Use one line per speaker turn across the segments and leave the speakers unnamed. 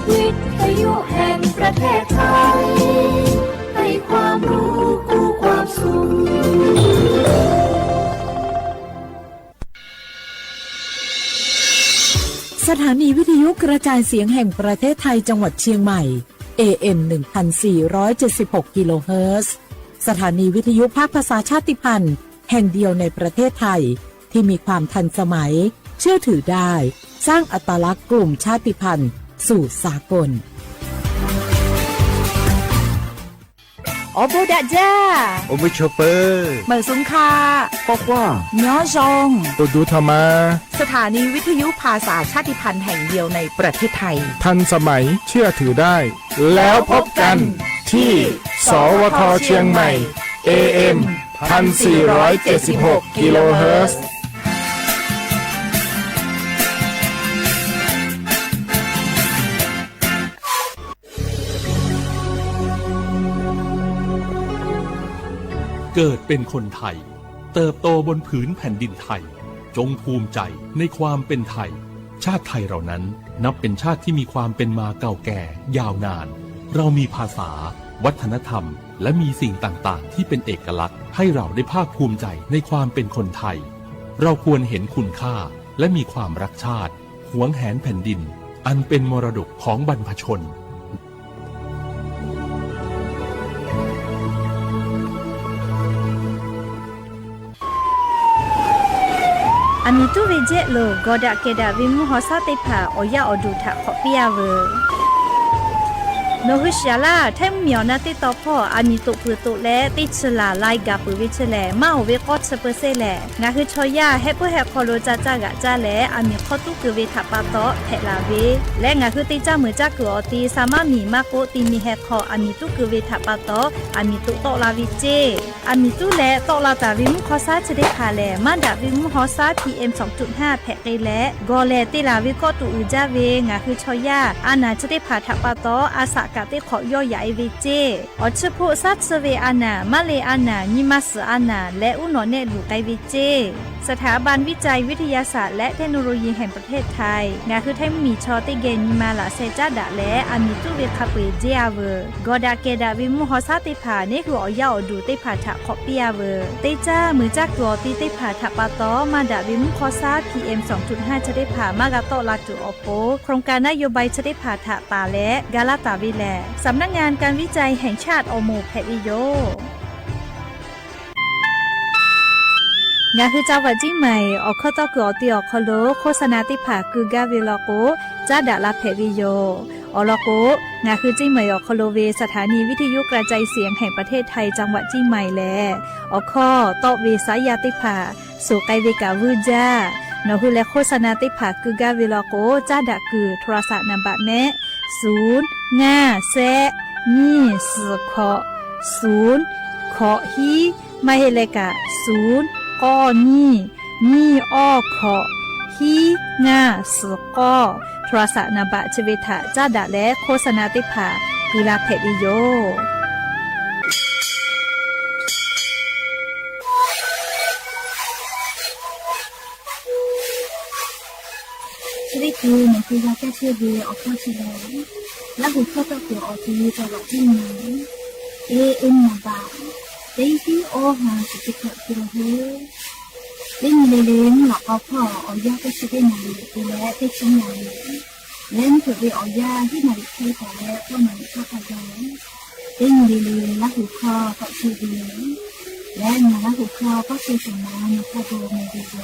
วิทยุแห่งประเทศไทยให้ความรู้คู่ความสุข
สถานีวิทยุกระจายเสียงแห่งประเทศไทยจังหวัดเชียงใหม่ AM 1476 กิโลเฮิรตซ์สถานีวิทยุภาคภาษาชาติพันธุ์แห่งเดียวในประเทศไทยที่มีความทันสมัยเชื่อถือได้สร้างอัตลักษณ์กลุ่มชาติพันธุ์สู่สากล
โอโบดะจ้า
โอเวชเปอร์
เหมือสุงคา
ปอกว่า
ย้อจง
ตูดูธรรมา
สถานีวิทยุภาษาชาติพันธุ์แห่งเดียวในประเทศไทย
ทันสมัยเชื่อถือได้แล้วพบกันที่สวทเชียงใหม่ AM 1476 กิโลเฮิรตซ์
เกิดเป็นคนไทยเติบโตบนผืนแผ่นดินไทยจงภูมิใจในความเป็นไทยชาติไทยเรานั้นนับเป็นชาติที่มีความเป็นมาเก่าแก่ยาวนานเรามีภาษาวัฒนธรรมและมีสิ่งต่างๆที่เป็นเอกลักษณ์ให้เราได้ภาคภูมิใจในความเป็นคนไทยเราควรเห็นคุณค่าและมีความรักชาติหวงแหนแผ่นดินอันเป็นมรดกของบรรพชน
อามิตุเวเจโลกอดะเกดะวิมุหอซาเตผาออยาอดูทะขอเปียเวโนหุชยาลาไทมเมียวนาติตอพ่ออามิตุปุตุแลติชลาไลกาปุวิชแลมาเวกอดเซเปเซแลงาคือชอยาเฮปเฮคอโลจาจากะจาแลอามิขอตุกเวทะปะตอเทลาเวและงาคือติจามือจักอติสามามีมาโกติมีเฮคออามิตุกเวทะปะตออามิตุตอลาวิเจอามิตุแลตอลาตาวิมุขอซาจะได้คาแลมาดาวิมุขอซา PM 2.5 แพะไกแลกอแลติลาวิกอตุอุจาเวงาคือชอยาอานาจะได้ผาทะปะตออาสากะเตขอย่อใหญ่เวเจอชโพซัดเซเวอานามาเลอานานิมัสอานาและอุนอเนลูไกเวเจสถาบันวิจัยวิทยาศาสตร์และเทคโนโลยีแห่งประเทศไทยงาคือไทยมีชอติเกนิมาลาเซจาดะและอามิตุเวคาเปเจอาเวกอดาเกดาวิมุฮอซาติผาเนคืออยาอดูเตผาทะขอเปียเวเตจ้ามือจักตัวตีเตผาทะปะตอมาดาวิมุฮอซา PM 2.5 จะได้ผามากาโตลาจุอโปโครงการนโยบายจะได้ผาทะตาและกาลาตาวิแลสำนักงานการวิจัยแห่งชาติอโมแพวิโยงาคือเจ้าวัดจิ้งใหม่ออกข้อต่อคืออติออกคโลโฆษณาติผาคือกาเวลโกจ้าดาลาแพวิโยอลโกงาคือจิ้งใหม่ออกคโลเวสถานีวิทยุกระจายเสียงแห่งประเทศไทยจังหวัดจิ้งใหม่แลออกข้อต่อเวสายาติผาสู่ไกเวกาวูจ้านอคือและโฆษณาติผาคือกาเวลโกจ้าดาคือโทรศัพท์นำบัตรแนะ0 5 แซนี่สือขอ0ขอฮีไม่เฮเลกะ0ก้อนี่อ้อขอฮีงาสือก้อโทรศัพท์นบะชเวทะจ้าดะและโฆษณาติผากุลาเพดิโย
ชีวิตคือมันคือยาแก้เชื้อดีออกข้อชีแล้วและบุคคลตัวเกี่ยวออกทีจังหวัดที่ไหนAM มาบาเต็งที่โอหาสิบกิโลเฮิรตซ์เล่นเล่นหลอกเอาพ่อเอายาก็จะได้หนังดูแลได้ชิ้นใหญ่เล่นเผื่อไปเอายาที่ไหนใช้แต่แล้วก็ไหนก็ขยันเล่นเล่นและหูคอก็ชื่อดีและงานและหูคอก็คือสมานก็ดูในดีโอ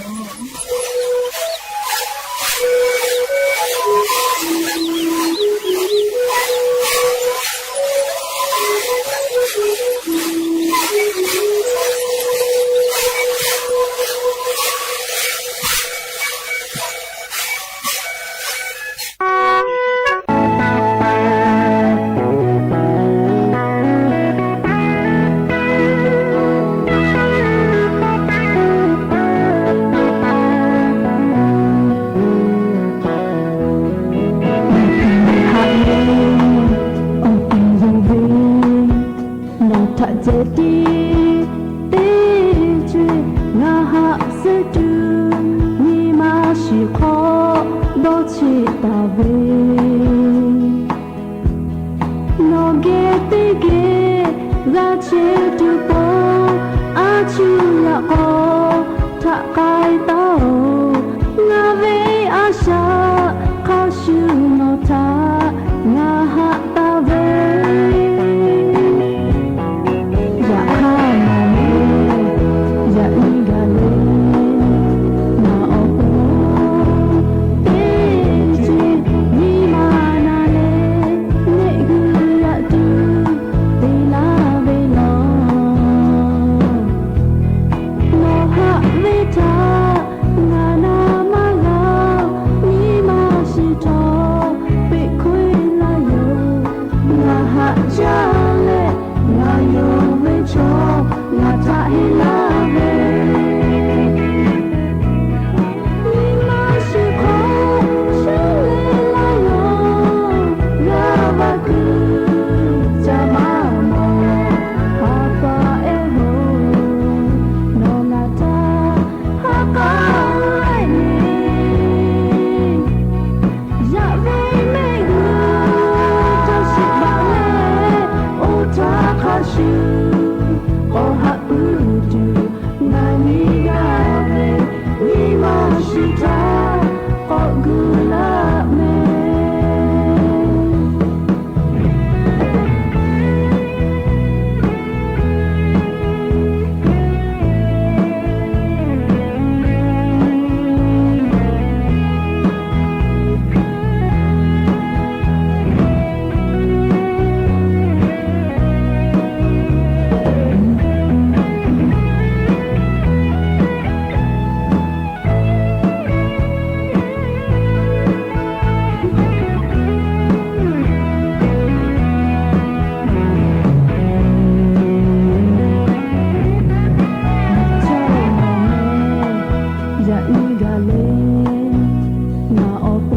Hãy subscribe cho kênh Ghiền Mì Gõ để không bỏ lỡ ราเชตุโปอาชูละโอทะกายโตงาเวอาชาคาชูโนทางาหะตาเวยะฮานาเมยะนิกาเลนาโอโปเตจิมีมานาเลเนกุยะตุเตลาเวโลโมหะเวทางานามาลามีมาชิโตปิคุยลาโยงาหะจาเลงาโยเวโชงาทะเฮลาเวมีมาชิโคชิเลลาโยงาวะกุจามาโมฮาปาเอโฮโนลาตาฮากาไรนียะเวเมกุทาชิบาเลโอทาคาชูโอฮะอุดูนานิกาเวมีมาชิตาโอกุลาเมยะนิกาเลนาโอโป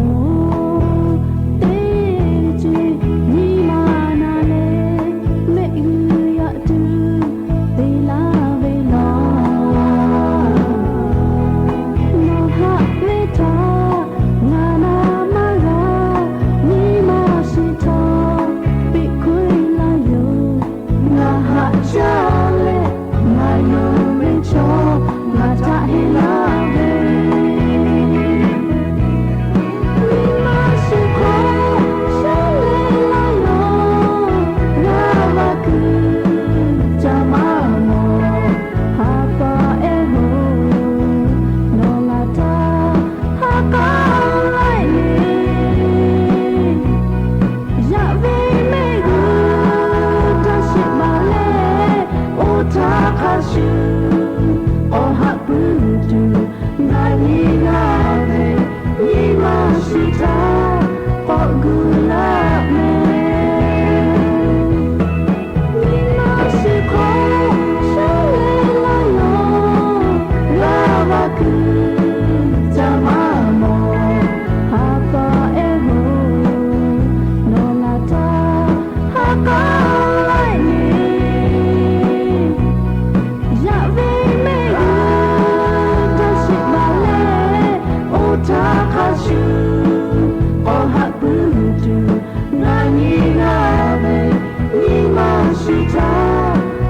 เตจิมีมานาเลเมกุยะตุเตลาเวโลโมหะเวทางานามาลามีมาชิโตปิคุยลาโยงาหะจาเลงาโยเวโชงาทะเฮลาเวมีมาชิโคชิเลลาโยงาวะกุจามาโมฮาปาเอโฮโนลาตาฮากาไรนียะเวเมกุทาชิบาเลโอทาคาชูโอฮะปุตุนานิกาเวมีมาชิตาโอกุลาเมมีมาชิโคชิเลลาโยงาวะกุจามาโมฮาปาเอโฮโนลาตาฮากาไรนียะเวเมกุทาชิบาเลโอทาคาชูโอฮะปุตุนานิกาเวมีมาชิตา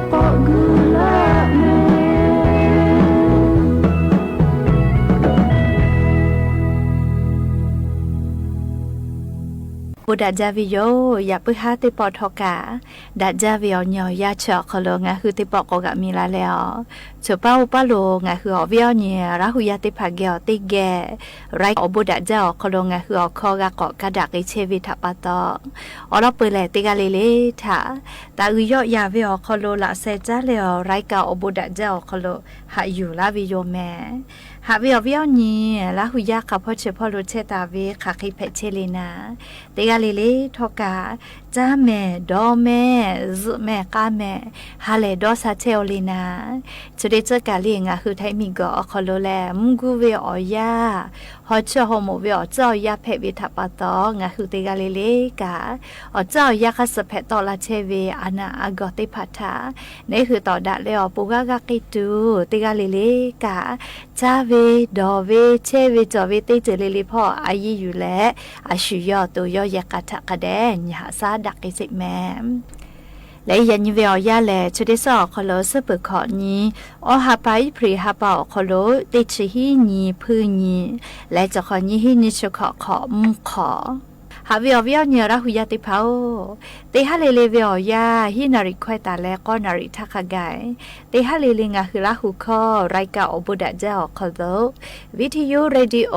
โอกุลาเม
บุดาจาวิโยอย่าไปหาติปอทอกาดาจาวิโยเนียยาเชาะคลงะคือติปอกกะมีลาแล้วเฉป้าป้าโลงะคืออวิโยเนียราหุยาติภาเกอติแกไรอบุดาจาคลงะคืออคอกะเกาะกะดักไอเชวิทปะตออรเปแลติกาเลเลทาตาอุยอยาวิโอคโลละเซจาเลอไรกาอบุดาจาคโลหาอยู่ลาวิโยแม่หาวิโอนีราหุยาค่ะพ่อเชพ่อรู้เชตาเวค่ะคิเพเชเลนาติกาเลเลทอกาจ้าแม่ดอแม่ซุแม่ก้าแม่ฮาเลดอซาเชโอลีนาจุดเดจกาลีงะคือไทมิกอคโลแลมุกูเวอยาฮอเชโฮโมเวอเจ้ายาเพวิทัปตองะคือติกาเลเลกาอเจ้ายาคัสเพตอลาเชเวอานาอากอติพัทานี่คือต่อดะเลอปูกากากิตูติกาเลเลกาจาเวดอเวเชเวจอเวติเจเลเลพ่ออายีอยู่และอาชุยอตัวยอยากะทะกะแดญหาซาดักไอสิแม และยันยิเวอยาแลชุดที่สองคอโลเสเปิดขอนี้อหาไปพรีหาเป่าคอโลติดชิฮีนีพื้นนีและจะขอนี้ฮีนิชขอมุขอหาเวียวเนี่ยราหุยาติเผาเตหะเลเวียวยาฮินาริควายตาและก็นาริทักกายเตหะเลงาคือราหุคอรายกาอบุดะเจ้าคอโลวิทยุเรดิโอ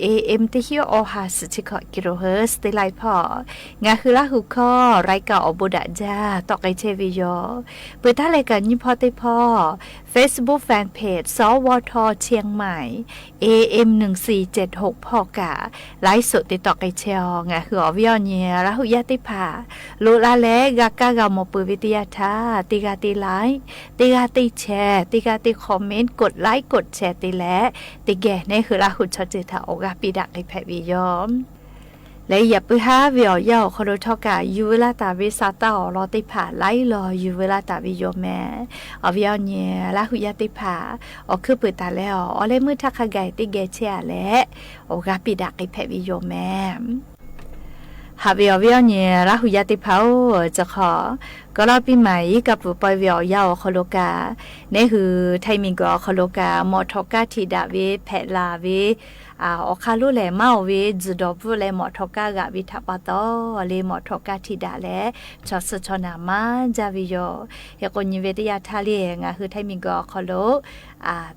AM ติฮิโอฮาสติคกิโลเฮิรตซ์เตไลพองาคือราหุคอรายกาอบุดะเจ้าตอกไอเทวิโยเปิดท่าเลยกันยิพอติพอ Facebook Fanpage สวทเชียงใหม่ AM 1476พอกะไลฟ์สดติดต่อไกเชียวงาคืออวิอเนียราหุยาติภาโลลาเลกากากามปืวิทยาทาติกาติไลค์ติกาติแชร์ติกาติคอมเมนต์กดไลค์กดแชร์ติและติแกนี่คือราหุชอจิตาโอกาปิดักไอแพวิยอมและอย่าไปหาเวียวยาวคอโดทอกะยูเวลาตาวิซาตาอรอติผาไล่รอยูเวลาตาวิโยแม่อวิอเนียราหุยาติผาอคือเปิดตาแล้วอเลมือทักขะไกติเกเชียและโอกาปิดักไอแพวิโยแม่หาเวียเนี่ยราหุยาติเผาจะขอก็รอปีใหม่กับปอยเวียาวคอโลกาเนี่ยคือไทมิงก็คอโลกามอทอกาทีดาเวแพลาเวอคาลุแลเมาเวจุดบุแลหมอทอกากะวิทัปตอเลหมอทอกาทีดาแลชอสชนามาจาวิโยเฮกนิเวตยาทาเลงะคือไทมิงก็คอโล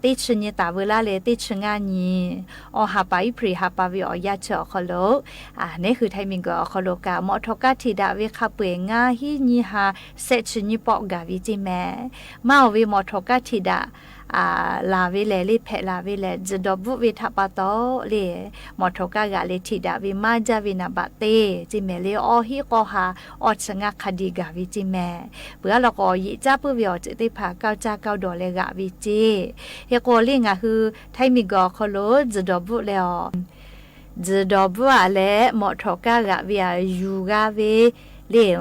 ติชญตาเวลาเลติชงานีอหาไปพรีหาปาวิอยาเจอคอโลนี่คือไทมิงก็คอโลกาหมอทอกาทีดาเวคาเปงาฮิญิหาเซชญิปอกาวิจิแมมาเวหมอทอกาทีดาลาเวเลลิเพลาเวเลจดบุวิทัปตอเลหมอทกากะเลทิดาวิมาจาวินาบะเตจิเมเลอฮิกอหาอดสงะคดีกาวิจิแมเปื่อละก็ยิจ้าปุวิอจิติภาเก้าจ้าเก้าดอเลกะวิจิเฮโกลิงะคือไทมิกอคโลจดบุเลอจดบุอะเลหมอทกากะวิอายูกาเวเลี้ยว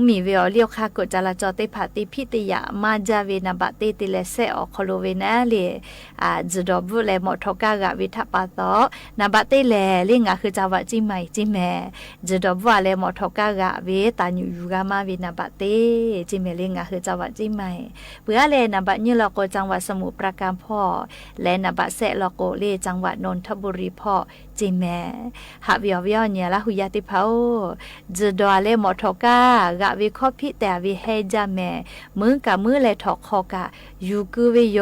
มีเวลเลี้ยวคากดจราจรติผาติพิติยามาจาเวนาบะเตติเลเซอคโลเวนะเลจดบุเลหมอทกากะวิทัปตอนาบะเตเลลิงะคือจาวะจิใหม่จิแมจดบุเลหมอทกากะเวตาญูยูกามาเวนาบะเตจิเมลิงะคือจาวะจิใหม่เพื่อเลนาบะนี่ลโกจังหวัดสมุทรปราการพ่อและนาบะเซลโกเลจังหวัดนนทบุรีพ่อจิแมหาเวียวเนี่ยละหุยาติเผาจดเลหมอทกากะวิคอพิแต่วิเฮจาแม่มือกับมือและถอกคอกะยูกูเวโย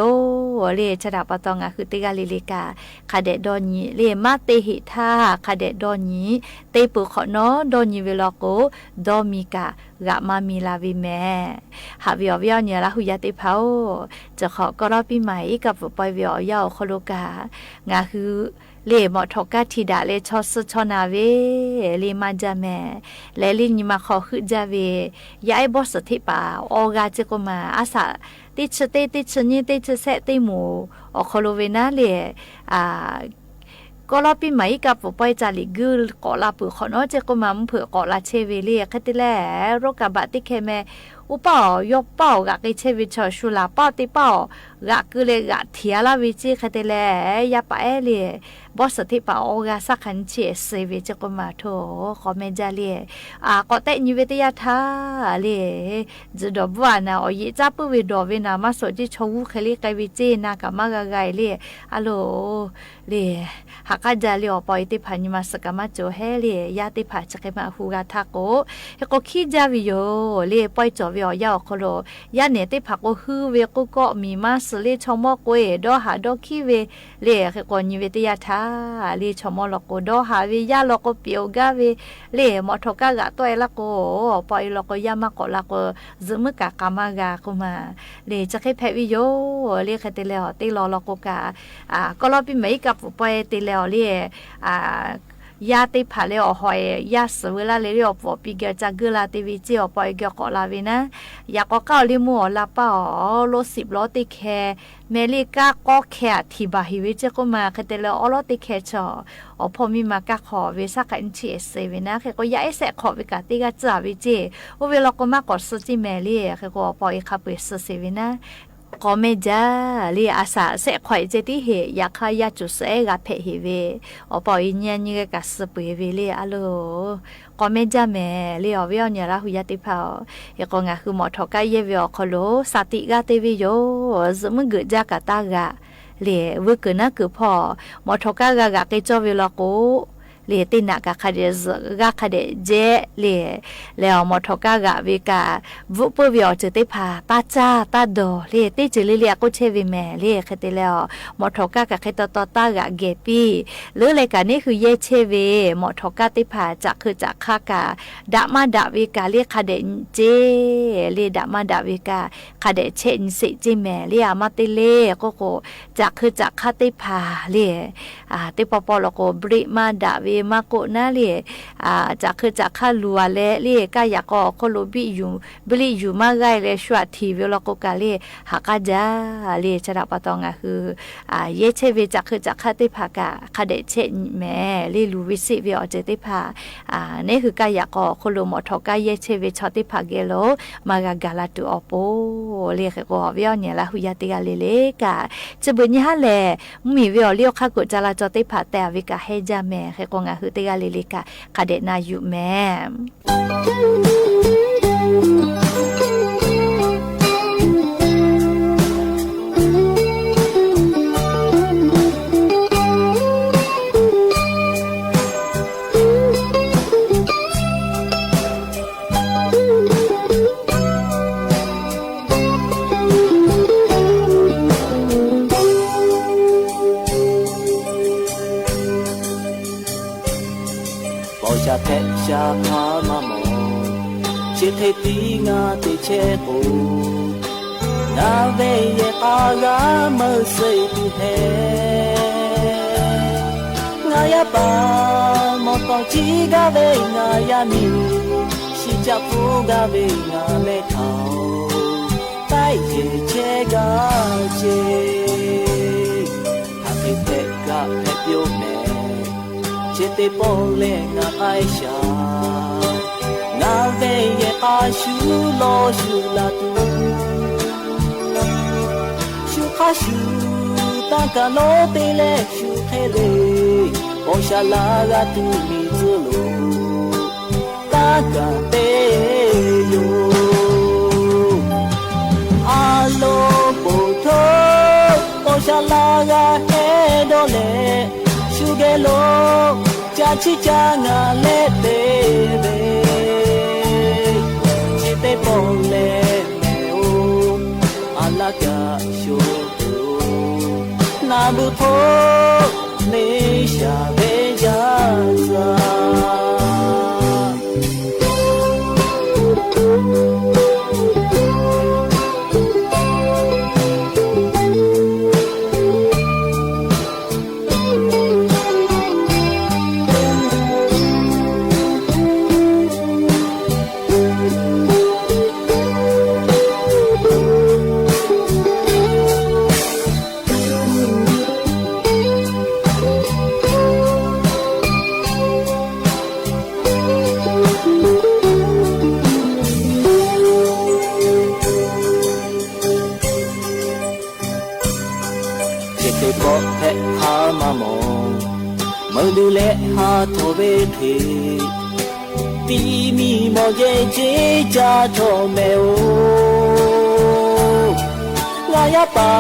เลชดาปตองะคือติกาลิลิกาคาเดดอนีเลมาเตหิทาคาเดดอนีเตปุขอนอดอนีเวลโกดอมิกากะมามีลาวิแม่หาเวียวเนี่ยละหุยาติเผาจะขอกรอปีใหม่กับปอยเวียาวคโลกางาคือเลหมอทอกาทีดาเลชอสชนาเวเลมาจาแม่และลินมาขอคือจาเวยายบอสติปาออกาเจกมาอาสาติชเตติชนีติชเซติหมูอคโลเวนาเลก็รอปีใหม่กับปอยจาลิกุลกอลาปือขอนอเจกมาเผื่อกอลาเชเวเลียคติแลโรกาบะติเคแมอุปอยกเป้ากะกิเชวิชอชุลาป้าติเป้ากะกุเลกะเทียลาวิจิคติแลยาปะเอเลบอสติปาโอกาสักขันเชเซเวจกมาโทขอเมจาเลก็เตนิเวตยาทาเลจดบวานาอยิจับวิดอวินามาสจิชวูเคลิกวิจินากะมากะไกเลอะโลเลหักจาเลอปอยติพันมาสกะมาโจเฮเลยาติผาจกมาฮูกาทาโกเฮโกคิจาวิโยเลปอยจอวิอยาคโลยาเนติผักโอฮือเวกุก็มีมาสเลชมอกเวดอหาดอคิเวเลกอนิเวตยาทาเลชมอลโกดอหาเวยาลโกเปียวกาเวเลมอทกากะตวยละโกปอยลโกยามากอละโกซึมกะกามากาคุมาเลจะให้แพวิโยเลคติเลอติลอลโกกาก็รอปีใหม่กับปอยติเลอเลยาติผาเลอหอยยาสเวลาเลอปอปิเกจักกลาติวิจิอปอยเกกอลาวินะยาก็เก้าลิมัวลาป้าโล10ล้อติแคเมลิกาก็แค่ที่บาฮิวิจิก็มาคเตเลอลอติแคชอพอมีมากะขอเวซักกันเชเซเวนะก็ยาเอเสขอวิกาติกาจาวิจิโอเวลก็มากอดสจิเมลีก็ปอยคาเปสเซเวนะ ก็ไม่จ้าเรียอาสาเสข่อยเจติเหอยากขายาจุเสกะเพเฮเวอปอยเนี่ยนี่ก็สเปเวเลียอะโลก็ไม่จ้าแม่เรียวิอเนี่ยละหุยติพาเฮก็งะคือหมอทอกายเยวิอคโลสติกะเตวิโยสมึงกะจากะตากะเรียวึกนะคือพอหมอทอกากะกะเกจอวิลโกเลตินักคาเดซกะคาเดเจเลแล้วมอทกากะเวกาวุปวิอจติพาตาจาตาโดเลติจิลิเลียกุเชวิแมเลคติแล้วมอทกากะเคตตตากะเกปีหรือเลยกะนี่คือเยเชเวมอทกาติพาจะคือจะคากะดะมาดะเวกาเลคาเดเจเลดะมาดะเวกาคาเดเชนสิจิแมเลอามาติเลโกโกจะคือจะคาติพาเลติปปอลโกบริมาดะมาโกนาเลจะคือจะค่าลัวและเลก็อยากก็โคโลบิอยู่บลิอยู่มาไกเลชวทีเวลโกกาเลหากจาเลชราปตองคือเยเชเวจะคือจะค่าติภากะคาเดเชแม่เลลูวิสิเวอเจติภานี่คือก็อยากก็โคโลมอทอกาเยเชเวชอติภาเกโลมากากาลาตุอโปเลก็เวอเนี่ยละหุยติกาเลกะจะบุญยะแลมีเวอเลียวค่ากุจาลาจติภาแต่วิกาเฮจาแม่ก็งะคือติกาลิลิกาคาเดนายุแม่
จะเพชรพามาโมเชื่อเทปีงาติเชปูนาเวเยปากาเมื่อใส่ดูเฮงายาปามอตองจีกาเวงายามีชิจับฟูกาเวงาเลทาวใต้เจเชกาเจทำให้เตะกาเพชรโยแม่เจติโปเลงาไอชานาเวเยอาชูโลชูลาตูชูคาชูตากาโลเตเลชูเทเลโอชาลากาตูมิซุโลตากาเตโยอาโลปุโตโอชาลากาเฮโดเลชูเกโลจาชิจางาเลเตเบจิเตปอเลเมโออาลากาชูนาบุโทเนชาเบจาซาดูแลหาโทเวเทตีมีโมเจเจจาโทเมโองายาปา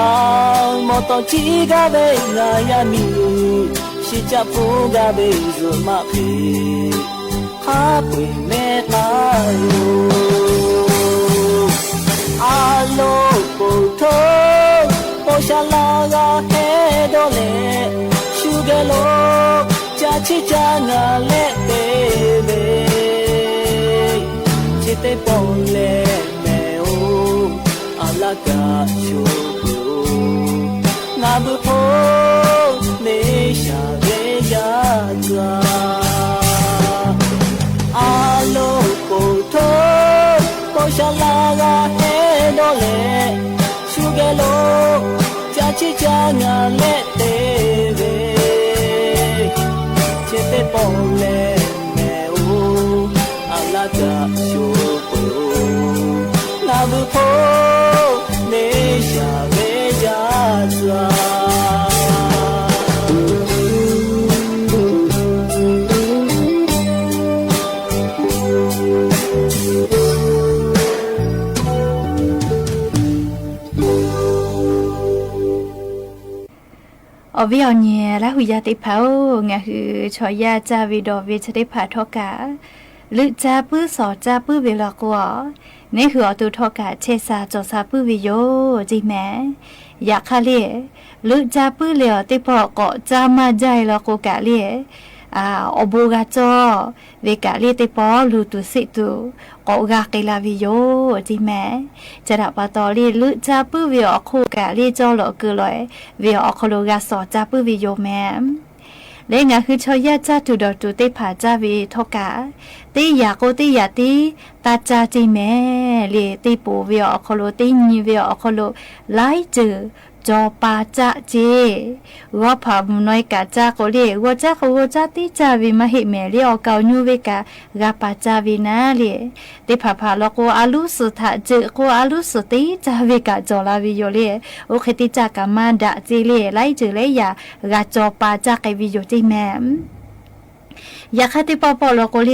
มอตองจีกาเบงายามีชิจับฟูกาเบซุมาเพฮาปุยเมตาโยอาโลปุโทโอชาลากาเฮโดเลชูเกโลจาชิจางาเลเตเบจิเตปองเลเมโออาลากาชูนาบุโพเนชาเวยาจาอาโลโกโทโกชาลากาเฮโดเลชูเกโลจาชิจางาเลเตเบจิเตปองเลเมโออาลากาชูนาบุโพเนชาเว
ở bây giờ nhẹ là hủy gia tế pháo ngà hư cho ya cha vì đồ vì cho tế phá thọ cả lự cha bư sọ cha bư vì là của nếu hứa từ thọ cả che xa cho xa bư vì yo gì mẹ ya khá lệ lự cha bư liều tế phọ có cha mà dạy là của cả lệ ở bố gà cho về cả lệ tế phọ lự tu sĩ tu có gà cây là vì yo gì mẹจะดับปะตอลีลึจ้าปื้อวิออกคู่กะลีจอหลอคือลอยวิออกโคโลกาสอจ้าปื้อวิโยแม่และงาคือชอยาจ้าตุดอตุเตผาจ้าวิทอกะตียาโกตียาตีตาจ้าจีแม่ลีตีปูวิออกโคโลตีนีวิออกโคโลไล่จือจอปาจ้าเจว่าผาบุน้อยกะจ้าโกเลว่าจ้าเขาว่าจ้าตีจ้าวิมาเหแม่ลีออกเกาญูเวกะกาปาจ้าวินาลีติผาผาลอโกอาลุสุทะเจโกอาลุสุติจ้าเวกะจอลาวิโยเลโอเคติจ้ากะมาดะจีเลไล่จือเลยากาจอปาจ้าไกวิโยจิแม่อยากให้ติปอปอลอโกเล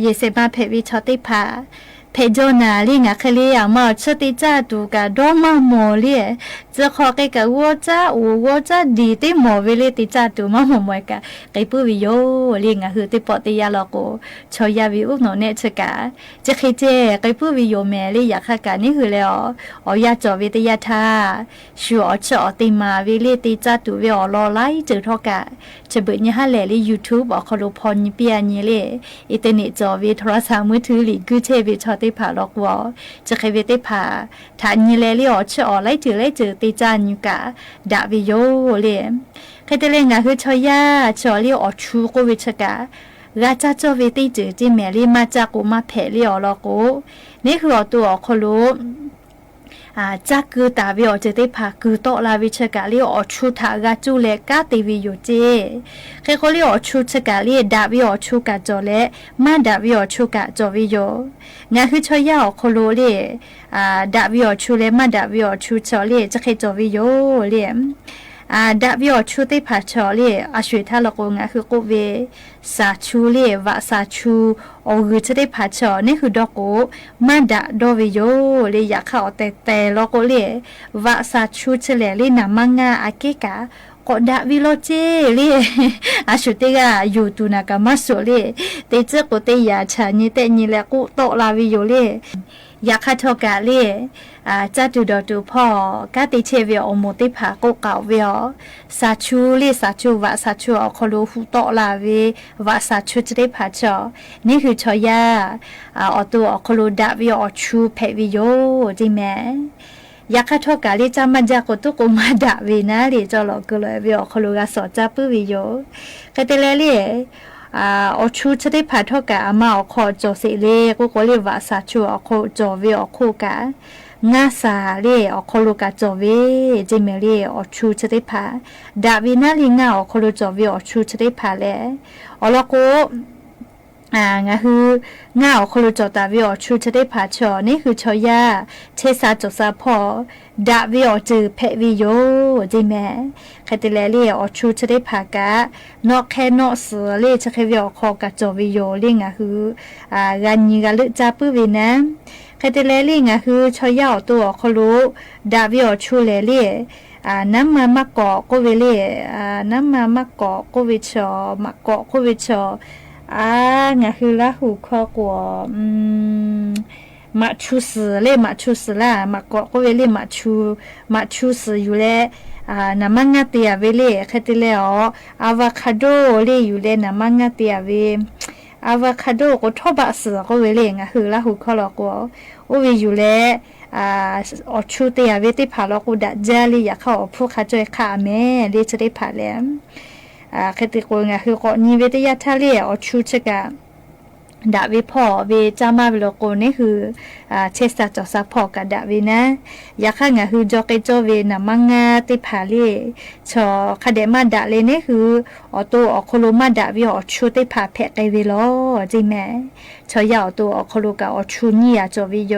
เยเซมาเพวิชอติผาเพจนาลีงาเคลียมาชติจ้าดูกะดอมาโมเลียจะขอแกกะวัวจ้าวัวจ้าดีติโมเวเลติจ้าดูมาโมมวยกะไกปุวิโยลีงาคือติปอติยาลอโกชอยาวิอุโนเนชกะจะเคเจไกปุวิโยแมลีอยากขากะนี่คือแล้วอยาจอวิทยาทาชัวชอติมาวิเลติจ้าดูเวอรอไลจือทอกะจะเบิดเนี่ยฮะแลลี YouTube อคอโลพอนิเปียนี่เลอินเทอร์เน็ตจอวิโทรศัพท์มือถือหลีกูเชวิชอติผาลอกวอจะเคยเวติผาฐานนี่แลลีอชอไลจือติจานิกะดาวิโยเลเคยจะเล่นงาคือชอยาชอลีออชูโกวิชกะราชาจอวิติจือจิแมลีมาจากกูมาเพลีอลอโกนี่คือตัวคอโลจากคือตาวิโอเจติผาคือโตลาวิชกะลีออชูทากาจูเลกาติวิโยเจเคโคลีออชูชกะลีดาวิโอชูกะจอเลมาดาวิโอชูกะจอวิโยงาคือชอยาโคโลเลดาวิโอชูเลมาดาวิโอชูจอเลจะเคจอวิโยเลดาวิโอชูติผาชอเลอาช่วยทาลโกงาคือโกเวสาชูเลวะสาชูโอคือจะได้ผาชอนี่คือดอกโกมาดาดอวิโยเลอยากเข้าแต่ลโกเลวะสาชูเฉลเลนามังงาอาเกกะก็ดาวิโลเจเลอาชุติกะอยู่ตุนากามาโซเลเตเจโกเตยาชานี่เตนี่แลกุโตลาวิโยเลอยากขัดทอกะเลจ้าดูดอดูพ่อกาติเชวิโอโมติผาโกเก่าเวียสาชูเลสาชูวะสาชูอคโลหุโตลาเววะสาชูจะได้ผาจอนี่คือชอยาอตัวอคโลดาวิโอชูเพวิโยจิแมอยากขัดทอกะเลจามันจากตุกุมาดาเวนะเลจอลอกเลยเวียอคโลกาสอจ้าปุวิโยกะเตเลเลอชูจะได้ผ่าทอกะอามาอคอจอสิเลกูก็เรียกว่าสาชูอคอจอเวอคกะงาสาเลอคอลูกะจอเวจิเมเลอชูจะได้ผ่าดาวินาลิงาอคอลูจอเวอชูจะได้ผ่าแลอลโกงาคืองาอคอลูจอตาเวอชูจะได้ผ่าชอนี่คือชอยาเทสาจอซาพอดาวิโอจือเพวิโยจิแม่คาติเลลีอชูจะได้ผากะนอกแค่นอกเสือเลจะเควิโอคอกะจอวิโยลิงะคือกานิกะลึจาปุวินะคาติเลลีงะคือชอยาตัวคอลูดาวิโอชูเลลีน้ำมามะกอกโกเวเลน้ำมามะกอกโกวิชอมะกอกโกวิชองะคือละหูคอกวมาชูสเลมาชูสละมาเกาะก็เวเลมาชูสอยู่แล้วน้ำมันงาเตียเวเลแค่ที่แล้วอะโวคาโดเลอยู่แล้วน้ำมันงาเตียเวอะโวคาโดก็ทบะสก็เวเลงะคือละหูคอลก็โอเวอยู่แล้วอชูเตียเวติผาลก็ดัดเจลีอยากเข้าพวกเขาจะขาแม่เลจะได้ผาแล้วแค่ที่ก็งะคือก็นี่เวติยาทะเลอชูชกะดาวิพ่อเวจามาเวโลโกนี่คือเชสตาจอซักพ่อกับดาวินะอยากข้างคือจอเกจอเวนะมังงาติผาเลชอคาเดมาดาเลนี่คืออตัวอโคโลมาดาวิอชูติผาเพะไกเวโลจิแม่ ชอยาตัวอคโลกาอชูนี่อ่ะจอวิโย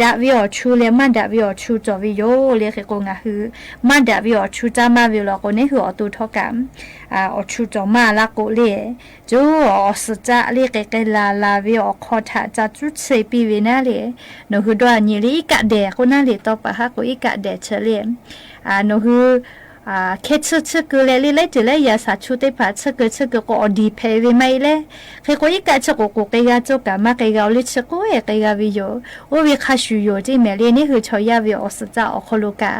ดาวิอชูเลมันดาวิอชูจอวิโยเลเคโกงาฮือมันดาวิอชูจามาวิโลโกเนฮืออตูทอกามอชูจอมาลาโกเลจูอสจาเลเกเกลาวิอคอทาจาจุเซปีเวนาเลโนฮือดวานี่ลิกะเดโคนาเลตอปะฮะโกอิกะเดเชเลโนฮือแค่ชื่อกูเลยจะเลยยาสาชุดได้ผ่าชื่อก็อดีเพย์ไม่เลยแค่ก็อีกการชื่อกูก็ยาจุกมาก็ยาลิชื่อกูก็ยาวิโยว่าวิคาชูโยที่เมลีนี่คือชอยาวิอสจ้าอคลูกา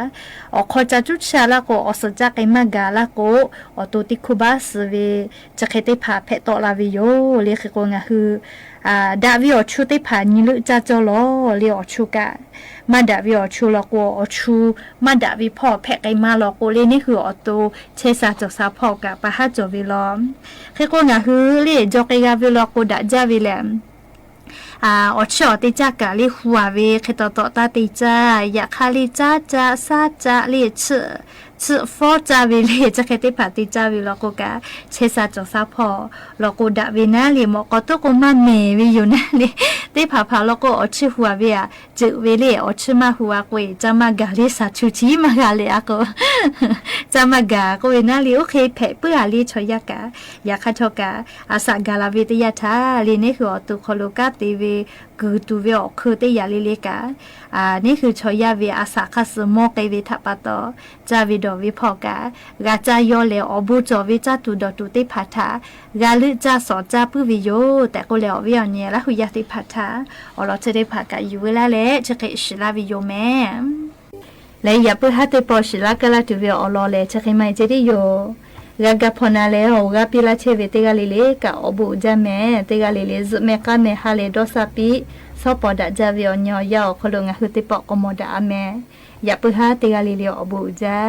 อคจะจุดชาละก็อสจ้าก็มากาละก็อตัวที่คูบาสวิจะแค่ได้ผ่าเพตอลาวิโยเลยคือก็งาคือดาวิอชุดได้ผ่านี่ลุจ้าจอลอเลยอชุกามาดาวิอชูลกูอชูมาดาวิพ่อแพะไกมาลกูเลยนี่คืออตูเชซาจกซาพ่อกะปะฮะจวิลอมคือกูงะฮือเลยจอกยาวิลกูดะจาวิแลมอชอติจากะลิหัวเวคือตอตาติจาอยากคาลิจ้าจาซาจาลิชื่อฟอจาวิเลจะแค่ที่ผ่าติจาวิลกูกะเชซาจกซาพ่อลกูดะวินาลิมก็ตุกมาเมวิอยู่นั่นเลยที่ผ่าลกูอชื่อหัวเวียจืเวเลอชื่อมาหัวกุยจะมากาลิสาชุชีมากาเลยอะกูจะมากากุยนาลิโอเคเพ่เปื่อลิชอยากะอยากขัดกะอาสากาลาวิทยาธาลีนี่คือตุคโลกาตีวีกูตูเวอคือที่ยาลิเลกะนี่คือชอยาเวอาสาคัสโมกเวทัปตอจาวิดวิพอกะกาจายอเลอบูจอวิจาตุดอตุติพัทธากาลึจาสอจาปุวิโยแต่ก็เลอวิอเนียละหุยาติพัทธาอลอเทเดพักะยูเวลาเลจะเกชิลาวิโยแม่และอย่าเพื่อให้ติปอชิลากะลาตุเวอลอเลจะเกไม่เจริโยกากะพนาเลโอกาปิลาเชเวเตกาลิเลกะอบูจาแม่เตกาลิเลซุเมกะเมฮาเลดอซาปิซอปอดะจาวิอญอยอคโลงะหุติปอกโมดะอเมอย่าเพื่อให้เตกาลิเลอบูจา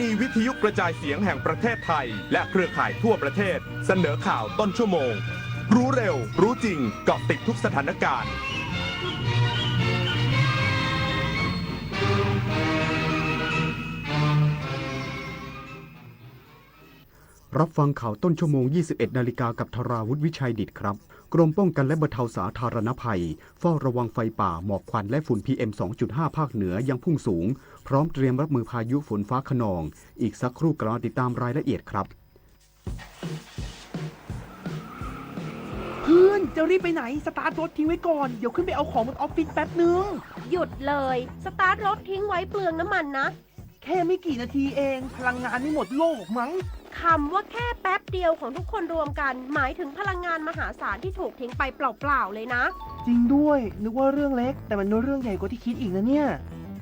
นีวิทยุกระจายเสียงแห่งประเทศไทยและเครือข่ายทั่วประเทศเสนอข่าวต้นชั่วโมงรู้เร็วรู้จริงเกาะติดทุกสถานการณ์
รับฟังข่าวต้นชั่วโมง 21 นาฬิกากับธราวุฒิวิชัยดิษฐ์ครับกรมป้องกันและบรรเทาสาธารณภัยเฝ้าระวังไฟป่าหมอกควันและฝุ่น PM 2.5 ภาคเหนือยังพุ่งสูงพร้อมเตรียมรับมือพายุฝนฟ้าคะนองอีกสักครู่กลับมาติดตามรายละเอียดครับ
เพื่อนจะรีบไปไหนสตาร์ทรถทิ้งไว้ก่อนเดี๋ยวขึ้นไปเอาของบนออฟฟิศแป๊บนึง
หยุดเลยสตาร์ทรถทิ้งไว้เปลืองน้ำมันนะ
แค่ไม่กี่นาทีเองพลังงานไม่หมดโลกมั้ง
คำว่าแค่แป๊บเดียวของทุกคนรวมกันหมายถึงพลังงานมหาศาลที่ถูกทิ้งไปเปล่าๆเลยนะ
จริงด้วยนึกว่าเรื่องเล็กแต่มันเรื่องใหญ่กว่าที่คิดอีกนะเนี่ย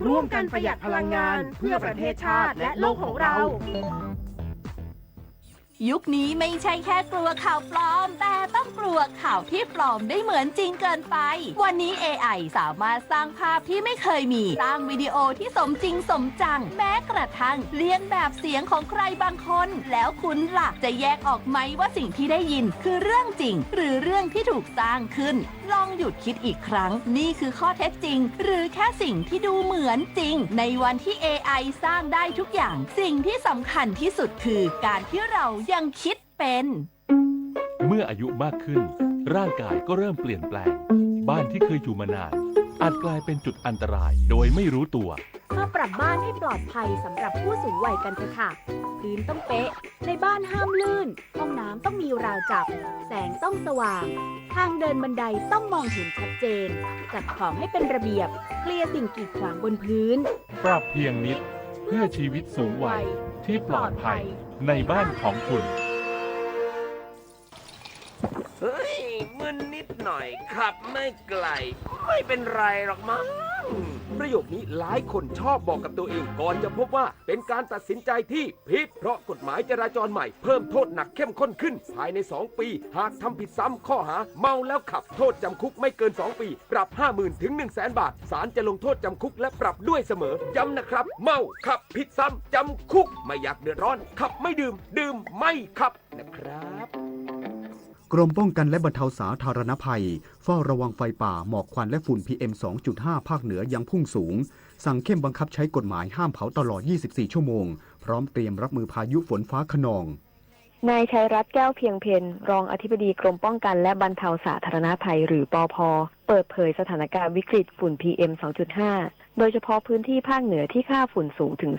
ร่วมกันประหยัดพลังงานเพื่อประเทศชาติและโลกของเรา
ยุคนี้ไม่ใช่แค่กลัวข่าวปลอมแต่ต้องกลัวข่าวที่ปลอมได้เหมือนจริงเกินไปวันนี้ AI สามารถสร้างภาพที่ไม่เคยมีสร้างวิดีโอที่สมจริงสมจังแม้กระทั่งเลียนแบบเสียงของใครบางคนแล้วคุณล่ะจะแยกออกไหมว่าสิ่งที่ได้ยินคือเรื่องจริงหรือเรื่องที่ถูกสร้างขึ้นลองหยุดคิดอีกครั้งนี่คือข้อเท็จจริงหรือแค่สิ่งที่ดูเหมือนจริงในวันที่ AI สร้างได้ทุกอย่างสิ่งที่สำคัญที่สุดคือการที่เรายังคิดเป็น
เมื่ออายุมากขึ้นร่างกายก็เริ่มเปลี่ยนแปลงบ้านที่เคยอยู่มานานอาจกลายเป็นจุดอันตรายโดยไม่รู้ตัว
มาปรับบ้านให้ปลอดภัยสำหรับผู้สูงวัยกันเถอะค่ะพื้นต้องเป๊ะในบ้านห้ามลื่นห้องน้ำต้องมีราวจับแสงต้องสว่างทางเดินบันไดต้องมองเห็นชัดเจนจัดของให้เป็นระเบียบเคลียร์สิ่งกีดขวางบนพื้น
ปรับเพียงนิดเพื่อชีวิตสูงวัยที่ปลอดภัยในบ้านของคุณ
เฮ้ยมึนนิดหน่อยขับไม่ไกลไม่เป็นไรหรอกมั้งประโยคนี้หลายคนชอบบอกกับตัวเองก่อนจะพบว่าเป็นการตัดสินใจที่ผิดเพราะกฎหมายจราจรใหม่เพิ่มโทษหนักเข้มข้นขึ้นภายใน2ปีหากทำผิดซ้ำข้อหาเมาแล้วขับโทษจำคุกไม่เกิน2ปีปรับ 50,000 ถึง 100,000 บาทศาลจะลงโทษจำคุกและปรับด้วยเสมอย้ำนะครับเมาขับผิดซ้ำจำคุกไม่อยากเดือดร้อนขับไม่ดื่มดื่มไม่ขับนะครับ
กรมป้องกันและบรรเทาสาธารณภัยเฝ้าระวังไฟป่าหมอกควันและฝุ่น PM 2.5 ภาคเหนือยังพุ่งสูงสั่งเข้มบังคับใช้กฎหมายห้ามเผาตลอด 24 ชั่วโมงพร้อมเตรียมรับมือพายุฝนฟ้าคะนอง
นายชัยรัตน์แก้วเพียงเพ็ญรองอธิบดีกรมป้องกันและบรรเทาสาธารณภัยหรือปภ.เปิดเผยสถานการณ์วิกฤตฝุ่น PM 2.5 โดยเฉพาะพื้นที่ภาคเหนือที่ค่าฝุ่นสูงถึง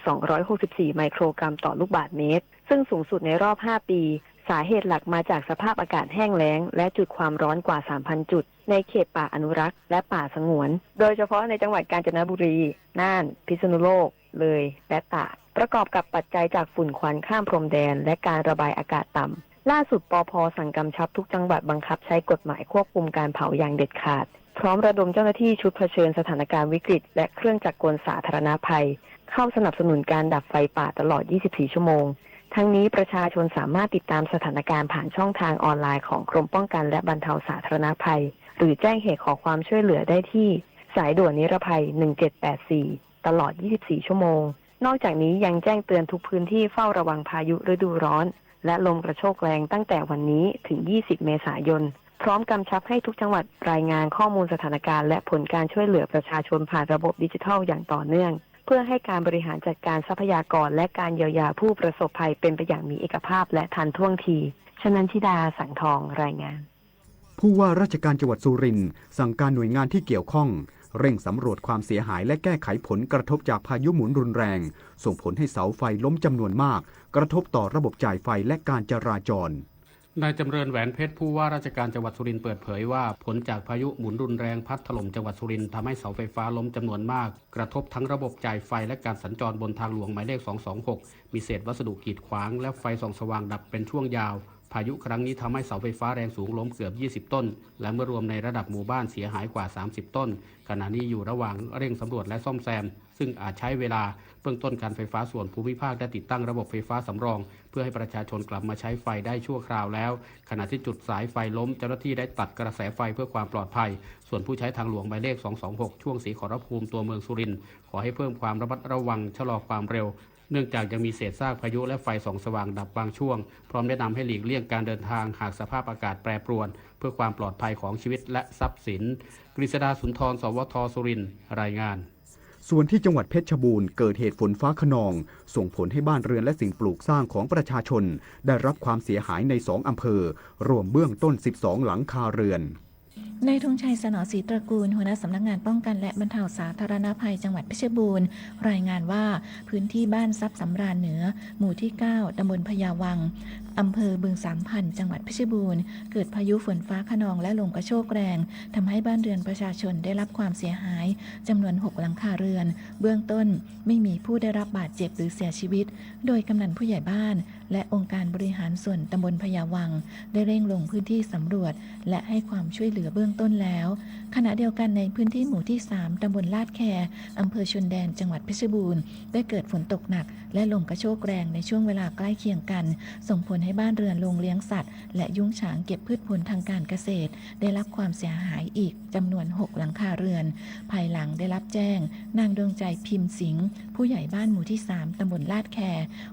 264 ไมโครกรัมต่อลูกบาศก์เมตรซึ่งสูงสุดในรอบ 5 ปีสาเหตุหลักมาจากสภาพอากาศแห้งแล้งและจุดความร้อนกว่า 3,000 จุดในเขตป่าอนุรักษ์และป่าสงวนโดยเฉพาะในจังหวัดกาญจนบุรีน่านพิษณุโลกเลยและตากประกอบกับปัจจัยจากฝุ่นควันข้ามพรมแดนและการระบายอากาศต่ำล่าสุดปภ.สั่งกำชับทุกจังหวัดบังคับใช้กฎหมายควบคุมการเผาอย่างเด็ดขาดพร้อมระดมเจ้าหน้าที่ชุดเผชิญสถานการณ์วิกฤตและเครื่องจักรกลสาธารณภัยเข้าสนับสนุนการดับไฟป่าตลอด 24 ชั่วโมงทั้งนี้ประชาชนสามารถติดตามสถานการณ์ผ่านช่องทางออนไลน์ของกรมป้องกันและบรรเทาสาธารณภัยหรือแจ้งเหตุขอความช่วยเหลือได้ที่สายด่วนนิรภัย 1784 ตลอด 24 ชั่วโมงนอกจากนี้ยังแจ้งเตือนทุกพื้นที่เฝ้าระวังพายุฤดูร้อนและลมกระโชกแรงตั้งแต่วันนี้ถึง 20 เมษายนพร้อมกำชับให้ทุกจังหวัดรายงานข้อมูลสถานการณ์และผลการช่วยเหลือประชาชนผ่านระบบดิจิทัลอย่างต่อเนื่องเพื่อให้การบริหารจัดการทรัพยากรและการเยียวยาผู้ประสบภัยเป็นไปอย่างมีเอกภาพและทันท่วงทีชนันทิดาสังทองรายงาน
ผู้ว่าราชการจังหวัดสุรินทร์สั่งการหน่วยงานที่เกี่ยวข้องเร่งสำรวจความเสียหายและแก้ไขผลกระทบจากพายุหมุนรุนแรงส่งผลให้เสาไฟล้มจำนวนมากกระทบต่อระบบจ่ายไฟและการจราจร
นายจำเริญแหวนเพชรผู้ว่าราชการจังหวัดสุรินทร์เปิดเผยว่าผลจากพายุหมุนรุนแรงพัดถล่มจังหวัดสุรินทร์ทำให้เสาไฟฟ้าล้มจำนวนมากกระทบทั้งระบบจ่ายไฟและการสัญจรบนทางหลวงหมายเลข 226 มีเศษวัสดุกีดขวางและไฟส่องสว่างดับเป็นช่วงยาวพายุครั้งนี้ทำให้เสาไฟฟ้าแรงสูงล้มเกือบ 20 ต้นและเมื่อรวมในระดับหมู่บ้านเสียหายกว่า 30 ต้นขณะนี้อยู่ระหว่างเร่งสำรวจและซ่อมแซมซึ่งอาจใช้เวลาเบื้องต้นการไฟฟ้าส่วนภูมิภาคได้ติดตั้งระบบไฟฟ้าสำรองเพื่อให้ประชาชนกลับมาใช้ไฟได้ชั่วคราวแล้วขณะที่จุดสายไฟล้มเจ้าหน้าที่ได้ตัดกระแสไฟเพื่อความปลอดภัยส่วนผู้ใช้ทางหลวงหมายเลข 226 ช่วงศรีขอรภูมิตัวเมืองสุรินทร์ขอให้เพิ่มความระมัดระวังชะลอความเร็ว เนื่องจากยังมีเศษซากพายุและไฟส่องสว่างดับบางช่วงพร้อมแนะนำให้หลีกเลี่ยงการเดินทางหากสภาพอากาศแปรปรวนเพื่อความปลอดภัยของชีวิตและทรัพย์สินกฤษดาสุนทรสวทสุรินทร์รายงาน
ส่วนที่จังหวัดเพชรบูรณ์เกิดเหตุฝนฟ้าคะนองส่งผลให้บ้านเรือนและสิ่งปลูกสร้างของประชาชนได้รับความเสียหายใน2อำเภอรวมเบื้องต้น12หลังคาเรือน
นายธงชัยสนอศรีตระกูลหัวหน้าสำนักงานป้องกันและบรรเทาสาธารณภัยจังหวัดเพชรบูรณ์รายงานว่าพื้นที่บ้านทรัพย์สำราญเหนือหมู่ที่9ตำบลพญาวังอำเภอบึงสามพันจังหวัดเพชรบูรณ์เกิดพายุฝนฟ้าคะนองและลมกระโชกแรงทำให้บ้านเรือนประชาชนได้รับความเสียหายจำนวน6หลังคาเรือนเบื้องต้นไม่มีผู้ได้รับบาดเจ็บหรือเสียชีวิตโดยกำนันผู้ใหญ่บ้านและองค์การบริหารส่วนตำบลพญาวังได้เร่งลงพื้นที่สำรวจและให้ความช่วยเหลือเบื้องต้นแล้วขณะเดียวกันในพื้นที่หมู่ที่3ตำบลลาดแคอำเภอชนแดนจังหวัดเพชรบูรณ์ได้เกิดฝนตกหนักและลมกระโชกแรงในช่วงเวลาใกล้เคียงกันส่งผลให้บ้านเรือนโรงเลี้ยงสัตว์และยุ้งฉางเก็บพืชผลทางการเกษตรได้รับความเสียหายอีกจำนวน6หลังคาเรือนภายหลังได้รับแจ้งนางดวงใจพิมพ์สิงห์ผู้ใหญ่บ้านหมู่ที่3ตำบลลาดแค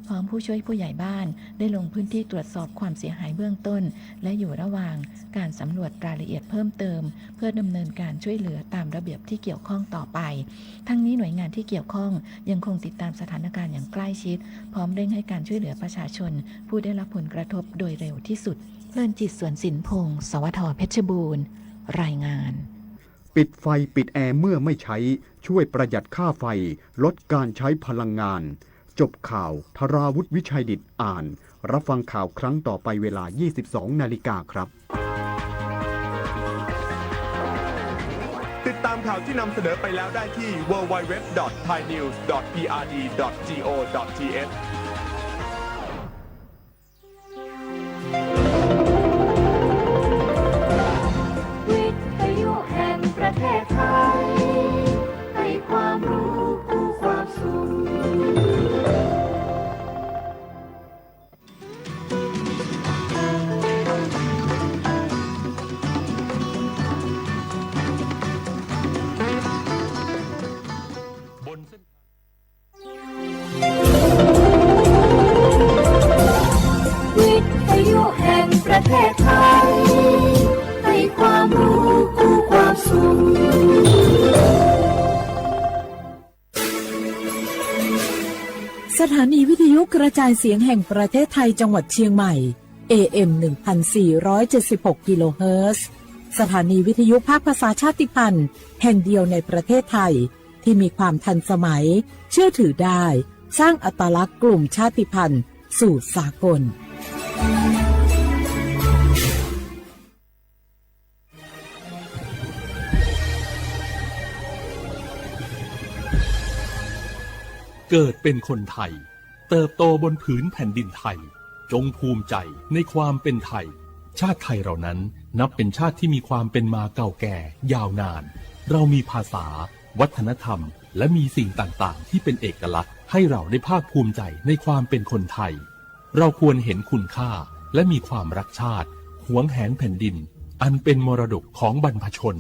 พร้อมผู้ช่วยผู้ใหญ่บ้านได้ลงพื้นที่ตรวจสอบความเสียหายเบื้องต้นและอยู่ระหว่างการสำรวจรายละเอียดเพิ่มเติมเพื่อดำเนินการช่วยเหลือตามระเบียบที่เกี่ยวข้องต่อไปทั้งนี้หน่วยงานที่เกี่ยวข้องยังคงติดตามสถานการณ์อย่างใกล้ชิดพร้อมเร่งให้การช่วยเหลือประชาชนผู้ได้รับผลกระทบโดยเร็วที่สุดเพลินจิตสวนสินพงศ์สวทเพชรบูรณ์รายงาน
ปิดไฟปิดแอร์เมื่อไม่ใช้ช่วยประหยัดค่าไฟลดการใช้พลังงานจบข่าวธราวุฒิวิชัยดิษฐ์อ่านรับฟังข่าวครั้งต่อไปเวลา 22 นาฬิกาครับ
ติดตามข่าวที่นำเสนอไปแล้วได้ที่ www.thainews.prd.go.th
วิทยุแห่งประเทศไทยให้ความรู้คู่ความสุขวิทยุแห่งประเทศไทยให้ความรู้คู่ความสุข
สถานีวิทยุกระจายเสียงแห่งประเทศไทยจังหวัดเชียงใหม่ AM 1476 กิโลเฮิรตซ์สถานีวิทยุภาคภาษาชาติพันธุ์แห่งเดียวในประเทศไทยที่มีความทันสมัยเชื่อถือได้สร้างอัตลักษณ์กลุ่มชาติพันธุ์สู่สากล
เกิดเป็นคนไทยเติบโตบนผืนแผ่นดินไทยจงภูมิใจในความเป็นไทยชาติไทยเรานั้นนับเป็นชาติที่มีความเป็นมาเก่าแก่ยาวนานเรามีภาษาวัฒนธรรมและมีสิ่งต่างๆที่เป็นเอกลักษณ์ให้เราได้ภาคภูมิใจในความเป็นคนไทยเราควรเห็นคุณค่าและมีความรักชาติหวงแหนแผ่นดินอันเป็นมรดกของบรรพชน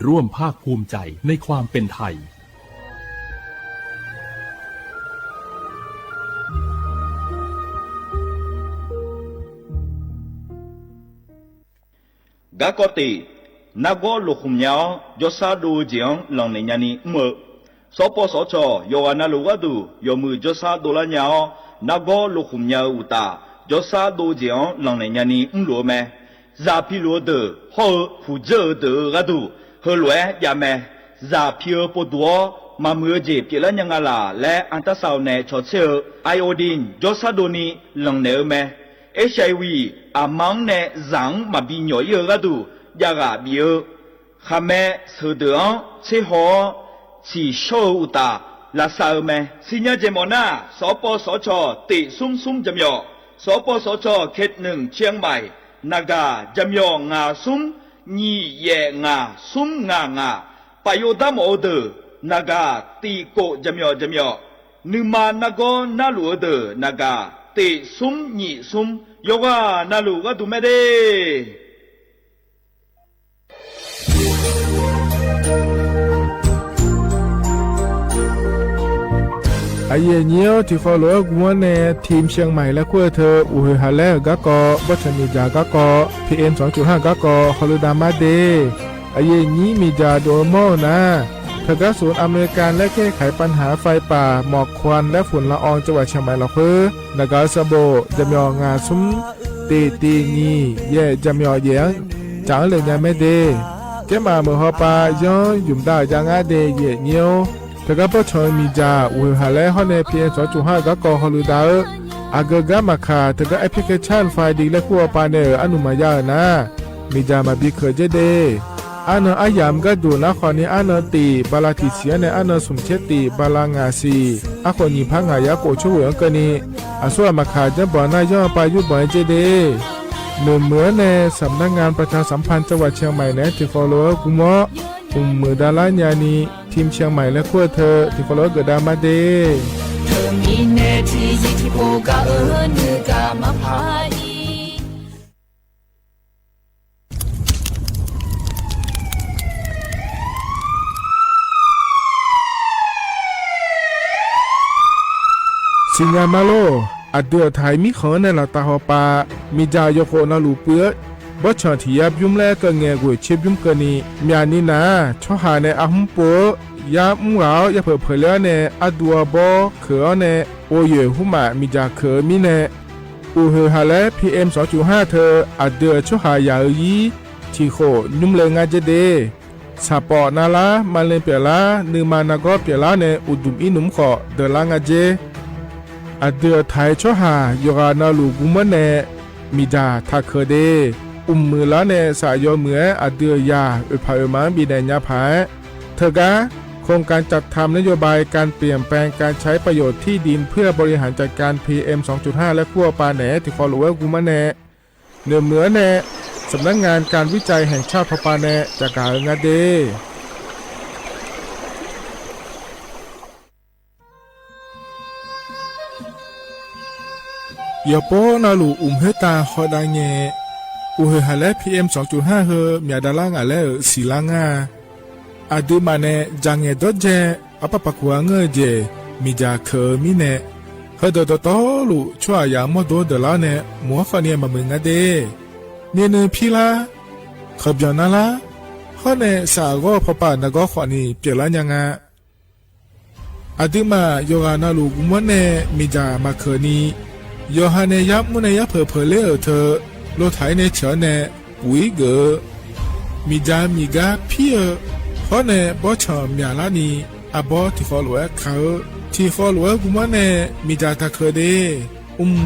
ร่วมภาคภูมิใจในความเป็นไทย
กากตินักลูกขุมยาวยศดูเจียงหลังในยานีเมื่อสปสชโยอานาลูกดูโยมือยศดูละยาวนักลูกขุมยาวอุตายศดูเจียงหลังในยานีรู้ไหมซาพิโลเดอฮอผู้เจอเดอกระดูเฮลวยยาแมซาพิโอปดัวมาเมื่อเจ็บเกลันยังลาและอันตราซาวน์ในชดเชอไอโอดินยศดูนี้หลังเนื้อไหมHIV อามังเนจังมาบินย่อยกระดูยากาบิโอข้าแม่สุดเดือดเชี่ยวชีโชอุตาลาซาเมสิญญาเจมอนาสปสชติซุ่มจำยอสปสชเขต1เชียงใหม่นากาจำยองาซุ่มนี่เยงาซุ่มงาปโยดามโอเดนากาตีโกจำยอนึมานากอนาลูเดนากาติซุ่มนี่ซุ่มโยกานาลูก็ดูไม่ได้
ไอ เยเนียวที่ฟอลโล่กัวเนทีมเชียงใหม่และขั้วเธออุฮาแล้วกะกอบัชมีจากะกอ PM 2.5 กะกอฮอลดามาเดเยนี้มีจาโดโมนะเธอก็ศูนย์อำนวยการและแก้ไขปัญหาไฟป่าหมอกควันและฝุ่นละอองจังหวัดเชียงใหม่ละเพื่อนกาสโบจำยองาซุ้มตีงีเย่จำยอเยียงจางเลยยังไม่เดแกมาเมื่อฮอปาย้อนยุ่มได้ยังอาเดเย่เนียวเธอก็ปชอยมีจาอุฮาและฮอนเนพีเอ็ม2.5กะกอฮอลูดาอากกามาคาเธอก็แอปพลิเคชันไฟดีและขั้วปาเนออนุมายานะมีจามาบีเคเจเดอันอายามก็ดูนะขอนี้อันตีบาลาติเสียในอันสมเชติบาลางาซีอาคนนี้พังหายาโกช่วยกันนี้อาส่วนมาขาจะบ่อนายย่อไปยุบบ่อยเจเดเหมือนในสำนักงานประชาสัมพันธ์จังหวัดเชียงใหม่ในที่ฟอลโล่กุมอมือดาราญานีทีมเชียงใหม่และขั้วเธอที่ฟอลโล่เกิดดามาเดเธอมีเนทียิที่โปกานึกามาพายสิงามาโลอเดือไทยมีขอในละตาหอปามีจายโคนาลูเปื้อบ่ชอที่ยับยุ่มแลก็แงกวยเชบยุ่มกะนี่มีอันนี้นะช่อหาในอาหุมปัวยามุงเอาอย่าเผลอแล้วในอดัวบ่เขอในโอเยหุมามีจาเขอมีในอูเฮหาและ PM 2.5 เธออเดือช่อหายายีที่โคยุ่มเลงาเจเดสาปอนาลามาเลนเปียลานึมานากอเปียลาในอุดุมอินุมขอเดลางาเจอเดือไทยช่อหายกานาลูกุมเนมีดาทักเคเดมือละเนสายอเหมืออเดือยาอุปายมันบีแดญญาภายเธอกะโครงการจัดทำนโยบายการเปลี่ยนแปลงการใช้ประโยชน์ที่ดินเพื่อบริหารจัดการ PM 2.5 และขั้วปาแหนที่ฟอลโลเวอร์กุมเนเหนือเนสำนักงานการวิจัยแห่งชาติพปาแหนจากการงาเดยาโปนาลูเฮตาฮอดาเงอูเฮฮาเล PM 2.5 เฮมีดาลางาเลสีลางาอาดูมาเนจังเงดเจอปะปะกัวเงเจมีจาเคมีเนเฮดดตอลูชัวยามอดดลาเนมัวฟาเนียมามึงาเดเนพีลาขบยานาลาฮอเนสากอพปานากอขวานีเปลายังาอาดูมาโยกานาลูกุมเนมีจามาเคนียอฮาเนยับมุนยับเผลเลอเธอโลไทยในเฉเนปุยเกมีจามีกาพี่เพราะเนบ่ชอมีลานีอาบอที่ฟอลโลเวอร์เขาที่ฟอลโลเวอร์กุมเนมีจาตะเคเด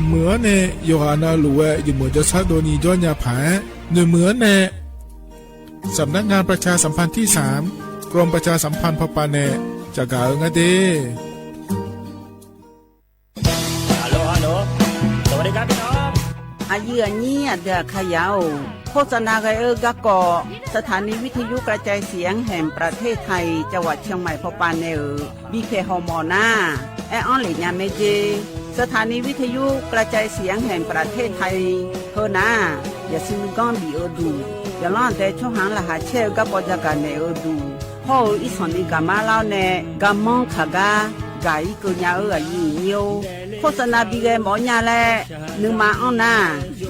เหมือนเนยอฮานาลูเวอยู่เหมือนจะซาโดนีจอนยาผาเหมือนเนสำนักงานประชาสัมพันธ์ที่3กรมประชาสัมพันธ์พปาเนจากกาเงเด
อายุนี้เดือขยาวโฆษณาไกกะกอสถานีวิทยุกระจายเสียงแห่งประเทศไทยจังหวัดเชียงใหม่พปาเนบีเคฮอมอนาแอออนหลีญาเมเจสถานีวิทยุกระจายเสียงแห่งประเทศไทยเฮนาอย่าซิมกอนบีอดูอย่าล้อนแต่ช่องหางละหาเชลกับปจาการเนอดูโฮอีสอนิกามาลาวเนกามองขากากาอีกุญญาอายุเนียวโฆษณาบีเกหมอญาแลนึมาอ้อนนา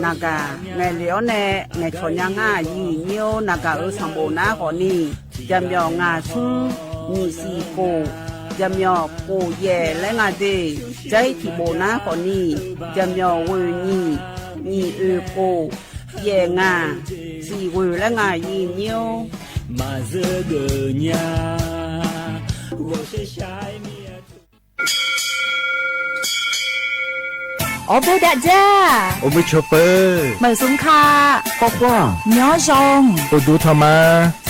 นากาไงเหลียวเนไงชอนยางายีเนียวนากาสัมโบนาขอนี่จำยองาซุงมีสีโกจำยอโกเย่และงาเดใจที่โบนาขอนี่จำยอเวนี่มีโกเย่งาสีเวและงายีเนียวมาเจอเกญา我是下面
ออเบดาจ้า
โอเบชอเปอร์
เหมือนสุงคา
ปอกว่า
ย้อจง
โอดูธรรมา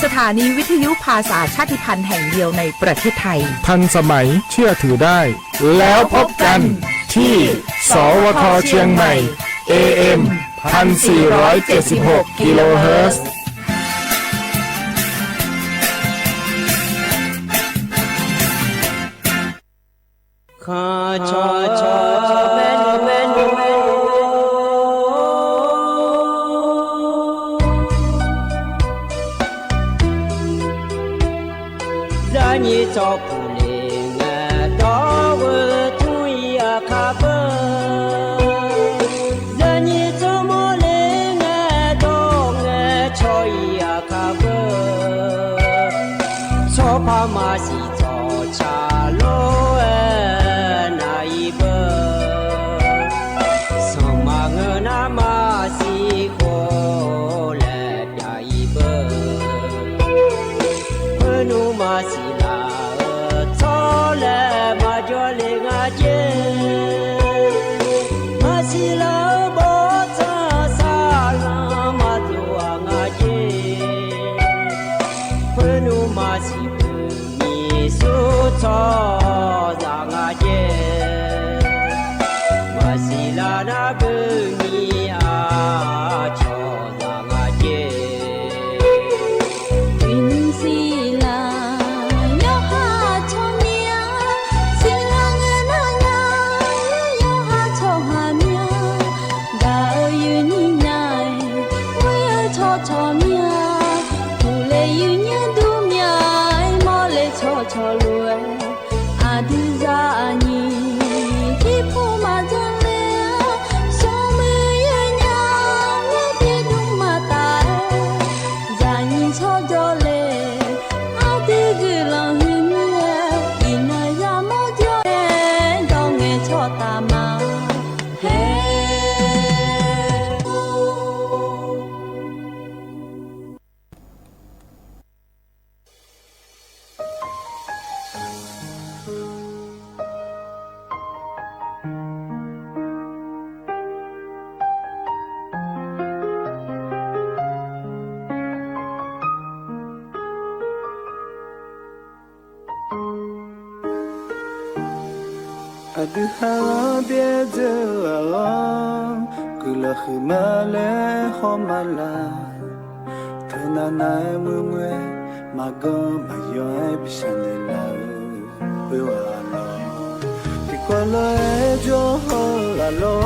สถานีวิทยุภาษาชาติพันธุ์แห่งเดียวในประเทศไทย
ทันสมัยเชื่อถือได้แล้วพบกันที่สวทเชียงใหม่ AM 1476 กิโลเฮิรตซ์
ข้าชอแม่น让你照顾灵啊，到我土
พามาสิจอชาโลเอนายเบสมาเงินมาสิโคเลดายเบนูมาสิลาโตเลมาจอเลงาเจมาสิลาโบตาซาลามาตัวงาเจนูมาสิมีสุทอจางาเจมาสิลานาเบมีอาชอจางาเจ
วินสิลาโยฮาชอเมียสิลาเงนาลาโยฮาชอฮาเมียดาวยูนี่ไนวะยาชอชอเมียกูเลยูเนี่ยดูเมียมอเลชอชอลวยอาดูซานีที่พูมาจังเลยสมัยยันยังเปียดูมาตายจานีชอจอเลอาดูกุลังหินเล่อินายามอจอเลดองเงชอตามาเฮ
Aduh biasa gula khimale khomala Tenanai mumwe mago mayoe bishanela Wewalo Tikwalo ejo holalo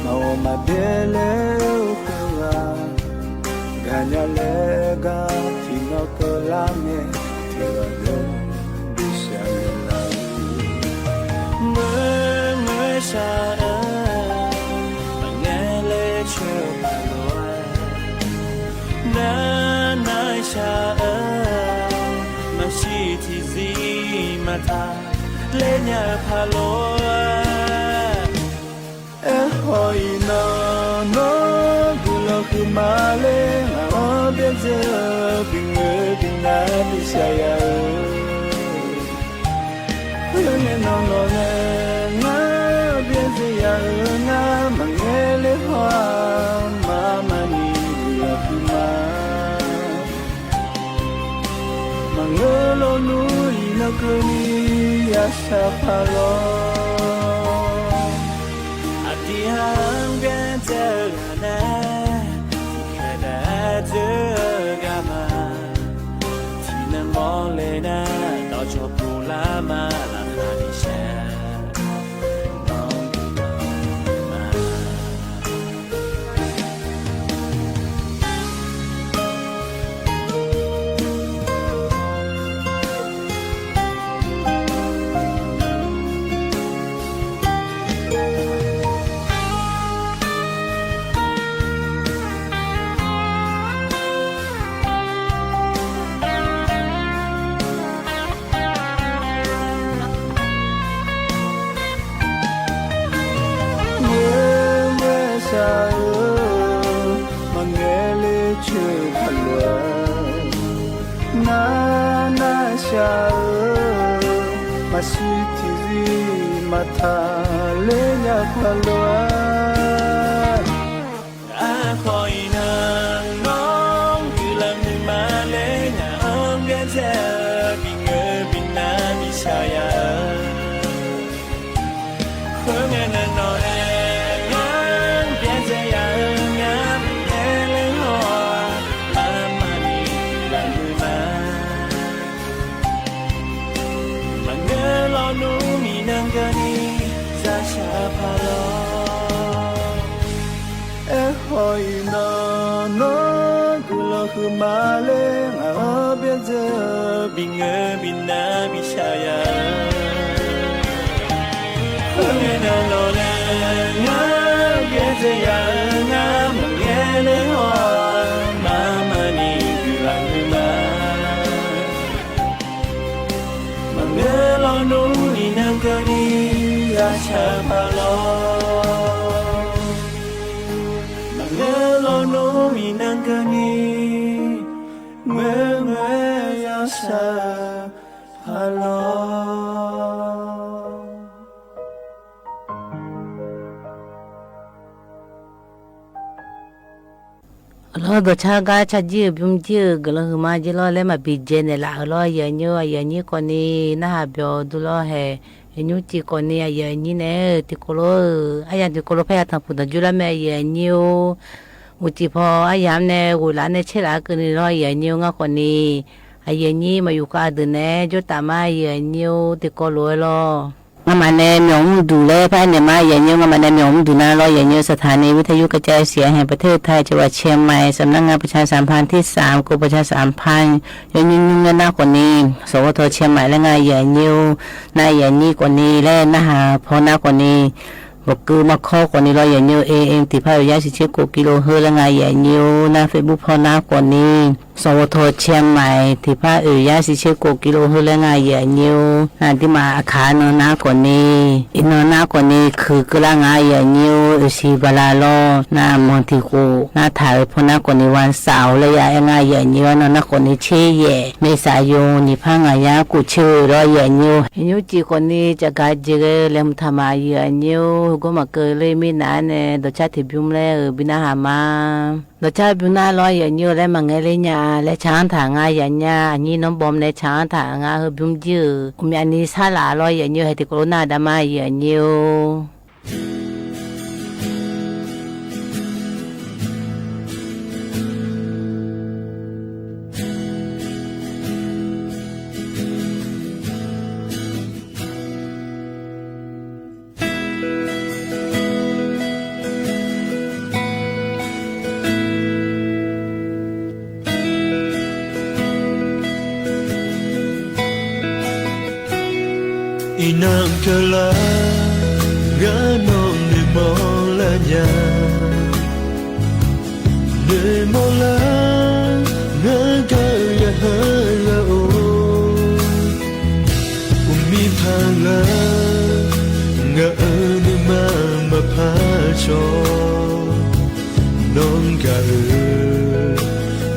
Mao madele ukura Ganyalega tinokolame Tiwalo bishanela Mơ xa mà nghe lê chiều mà loa Na nai xa mà chi thì gì mà ta lê nhà pha loa Hỏi nó gù lô khư mà lê Mà ó biết giờ bình ngư bình ngã đi xa ya Nghe nó nó nghe ngã biết gì ya ngã mà nghe lễ hoa mà ni là khi mà ngỡ lo núi nó cứ ni ya sa pha lo à đi hàng bên giờ nè khi đã giờ gama thì nang mong lên na đó cho bù la ma Masitizi mata lenya palwa Akoi na nong gulam ni malenya Ongaza binge bina misaya Khongana no ngang biasa ya ngam ele hoa Mama ni languma Lo nu mi nang gani za sha pa lo hỏi nó gu lo khu ma le ở bên giờ bình ngơ bình na bi sha ya nghe na lo le ngã bên giờ ya ngã mà nghe le hoa ma ni gu la ma ชาพาลอมาเงลอโนมีนังกันีเมื่อยาชาพาลอ
lo do cha ga cha ji bum ji glo ma ji lo le ma bi je ne la lo ye nyu ko ni na ha byo du lo he nyu ti ko ni ye ni ne ti ko lo aya ti ko lo pa ta pu da ju la me ye nyu u ti pho aya ne u la ne che la ko ni lo ye nyu nga ko ni aya ni ma yu ka de ne jo ta ma ye nyu ti ko lo loงามันเนี่ยมีองดูแลภายในมาอย่างเงี้ยงามันเนี่ยมีองดูนะเราอย่างเงี้ยสถานีวิทยุกระจายเสียงแห่งประเทศไทยจังหวัดเชียงใหม่สำนักงานประชาสัมพันธ์ที่3กรมประชาสัมพันธ์ยังยุ่งหน้าคนนี้สวทเชียงใหม่และงานอย่างเงี้ยนายอย่างนี้คนนี้และนะฮะพอหน้าคนนี้บอกคือมาข้อคนนี้เราอย่างเงี้ยAMติภาพยาสิเชื่อกิโลเฮิรตซ์และงานอย่างเงี้ยหน้าเฟซบุ๊กพอหน้าคนนี้สวทเชียงใหม่ที่ภาคยาสิเชโกกิโลเฮและงายเยนิวที่มาอาคารนนาคนนี้อินนาคนนี้คือกลางายเยนิวสีบาลาโลนามอนติโกนาถ่ายพนาคนนี้วันเสาร์และยางายเยนิวนนาคนนี้เชยเมษายนนิพังอายากุเชรอเยนิวนิวจีคนนี้จะกาเจเรเลมทามายเยนิวก็มาเกเลมินานเนดชาติบิมเลบินาหามาดชาบินาลอยเยนิวและมังเงเลญาและช้างถางาอย่างเงี้ยนี่น้องบอมในช้างถางาเฮบุ้มจื้อมีอันนี้ซาลาลอยอย่างเงี้ยให้ติโคโรนาดามาอย่างเงี้
Inangkala ganong ni mola niya ni mola ngagaya halao umiphala nga ni mama pacho non ga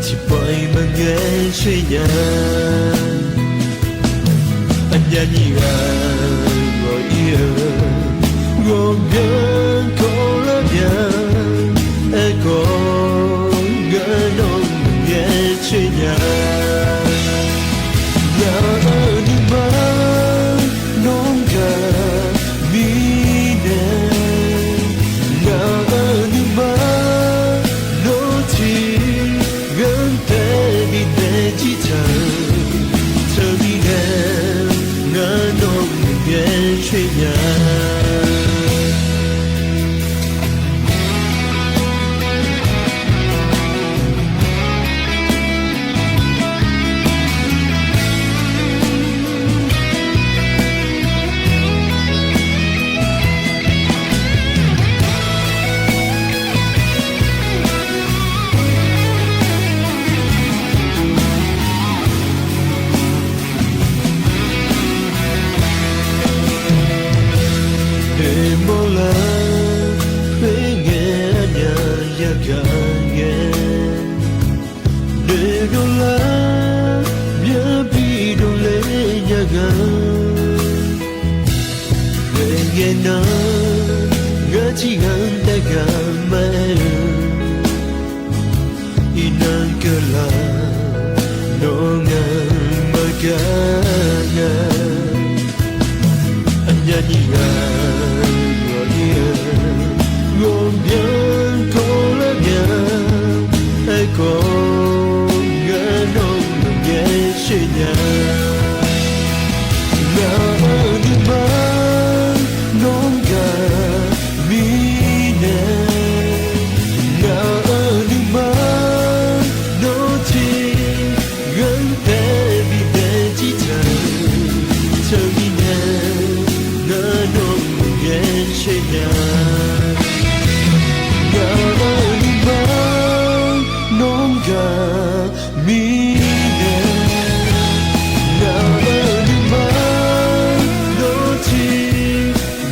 ti pai mange shya anya ni ga gồm nhớ cô lớn nhà cô ngỡ nông nghe chơi nhà nhà ở đi mà nông gà mi nè nhà ở đi mà nô chi gần tê đi tê chi thơ đi nghe ngỡ nông nghe chơi nhà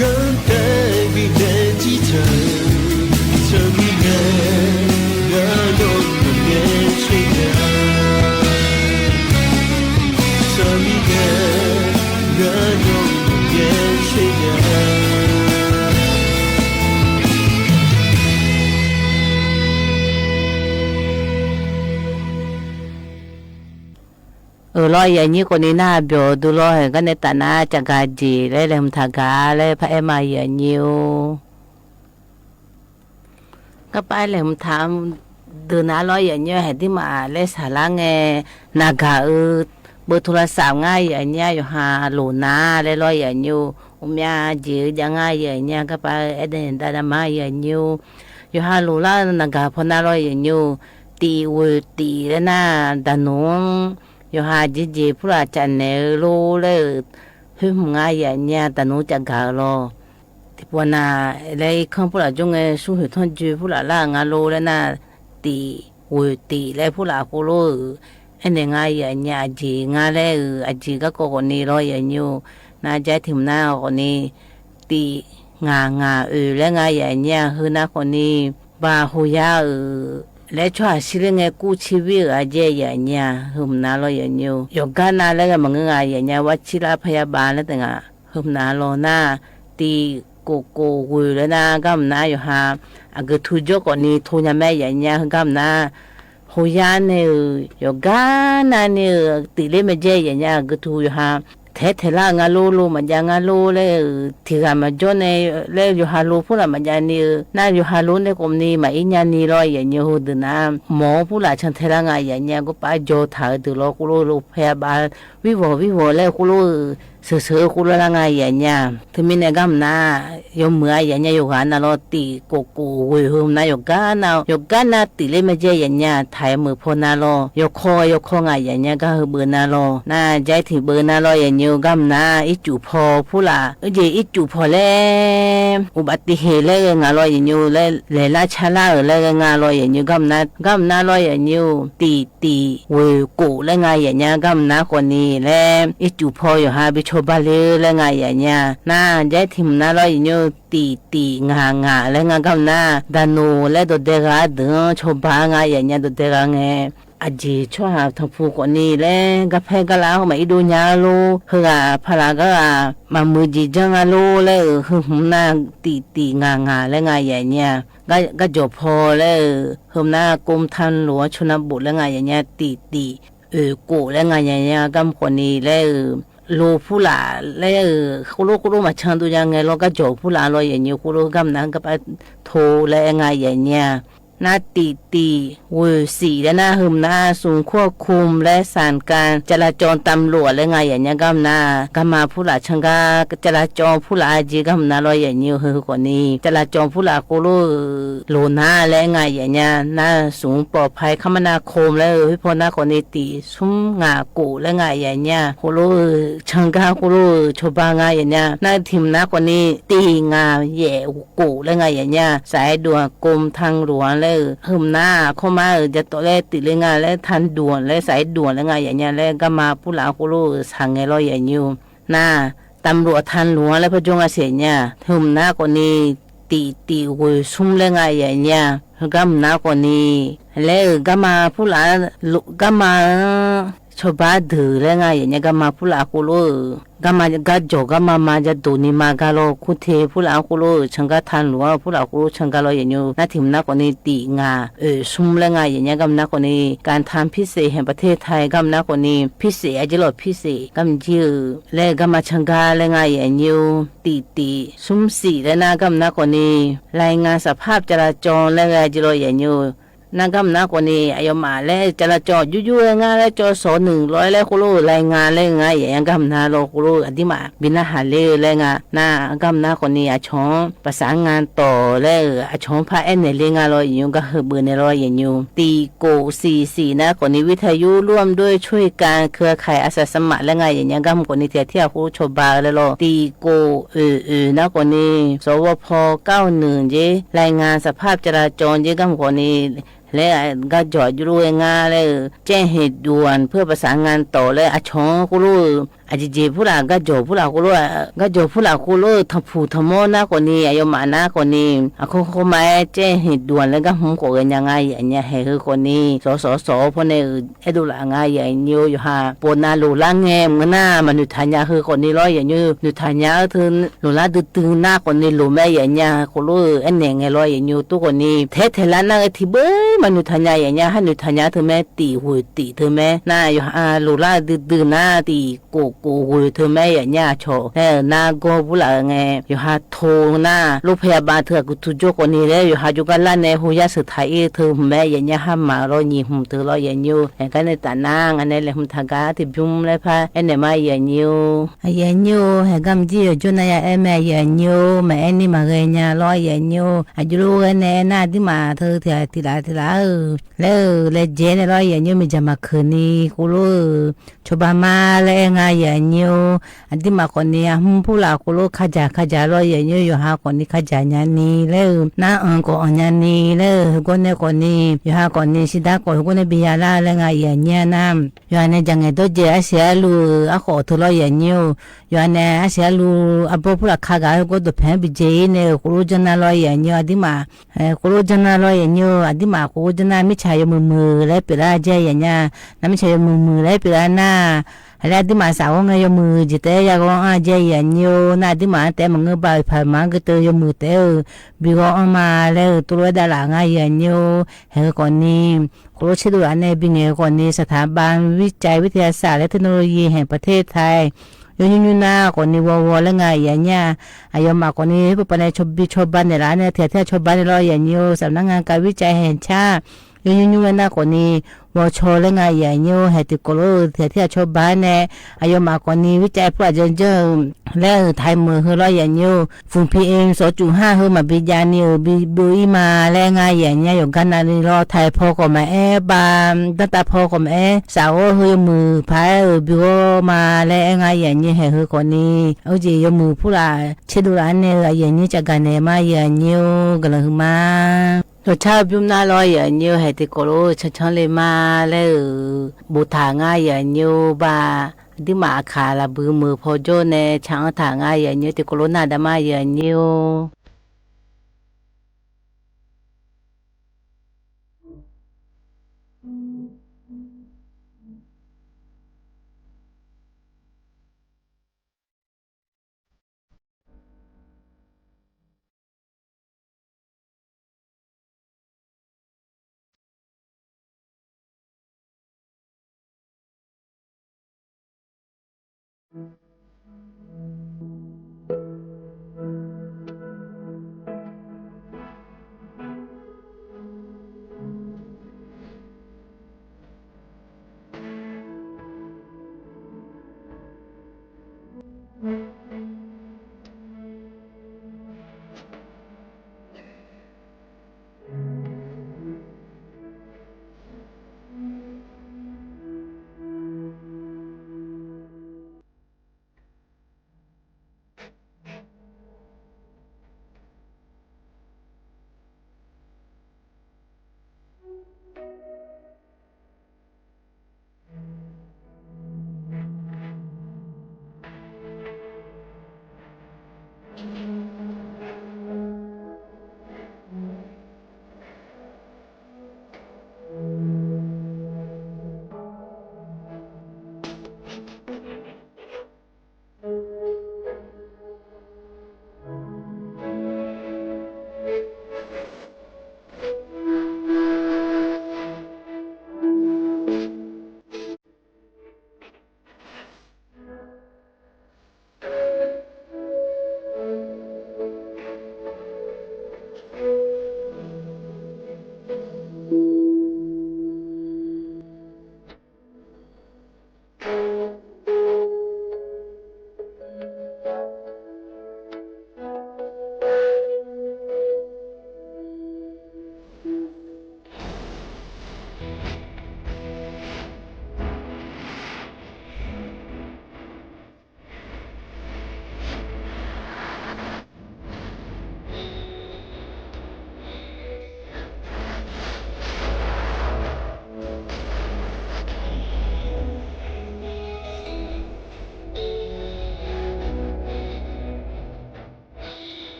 Girl
รออย่างนี้คนนี้น่าเบียวดูรอเห็นกันในตาหน้าจักรจีและเริ่มทากาและพระเอมาอย่างนี้ก็ไปเริ่มทำเดินหน้ารออย่างนี้เห็นที่มาและสาระไงนากาเบอร์โทรศัพท์ง่ายอย่างนี้อยู่หาหลูนาและรออย่างนี้มีจียังง่ายอย่างนี้ก็ไปเดินตามาอย่างนี้อยู่หาหลูล่านากาพนารออย่างนี้ตีวุตีแล้วนะดานุงอยู่หาจีผู้ละจันเนโลเลยหึ่มง่ายอย่างนี้ดานุจักกาโลที่ปวนาเลยข้างผู้ละจงเงสู้หัวท้องจูผู้ละล่างาโลแล้วนะตีวุตีแล้วผู้ละโคโลอันนี้ง่ายอย่างนี้จีง่ายเลยจีก็คนนี้รออย่างนี้น่าใจถึงหน้าคนนี้ตีงาและง่ายอย่างนี้คือหน้าคนนี้บาหุยาและช่วยสิเรื่องกู้ชีวิตอาเจอย่างเงี้ยหุ่มนาโลอย่างเงี้ยยกการนาแล้วก็มันง่ายอย่างเงี้ยวัชิระพยาบาลแล้วแต่งหุ่มนาโลนาตีโกกุยแล้วนะก็มันนาอยู่หาก็ทุจก่อนนี้ทุนยาแม่อย่างเงี้ยก็มันนาหุยาเนี่ยยกการนาเนี่ยตีเล่ไม่เจอย่างเงี้ยก็ทุอยู่หาเทล่างาลูมันยังาลูเลยที่กำมาจนในเลยอยู่ฮาลูพูดละมันยังนี่น่าอยู่ฮาลูในกลุ่มนี้มาอินยันนี่รออย่างเงี้ยหูดนะหมอพูดละฉันเทล่างาอย่างเงี้ยก็ไปโจถ่ายดูโลกุลูพยาบาลวิวเลยกุลูเสือกุลูละงาอย่างเงี้ยที่มีในกำน่ะยมเมื่ออย่างเงี้ยอยู่กันน่ะรอตีโกหุยหุ่มน่ะอยู่กันน่ะตีเลยไม่เจอย่างเงี้ยถ่ายมือพอน่ะรอยกคองาอย่างเงี้ยก็คือเบอร์น่ะรอน่าใจที่เบอร์น่ะรออย่างเงี้ยกำนาอีจูพอผู้ละอีจูพอแล้วอุบัติเหตุแล้วงาลอยอย่างยูแล้วเลยละชะลาแล้วงาลอยอย่างยูกำนาลอยอย่างยูตีเวกูแล้วงาอย่างเงี้ยกำนาคนนี้แล้วอีจูพออยู่หาบิชบาเลยแล้วงาอย่างเงี้ยน่าใจถิ่มนาลอยอย่างยูตีงาแล้วงากำนาดานูแล้วตัวเด็กเดินชบางาอย่างเงี้ยตัวเด็กไงอาจีช่วยหาทำผู้คนนี้แหละกับแพกะลามาอีดูญาโลเฮือพลาก็มามือจีจังอาโลเลยหุ่มหน้าตีงาแล้วงาอย่างเงี้ยก็จบพอเลยหุ่มหน้ากรมทันหลวงชนบทแล้วงาอย่างเงี้ยตีกูแล้วงาอย่างเงี้ยกับคนนี้แล้วโลผู้หลาแล้วคุโรมาชังดูยังไงเราก็จบผู้หลาเราอย่างเงี้ยคุโรกำนั้นก็ไปโทรแล้วงาอย่างเงี้ยนาตีเวสีและหน้าหึมหน้าสูงควบคุมและสานการจราจรตำรวจและไงอย่างเงี้ยก็น่ากมาผู้หลาชังกาจราจรผู้หลาจีก็น่ารออย่างเงี้ยคือคนนี้จราจรผู้หลาโคโลโลนาและไงอย่างเงี้ยน่าสูงปลอดภัยคมนาคมและพอหน้าคนนี้ตีซุ้มงากูและไงอย่างเงี้ยโคโลชังกาโคโลชบางไงอย่างเงี้ยหน้าทีมหน้าคนนี้ตีงาแย่กูและไงอย่างเงี้ยสายด่วนกรมทางหลวงและหึมหน้าเข้ามาจะตัวแรกติดเลยงานและทันด่วนและสายด่วนแล้วไงอย่างเงี้ยแล้วก็มาผู้หลากุลูสั่งไงรออย่างนี้หน้าตำรวจทันหลวงและพระจงอาเสียเนี่ยหึมหน้าคนนี้ตีหุยซุ่มแล้วไงอย่างเงี้ยก็หน้าคนนี้แล้วก็มาผู้หลาก็มาชาวบ้านถือแล้วไงอย่างเงี้ยก็มาผู้หลากุลูก็มาก็จก็มาจะดูนี่มาก็โลคุเทผู้หลากุลูฉันก็ทันหลวงผู้หลากุลูฉันก็รออย่างนี้น่าถิ่มหน้าคนนี้ตีงาซุ่มแล้วไงอย่างเงี้ยก็หน้าคนนี้การทำพิเศษแห่งประเทศไทยก็หน้าคนนี้พิเศษจะหลดพิเศษก็มีชื่อแล้วก็มาฉันก็แล้วไงอย่างนี้ตีซุ่มสีแล้วหน้าก็หน้าคนนี้รายงานสภาพจราจรแล้วไงจะหลดอย่างนี้นักกำนักคนนี้อายมาแล้วจราจรยุ่ยๆงานแล้วจอส100แล้วคุโรรายงานแล้วไงอย่างกำนักโลคุโรอธิมาบินหาเลยแล้วไงน่ากำนักคนนี้อาชงประสานงานต่อแล้วอาชงพาเอ็นในเรื่องอะไรอย่างก็คือเบอร์ในรอยอย่างอยู่ตีโก44นะคนนี้วิทยุร่วมด้วยช่วยการเครือข่ายอาสาสมัครแล้วไงอย่างกำคนนี้เที่ยวคุชบาแล้วรอตีโกนะคนนี้สวพ91เจรายงานสภาพจราจรเจกำคนนี้และก็จอดอยู่ด้วยงาเลยแจ้งเหตุด่วนเพื่อประสานงานต่อและอาชงกุลู อาจจะผู้หลานก็โจผู้หลานกูรู้ก็โจผู้หลานกูรู้ทำผู้ทำโมนะคนนี้อายุมานะคนนี้เขามาเจ้เหตุด่วนแล้วก็หุ่นโกกันยังไงอย่างเงี้ยให้คือคนนี้สพวกนี้ไอ้ดูหลางอย่างเงี้ยอยู่ฮะปนนาลูล่างแงมกันหน้ามันนุทัญญาคือคนนี้ร้อยอย่างเงี้ยนุทัญญาถึงลูล่าตึงหน้าคนนี้ลูแม่อย่างเงี้ยกูรู้ไอ้เนี่ยไงร้อยอย่างเงี้ยตัวคนนี้เทล้านนั่งที่เบ้มันนุทัญญาอย่างเงี้ยให้นุทัญญาถึงแม่ตีหุยตีถึงแม่หน้าอยู่ฮะลูล่าตึงหน้าตีโกหุยถึงแม่อย่างเงี้ยโชหน้าโกบุหลาไงอยู่ฮะโทหน้าลูกพยาบาลเถอะกูทุจคนนี้แล้วอยู่ฮะอยู่กันล้านในหัวยาสุดท้ายถึงแม่อย่างเงี้ยห้ามมาร้อยยี่หุ่มถึงร้อยอย่างเงี้ยแต่กันในตานางอันนี้เลยหุ่มทางการที่บุ้มเลยพะไอ้เนี่ยมาอย่างเงี้ยอย่างเงี้ยให้กำจีจุนายแม่อย่างเงี้ยแม่นี่มาเงี้ยร้อยอย่างเงี้ยอายุรู้กันแน่น่าที่มาเธอทีละแล้วเจนร้อยอย่างเงี้ยมีจะมาคืนนี้กูรู้ชบามาเลยไงอย่างเงี้ยอันที่มาคนนี้ผู้หลักกูรู้ขจาร้อยอย่างเงี้ยอยู่หาคนนี้ขจาญาณีแล้วน้าก็ญาณีแล้วคนนี้อยู่หาคนนี้สิดาคนนี้บิยาลาแล้วไงอย่างเงี้ยน้ำอยู่อันนี้จังไงตัวเจ้าเสียลูขอทุร้อยอย่างเงี้ยอยู่อันนี้เสียลูผู้หลักขากาก็ตัวแพงบิเจเนี่ยกูรู้จังน่าร้อยอย่างเงี้ยอันที่มากูรู้จังน่าร้อยอย่างเงี้ยอันที่มากูรู้จังน่าไม่ใช่มือแล้วเปล่าเจ้าอย่างเงี้ยน้าไม่ใช่มือแล้วเปล่าหน้าแล้วที่มาสาวงยมือจิตเตยก็เจอย่างเงี้ยน่าที่มาแต่มึงก็ไปผ่านมาก็เตยมือเตยบิก็มาแล้วตัวดาราไงอย่างเงี้ยเฮ้คนนี้กูรู้ชื่ออันนี้บิเงคนนี้สถาบันวิจัยวิทยาศาสตร์และเทคโนโลยีแห่งประเทศไทยยูนาคนนี้วอแล้วไงอย่างเงี้ยอายุมากคนนี้ผู้ปนชบบ้านในร้านเนี่ยเทียชบบ้านในร้อยอย่างเงี้ยสำนักงานการวิจัยแห่งชาติยูนาคนนี้วอชอแล้วไงอย่างเงี้ยให้ติโกโลเทียชบบ้านเนี่ยอายุมากคนนี้วิจัยผู้อาจารย์แล้วไทยมือคือร้อยอย่างเงี้ยฝุ่น PM 2.5คือมาบิยานิวบิมาแล้วไงอย่างเงี้ยอยู่กันนั่นรอไทยพอก็มาบามตั้งแต่พอก็มาสาวคือมือพายบิโอมาแล้วไงอย่างเงี้ยให้คือคนนี้เอาจียมือผู้ละเชดูร้านเนี่ยอย่างนี้จะกันเนี่ยมาอย่างเงี้ยก็เลยมารสชาติบุ้มน่าร้อยอย่างเงี้ยให้ติโกโลชันเลยมาแล้วบูทางง่ายอย่างเงี้ยบาที่มาขาละบือมือพอโจเนช่างทางง่ายอย่างเงี้ยติโกโลน่าดมาอย่างเงี้ย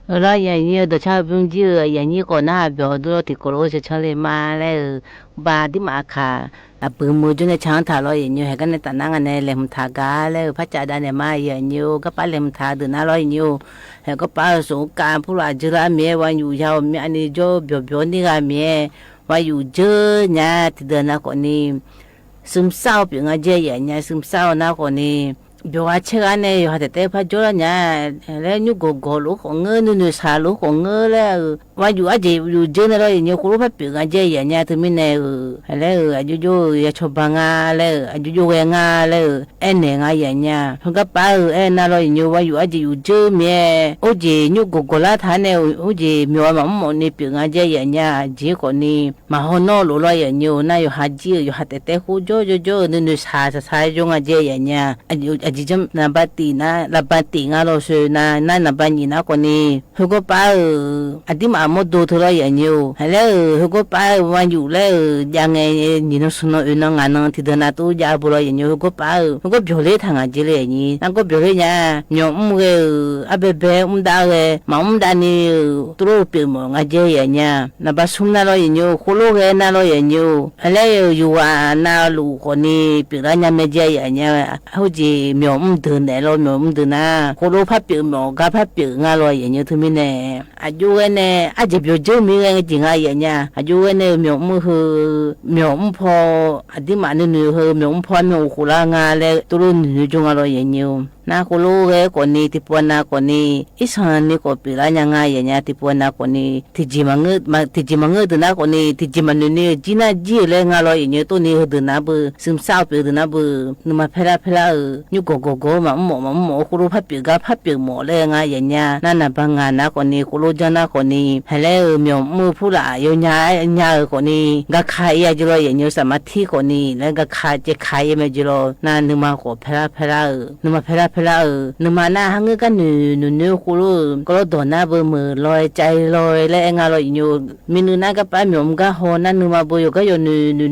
了人家都差不多，人家过那边都提过了，就成了嘛嘞，把的嘛卡。啊，不么就那长塔了，人家还跟那单那个那连塔嘎嘞，怕家的那嘛人家个把连塔的那了人家，还个把手干不啦，就那面完有要面你就表那个面，完有这呢，提的那个呢，生烧饼啊，这人家生烧那个呢。biểu á chơi anh này họ để phải cho là nhà lấy những gỗ lúaของเงยxả lúaของเงยแล้วว่าอยู่อาจจะอยู่เจอในเราอย่างเงี้ยคุณรู้ว่าเปลี่ยนอาจจะอย่างเงี้ยถึงไม่แน่แล้วอาจจะอยู่อย่าชอบบังอาแล้วอาจจะอยู่เวงอาแล้วเอ็นเนี่ยอย่างเงี้ยเขาก็ป้าเอ็นน่าเราอย่างเงี้ยว่าอยู่อาจจะอยู่เจอเมียโอ้เจnhững gỗ láท่านเนี่ยโอ้เจมีว่ามันมันเนี่ยเปลี่ยนอาจจะอย่างเงี้ยเจ้าคนนี้มาหัวนอรู้เราอย่างเงี้ยน่าอยู่หาจีอยู่หาแต่คู่โจ้นี่ซาจงอาจจะอย่างเงี้ยอาจจะนาบัตินะลาบัติงาโลเชนะนาบัตินะคนนี้เขาก็ป้าอดีมาหมดดูทุเรศอย่างเดียวแล้วเขาก็ป้าวันอยู่แล้วยังไงนี่น้องสนอน้องงานน้องที่เดินนาตู้ยาบุรุษอย่างเดียวเขาก็ป้าเขาก็เบียวเลยทางอาเจเลยนี่นั่นก็เบียวเลยเนี่ยยอมเกอเบเบดาเกมาดานี่ตัวเปลี่ยนมองอาเจอย่างเงี้ยนาบัสุนนาโลอย่างเดียวคุโลเกนาโลอย่างเดียวแล้วอยู่ว่านาลูคนนี้เปลี่ยนอะไรไม่เจอย่างเงี้ยเขาจีมีเดินแต่เราหนุ่มเดินนะคนรู้พับเปลือกหมอกกับพับเปลือกงาลอยอย่างเงี้ยทุกมินเน่อายุเนี่ยอาจจะเปลี่ยนชื่อมีเรื่องจริงอะไรอย่างเงี้ยอายุเนี่ยหนุ่มคือหนุ่มพออดีมาเนี่ยคือหนุ่มพอหนุ่มขุลางาเลยตัวหนุ่มจงอะไรอย่างเงี้ยนาคุโลเกคนนี้ที่ปวนาคนนี้อิสานนี่ก็เปลี่ยนยังไงอย่างเงี้ยที่ปวนาคนนี้ที่จิมังเงตัวนาคนนี้ที่จิมันเนี่ยจีน่าจีเลยงาลอยอย่างเงี้ยตัวนี้คือเดินนะเบอร์ซึมเศร้าเปลี่ยนเดินนะเบอร์นึกมาเพลายุกโกมาหมอคุโลพับเปลือกหมอเลยงาอย่างเงี้ยนั่นน่ะบางงานนะคนนี้คุโลจานะคนนี้ให้แล้วมีมือผู้ละอยู่ญาคนนี้ก็ขายจุลอย่างเงี้ยสมาธิคนนี้แล้วก็ขายไม่จุลนั่นนึกมาขอเพลานึกมาเพลานึกมาหน้าหังกันหนูคุโลก็โดนหน้าเบอร์มือลอยใจลอยและงาลอยอยู่มีนูน่าก็ป้ามีมก็โหนั่นนึกมาเบอร์อยู่ก็อยู่ห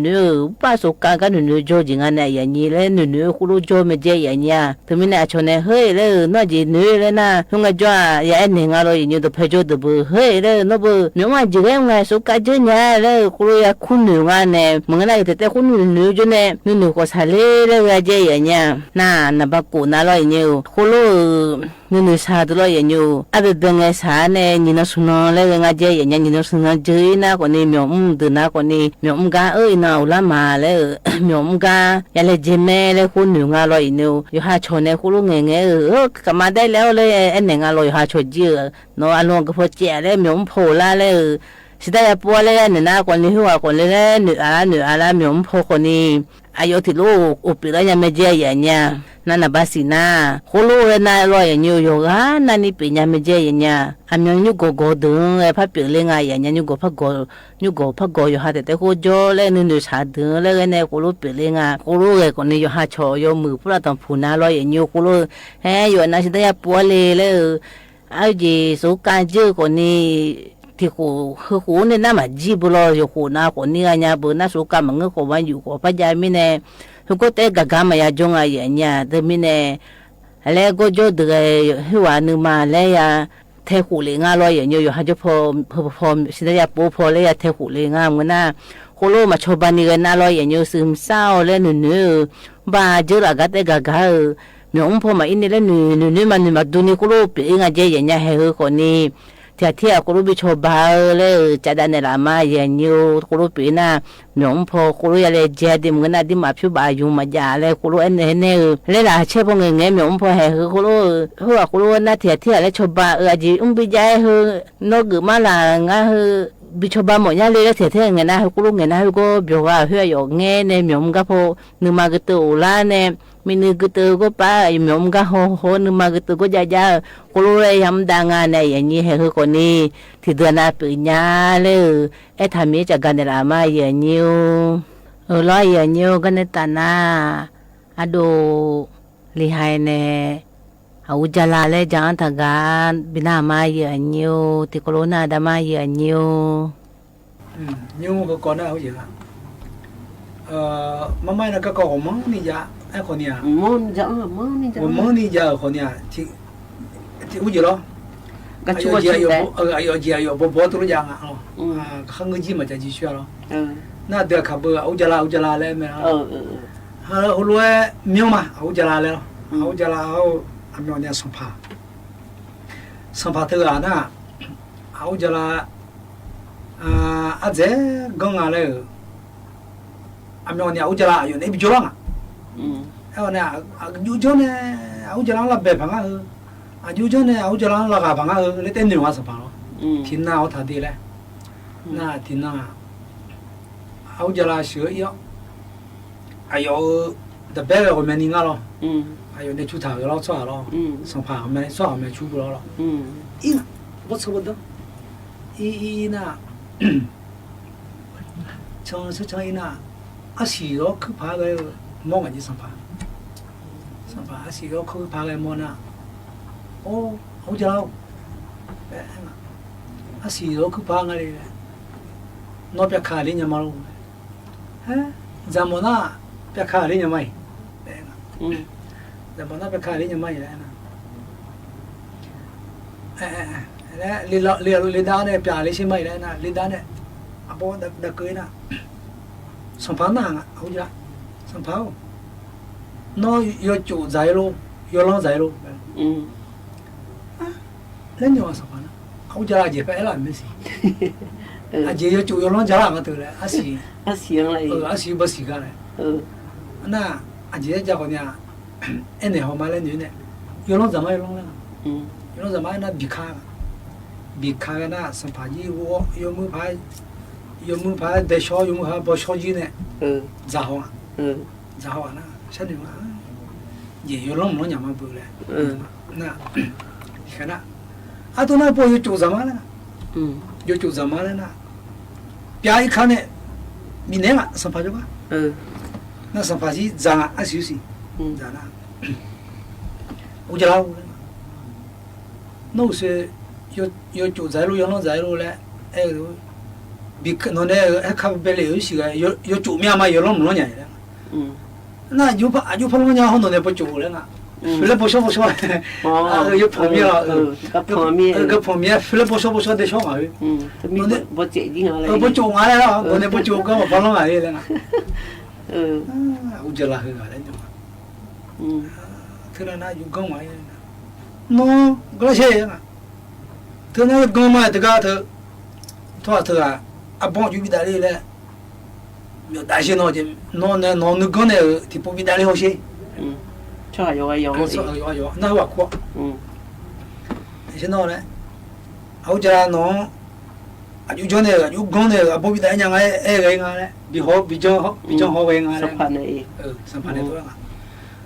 นูป้าสุกาก็หนูโจจิงานอย่างนี้และหนูคุโลโจไม่เจอย่างเงี้ยถึงไม่น่าชนเฮ้ยเลยน่าจีหนูเลยนะทุกงานจ้าอย่าเอ็นงาลอยอยู่ตัวเพจตัวเบอร์เฮ้ยเลยน่าเบอร์มีมาจีเรื่องไงสุกาเจเนี่ยเลยคุโลอยากคุณหนูงานเนี่ยมึงน่าจะแต่คุณหนูจุเนี่ยหนูก็สาเลยเลยเจอย่างเงี้ยน่าบักกูน่าลอยอยู่คุโลนูซาตัวลอยอย่างอยู่อาเบเบงไงสาเนี่ยนี่น้องสนองเลยงาเจอย่างเงี้ยนี่น้องสนองเจนะคนนี้มีตัวนะคนนี้มีกาน่าอุลามาเลยมีกาอย่าเลยเจแม่เลยคุณหนูงาลอยอยู่หาชนเนี่ยคุณลุงเงี้ยกลับมาได้แล้วเลยเอ็นงาลอยหาชนเยอะน้องอารมณ์ก็พอเจ๋อเลยมีโผล่ละเลยสิได้ปัวเลยเนี่ยนะคนนี้หัวคนเลยหนูอะไรมีโผล่คนนี้อายุที่ลูกอุปแล้วยังไม่เจอย่างเงี้ยนั่นน่ะบาสินะคุโลน่าลอยอย่างอยู่นั่นนี่เป็นยังไม่เจอย่างเงี้ยอันนี้ยุกโกดึงพับเปลือกเลยไงอย่างเงี้ยยุกพักโกอยู่หาแต่คุโจเลยนูชาดึงเลยเนี่ยคุโลเปลือกเลยไงคุโลเลยคนนี้อยู่หาโชอยู่มือพวกเราต้องพูน่าลอยอย่างอยู่คุโลอยู่น่าสิได้ปัวเลยเอาจีสุการเจอคนนี้ที่หูเนี่ยน่ามาจีบเราอยู่หูน่าคนนี้เนี่ยบุญน่าสุการมันก็ขวานอยู่ขวานใจไม่แน่ทุกคนแต่กะกามายาจงอะไรอย่างเงี้ยแต่ไม่แน่แล้วก็จะเดือดหัวนึกมาแล้วยาเทหูเลยง่าลอยอย่างเงี้ยอยู่หาจะพอสิได้ยาปูพอเลยยาเทหูเลยง่ามกันนะโคโลมาชอบานี่กันน่าลอยอย่างเงี้ยซึมเศร้าแล้วหนูบ้าเจอละก็แต่กะกามีองค์พอมาอินนี่แล้วหนูมาดูนี่โคโลเปลี่ยนอะไรอย่างเงี้ยให้คนนี้ที่คุรุบิชบาเลยจัดในรามาอย่างนี้คุรุปีน่ะหนุ่มพอคุรุยาเลยเจดิมกันนะดิมาพิบายุมาจาเลยคุรุเอ็นเนี่ยเลยล่ะเชื่อพงเงี้ยหนุ่มพอให้คุรุคุรุน่ะที่เลยชบาจีบิจายนกมาละง่ะบิชบาหมดยาเลยแล้วเงี้ยนะคุรุเงี้ยนะก็บิวว่าเฮียอยู่เงี้ยเนี่ยหนุ่มก็พอนึกมากตัวละเนี่ยมีนึกตัวก็ป้าหนุ่มก็โหนึกมากตัวก็จ้าคุรุเลยยำดังงานเนี่ยอย่างนี้ให้คนนี้ที่เดือนน่ะปีนี้เลยทำมีจากกันในรามาอย่างนี้ร้อยอย่างนี้กันในตาหน้าอะดูลีไฮเนี่ยอุจจาระเลยจังทางการบินามาอย่างนี้ที่โคโรนาดามาอย่างนี้
นิ้วก็ก่อนหน้าเขาอย่างไม่นะก็มั่งนี่จ้ะไอ้คนเนี้ยมั่งนี่จ้ะคนเนี้ยที่อุ้ยเหรอ
ก็ชั่วชีวิต
有不多样啊看个几嘛在继续了那得可不欧家拉来没好了后来苗嘛欧家拉来了欧家拉后阿苗呢生怕头啊那欧家拉阿这刚啊嘞阿苗呢欧家拉有那比较浪啊然后呢有叫呢欧家拉拉白胖啊有叫呢欧家拉拉个胖啊那点牛啊是胖了听那我他的嘞那听那欧家拉学要还有的白个我们你啊咯还有那猪头个老抓咯生怕我们抓我们出不了了一我差不多一那从一那阿是咯去爬个摸个生怕阿是咯去爬个摸那哦好着咯阿是咯去爬个嘞那边看里面嘛咯咱们那边看里面嘛咱们那边看里面嘛嘞li da ne pya li simai le na li da ne apo da koi na sampa na nga au ja sampa no yo chu zai lo yo long zai lo le nyo sampa na au ja je pa la me si a je yo chu yo long ja la nga tu le asi yang lai asi ba si ga le na a je ja ko nya ene ho ma le ni ne yo long za ma yo long le yo long za ma na bi kha na sampa ji wo yo mu pa de sho yo mu ha bo sho ji ne za ho na sha ni ma ye yo long mo nya ma bu le na kana a to na po yo chu za ma le yo chu za ma le na pya i kha ne mi ne ma sampa jo ba na sampa ji za a si za na u ja la no se yo chu zai lu yo long zai lu le bi no ne e kha be le yo si ga yo chu mya ma yo long mo nya le na yo pa lo nya ho no ne po chu le na le po so yo po mi la ga po mi le po so de so ma mi bo che ji ha le po chu nga le no ne po chu ga pa lo ma le na u ja la ga le thira na yu gong ma no ga che na thưa nó gom mà tất cả thưa à bọn chú bị đại lên nhiều đại xe nó chứ nó nước con này thì bố bị đại lên không xe
cho ai
nó hoa quá xe nó đấy áo cha nó à chú cho này chú con này à bố bị đại nhà ngay cái ngay đấy bị cho họ về ngay đấy sắp này thôi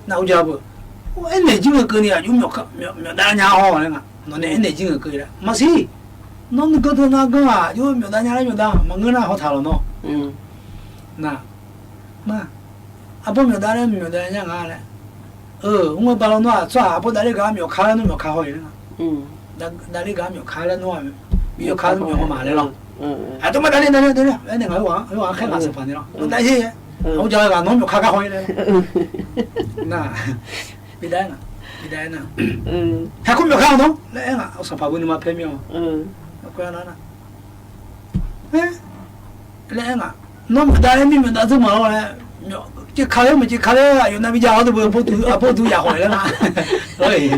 nào áo cha bữa anh này chứ mà cái này chú miệng đại nhà họ đấy nó này này chứ người đó mà gì nó có thôi nó có à chú miêu đa nhà đấy miêu đa mà người nào họ thảo nó nè à bố miêu đa đấy miêu đa nhà ngà đấy ông ấy bảo nó à bố đại cái miêu khai nó miêu khai hồi đấy đại cái miêu khai nó miêu khai nó miêu họ mà đấy lo à tôi mà đại đấy cái này hỏi khai ngà sự phản đấy lo đại gì ông chơi cái nó miêu khai hồi đấy nè bị đấy nè hay không được không đâu lẽ là ông sản phẩm mà phê miêu quen nó nè lẽ là nó đại mình đã thức mà rồi chỉ khai mà chỉ khai là有那比较的不都也回来了rồi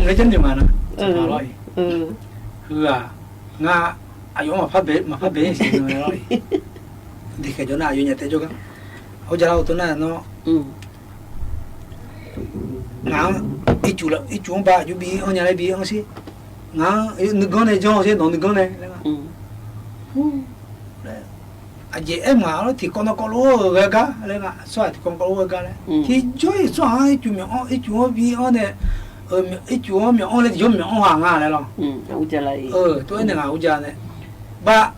cái chân gì mà nó rồi nga ayo mà phát bể gì rồi thì cái chỗ nào ayo nhà thế cho cái ông cha ông tôi nói nó ngang ít chú ba chú bị ông nhà này bị ông gì ngang nước con này cho gì nó nước con này à chị em ngáo thì con nó có lúa cái cá lên à xoay thì con có lúa cái đấy thì chơi xoay chú miệng ít chú bị ông này ít chú miệng ông này chú miệng ông hoàng à này lo
ông cha lại
tôi này ông cha này ba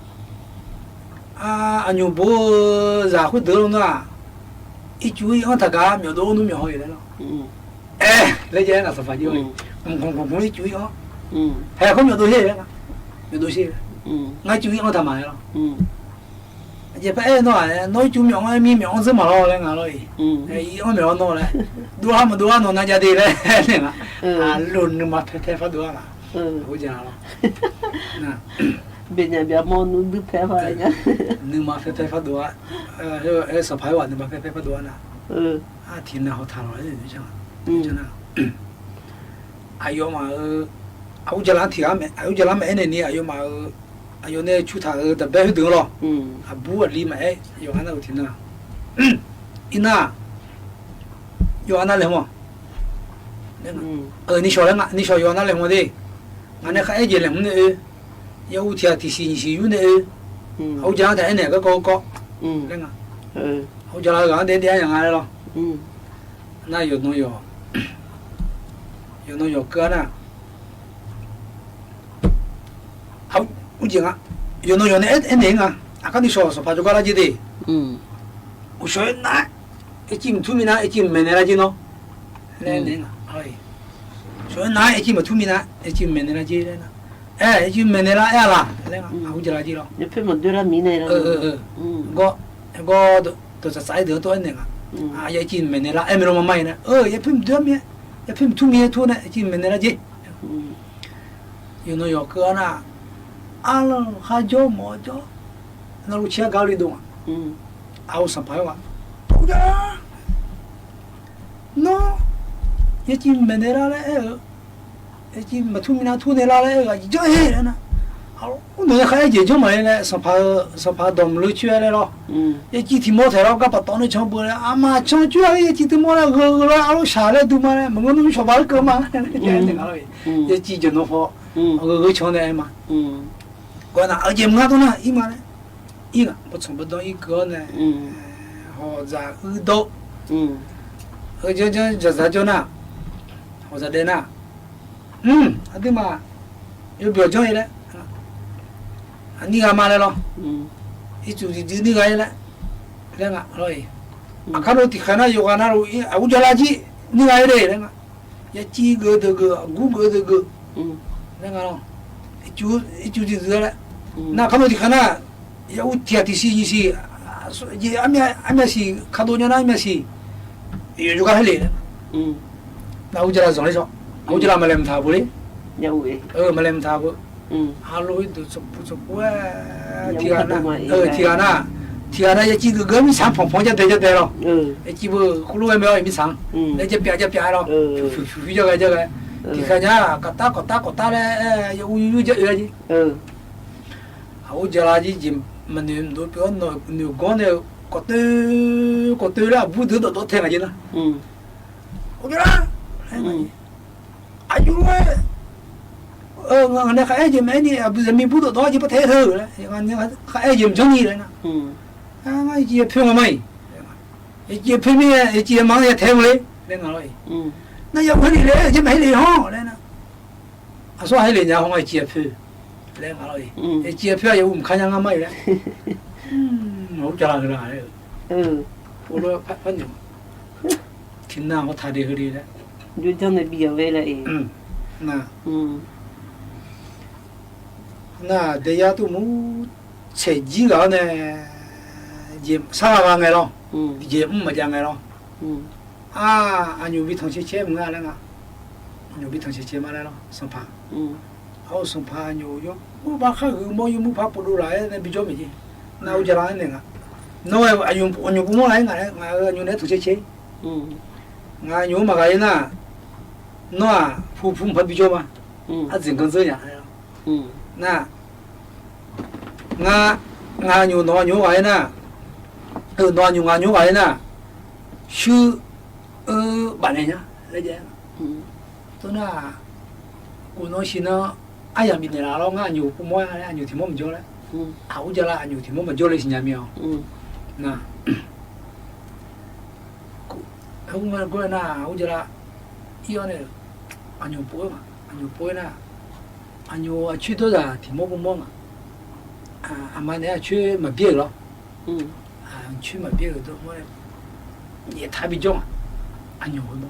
anh nhung bố già khuyết đỡ luôn đó ít chú ông thằng cá miệng đồ nó miệng hỏi đấy lo lấy cái là phải chơi không ít chú ý hay không miệng đồ gì đấy miệng đồ gì ngay chú ý ông thằng mày lo 也不爱弄，弄就苗啊，米苗子嘛了嘞，俺了，我苗弄嘞，多他们多弄那家的嘞，那个啊，轮嘛拍发多了，我讲了，那。
bên nhà bé môn nó đứt phép phải nhá
nhưng mà phép phát đồ sập phải hoàn nhưng mà phép phát đồ na thì nào họ thằng nói gì chứ cho nào ayo mà áo giờ làm thì áo giờ làm mẹ này nè ayo mà ayo này chú thằng tập bé được rồi bố ở đi mẹ ayo anh nào thì nào ina ayo anh nào làm không你说了你说ayo anh nào làm không đi anh này khai gì làm không đi有天提醒是有呢，好家在那个高高，那个，好家那个点样来了，那有农药哥呢，好，我讲啊，有农药呢，年啊，啊，跟你说怕就搞垃圾的，我说那，一斤土米那一斤没那垃圾喏，那年啊，哎，说那一斤没土米那一斤没那垃圾的呢。就没那啦，啦，那个好着来着咯。
你偏门对了，米那了。
我都是晒得多那个。啊，也进没那啦，没那么买呢。也偏对面，也偏土面土呢，进没那啦去。有那有个呢，啊了还叫么叫，那路车搞里动啊。啊，我上班哇。好着。喏，也进没那啦嘞。一没土米那土那拉嘞个，一叫黑人呢。好，我那还也就没嘞，上爬东路去来了。一几天没抬了，个把当那抢不了，阿妈抢住了，一几天没了，了，阿路下来都没了，门口那小巴个嘛，那个了，一几就弄好，抢的嘛。我那而且没多呢，一嘛呢，一个不从不到一个呢，好在耳朵，就啥叫呢？好在的呢。ada mah, yo belajar ni lah. Ni gambar lah loh. Itu ni gaya lah. Dengar, loi. Kalau tikana yo kana lo, aku jalan aja ni gaya deh, dengar. Ya ciga dega, guga dega. Dengar loh. Itu lah. Nah kalau tikana, ya utiati si, amnya si, kadonya na amnya si. Yo juga hal ni. Nah aku jalan zon so. Aku jalan malam tahu boleh?
Jauh
malam tahu. Halu itu sepu tiada ya ciga gam sang pong je lo. Ciba kulu emel ini sang. Lepas pia lo. Jaga. Tikanya kota le ya uyu je lagi. Aku jalan aja jim menim do pion no gone kota lah budu do tengah je lah. Aku jalan. Ayo người khai gì mấy đi bây giờ mình bút đó chỉ có thể thử đấy còn những khai gì giống như đấy nè ngay chỉ phim mà mày chỉ phim này chỉ mang cái thêm lấy lên rồi nó giờ cái gì đấy chỉ mấy liền ho đấy nè à số hai liền nhà không ai chỉ phim lên rồi chỉ phim giờ không khai nhang mày đấy không trả cái này tôi phát nhiều khi nào có thay đi cái gì đấy
tôi cho người biểu về lại
nè那等下都没采集个呢，也啥个个咯，也没讲个咯，啊，牛逼同学切么个那个，牛逼同学切嘛来咯，上爬，好上爬牛哟，我把看个没有没爬不出来，那比较没劲，那我就来那个，那我牛不没来我牛那同学切，我牛嘛个人呐，那普爬比较嘛，啊整个这样，那。nga nyu no nyu ai na no nyu ai na shu bạn này nhá lấy vậy tôi na cô nói xin nó ai làm gì nào lo nga nyu cũng mua ai nyu thì mua mình cho đấy áo cho là nyu thì mua mình cho lấy xin nhà mèo na không mà cô na áo cho là yêu này anh nyu bôi na anh nyu chưa tới giờ thì mua cũng mua mà mà nè chơi mà biết rồi, chơi mà biết rồi tôi nói,也太比较，anh nhồi mà,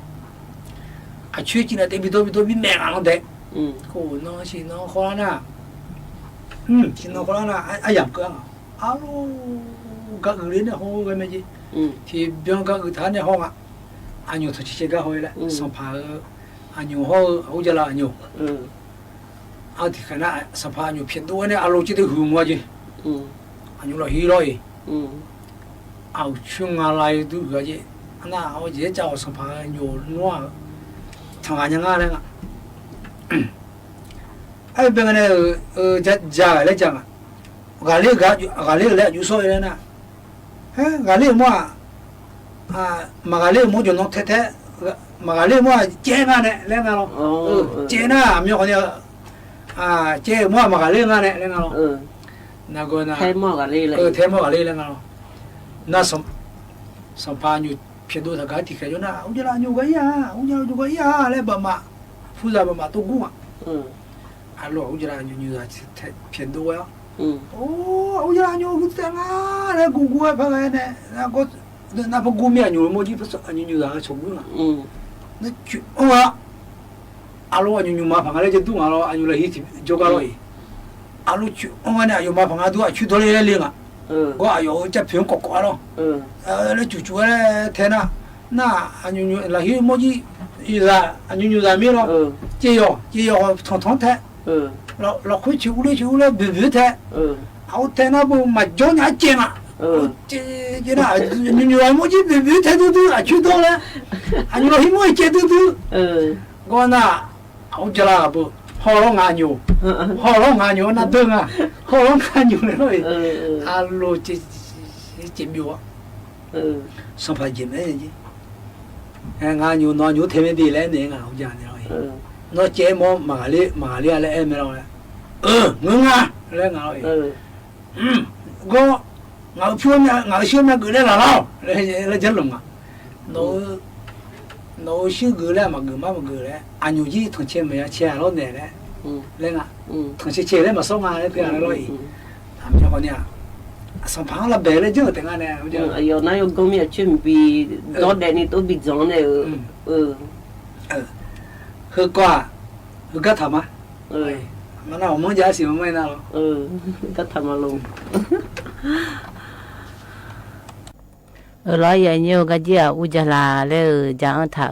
chơi chỉ là tại vì tôi bị mẹ nó đấy, cô nó chỉ nó khó na, chỉ nó khó na, ai giảm cơ, alo các người đến hồ cái mấy gì thì biếng các người thán này họ anh nhiều thôi chỉ cái hồi lại xong phá anh nhiều họ giờ là nhiều thì cái nào xong phá nhiều phiền đuôi này alo chỉ được hưởng qua gì anh nhiều là hi rồi chung lại đủ cái gì na họ dễ cháu xong phá nhiều noa thằng anh nhang này ai bên này giá lại chẳng gà lê lại chú soi đấy nè gà lê mua mà gà lê mua cho nó thế mà gà lê mua chế nga này lên nào chế na miêu con này chế mua mà gà lê nga này lên nào na go na
thêm mua gà lê lại
thêm mua gà lê lên nào na xong pa nhiều phiền đôi thằng gái thì cái chỗ nào ông chơi là nhiều cái lấy bà mà phu gia bà mà tôi cũng alo ông chơi là nhiều là phiền đôi á ông chơi là nhiều cái thằng á lấy gu phải cái này na phải gu miệng nhiều mà chỉ phải sợ nhiều là sống nữa nó chuyện ông á alo nhiều mà phải cái gì đúng alo nhiều là hít cho cái rồi alo chuyện ông này nhiều mà phải cái đúng chuyện đó lấy liền à có ai ở chấp phiền cọ cọ đâu lấy chủ này thế nào na nhiều là hít mà chỉ là nhiều là miếng đâu chỉ có thong thế là khối chịu lấy bự thế áo thế nào mà gió nhá chém à cái nào nhiều là mà chỉ bự thế tu chuyện đó là nhiều là hít mà chết tu có na áo chả là bộ họ lo ngã nhiều na tương à họ lo ngã nhiều này rồi alo chỉ biểu xong phải chém đấy chứ ngã nhiều nó nhiều thêm đi lên này ngã không chán rồi nó chế mà lấy em rồi ngưng à lên ngã rồi có ngã xuyên ngã gửi lên là nào lên chân lồng à nó xuyên gửi lên mà gửi lên anh nhiều gì thằng chế mày chế nó nè đấy lên à thằng chế lên mà xong à cái này rồi làm cho con nhà xong phá là bé lên chứ tiếng Anh này
giờ này ông công việc chuẩn bị đó để này tôi bị gió này
hư qua hư cắt thầm á mà nào muốn giá xỉu mấy nào
cắt thầm luôn
lo giờ nhiều cái gì u giờ là lấy chẳng thà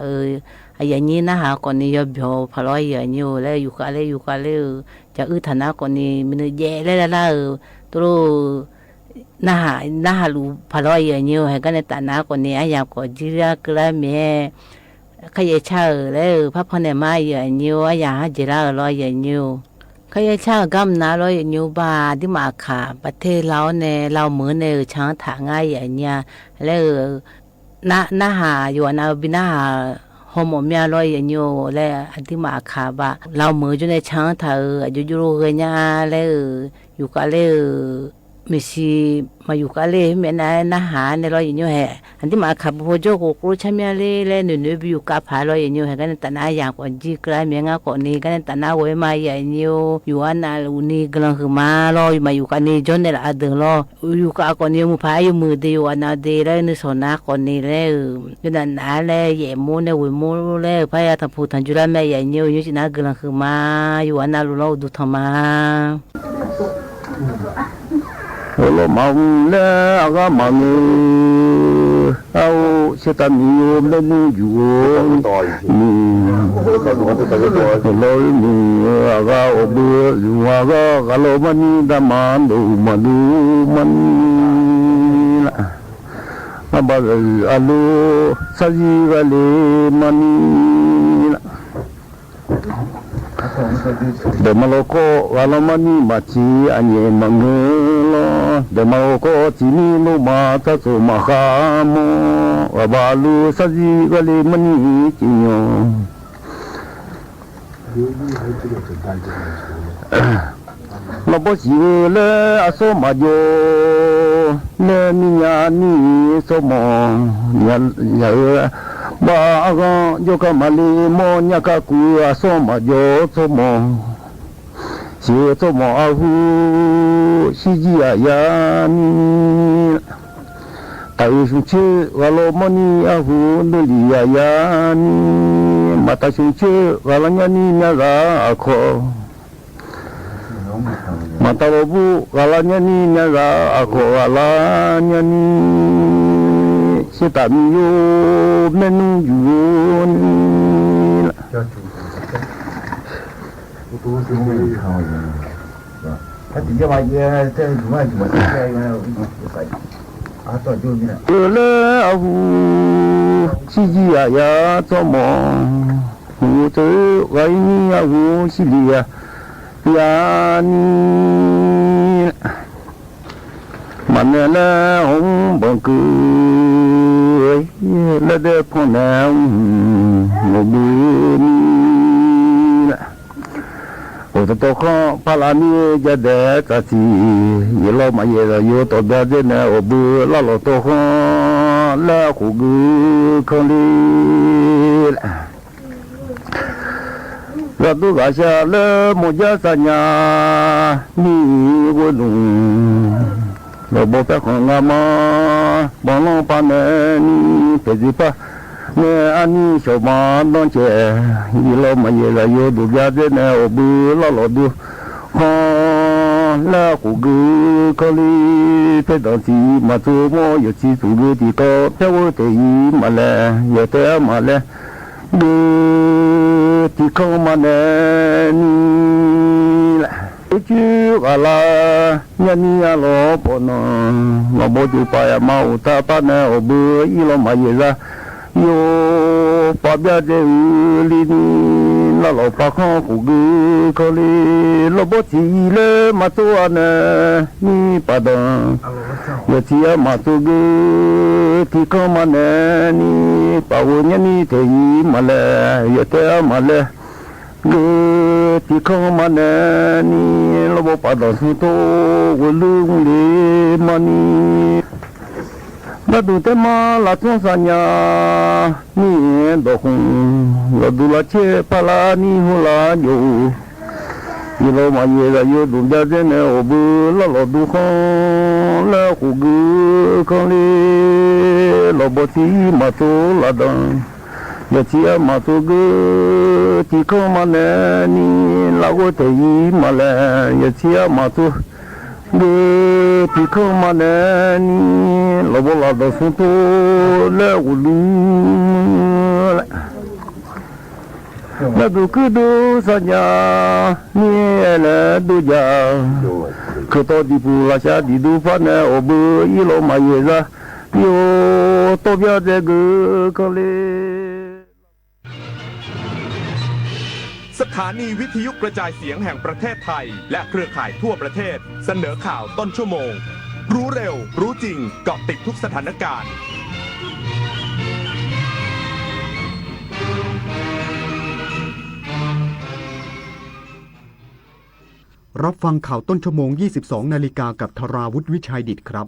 giờ như na hà còn nhiều biểu phải lo giờ nhiều lấy yêu cả lấy chả thà na còn nhiều mình dễ lấy là tôi na hà lu phải lo giờ nhiều hay cái này ta na còn nhiều ai có chỉ ra cái mẹ cái gì chơi lấy pháp phần này mai giờ nhiều ai chỉ ra lo giờ nhiều cái cha gam na lo nhiều ba đi mà khá bắt thế lao nè lao mưa nè chẳng thả ngay vậy nha lấy na hàอยู่na bên na hà hôm mẹ lo nhiều lấy đi mà khá ba lao mưa cho nên chẳng thảอยู่cái nhà lấyอยู่cái lấy mình màอยู่cái lấy mẹ na hà nè lo nhiều hè anh đi mà khá bố cho cô chăm mẹ lấy nửa bị cái phải lo nhiều hè cái này ta na giang còn gì cái mẹ ngã còn này cái này ta na với mai vậy nhiềuอยู่anh là uni cái lần mà lo màอยู่cái này cho nên là được loอยู่cái còn nhiều một phảiอยู่มือเดียวanh nàoดีเลยนึกสนนะcònนี้เลยcho nên làเลยแย่มูเนี่ยวิ่งมูเลยพยายามทำพูดทำจุดแม่ใหญ่nhiềuอยู่ที่นั่นcái lần màอยู่anh nào loดูทำมา
lo mong le aga mang au sẽ ta nhiều lên nhiều lo ni aga obu aga kalau mani daman do manu man aba alu saji gale mani de maloko galamani machi anye mangelo de maloko chini no mata so mahamo abalu saji gale mani chinyo Lobo le aso majo le minya ni somo nya ba aga yo kamali mo nya ka ku aso majo somo si somo ahu siji ayani tai suci walau mani ahu nuli ayani mata suci walanya ni nyaga ako matabu galanya ni nyaga aku galanya ni sitamiyo menu yun
itu semua kau ni. Tapi dia macam cuma saya atau juga.
Kele aku siji ayat sama. Aku gai ni aku silia. Yani mana lah orang bangkai lada ponam mobil. Untuk palami jadi kasih, yelah macam yo tu dah na obu lalu tu lah kugu kali. Lalu kasih le mujasanya ni gunung. Lalu pekong ngama balong panen ni pezipa. Ne ani sama nonce ilo mayela yo du gade ne obu lalo du ha la kugu kali pedansi matu mo yo chi sugu ti to te wo te yi male yo te male du ti ko mane ni la chu ala nyani alo pono no bo ju pa ya mau ta pa ne obu ilo mayela yo pabia de lini la lo pa kho ku gu ko li lo bo ti le ma tu ana ni pa da yo ti ma tu gu ti ko ma ne ni pa wo nya ni te yi ma le yo te ma le gu ti ko ma ne ni lo bo pa da su to wo lu le ma ni Nadu tema la tunsanya ni dohung nadu la che pala ni hula yo ilo ma ye la yo du da de ne obu la lo du khon la khu gu kon le lo bo ti ma to la dan ya ti ma to gu ti ko ma ne ni la go te yi ma la ya ti ma to de ti ko ma ne ni lo bo la do su to le u lu la du ku do sa nya ni la du ja ko to di pu la sha di du fa ne o bu yi lo ma ye za yo to bia de gu ko le
สถานีวิทยุกระจายเสียงแห่งประเทศไทยและเครือข่ายทั่วประเทศเสนอข่าวต้นชั่วโมงรู้เร็วรู้จริงเกาะติดทุกสถานการณ์
รับฟังข่าวต้นชั่วโมง 22 นาฬิกากับธราวุฒิวิชัยดิษฐ์ครับ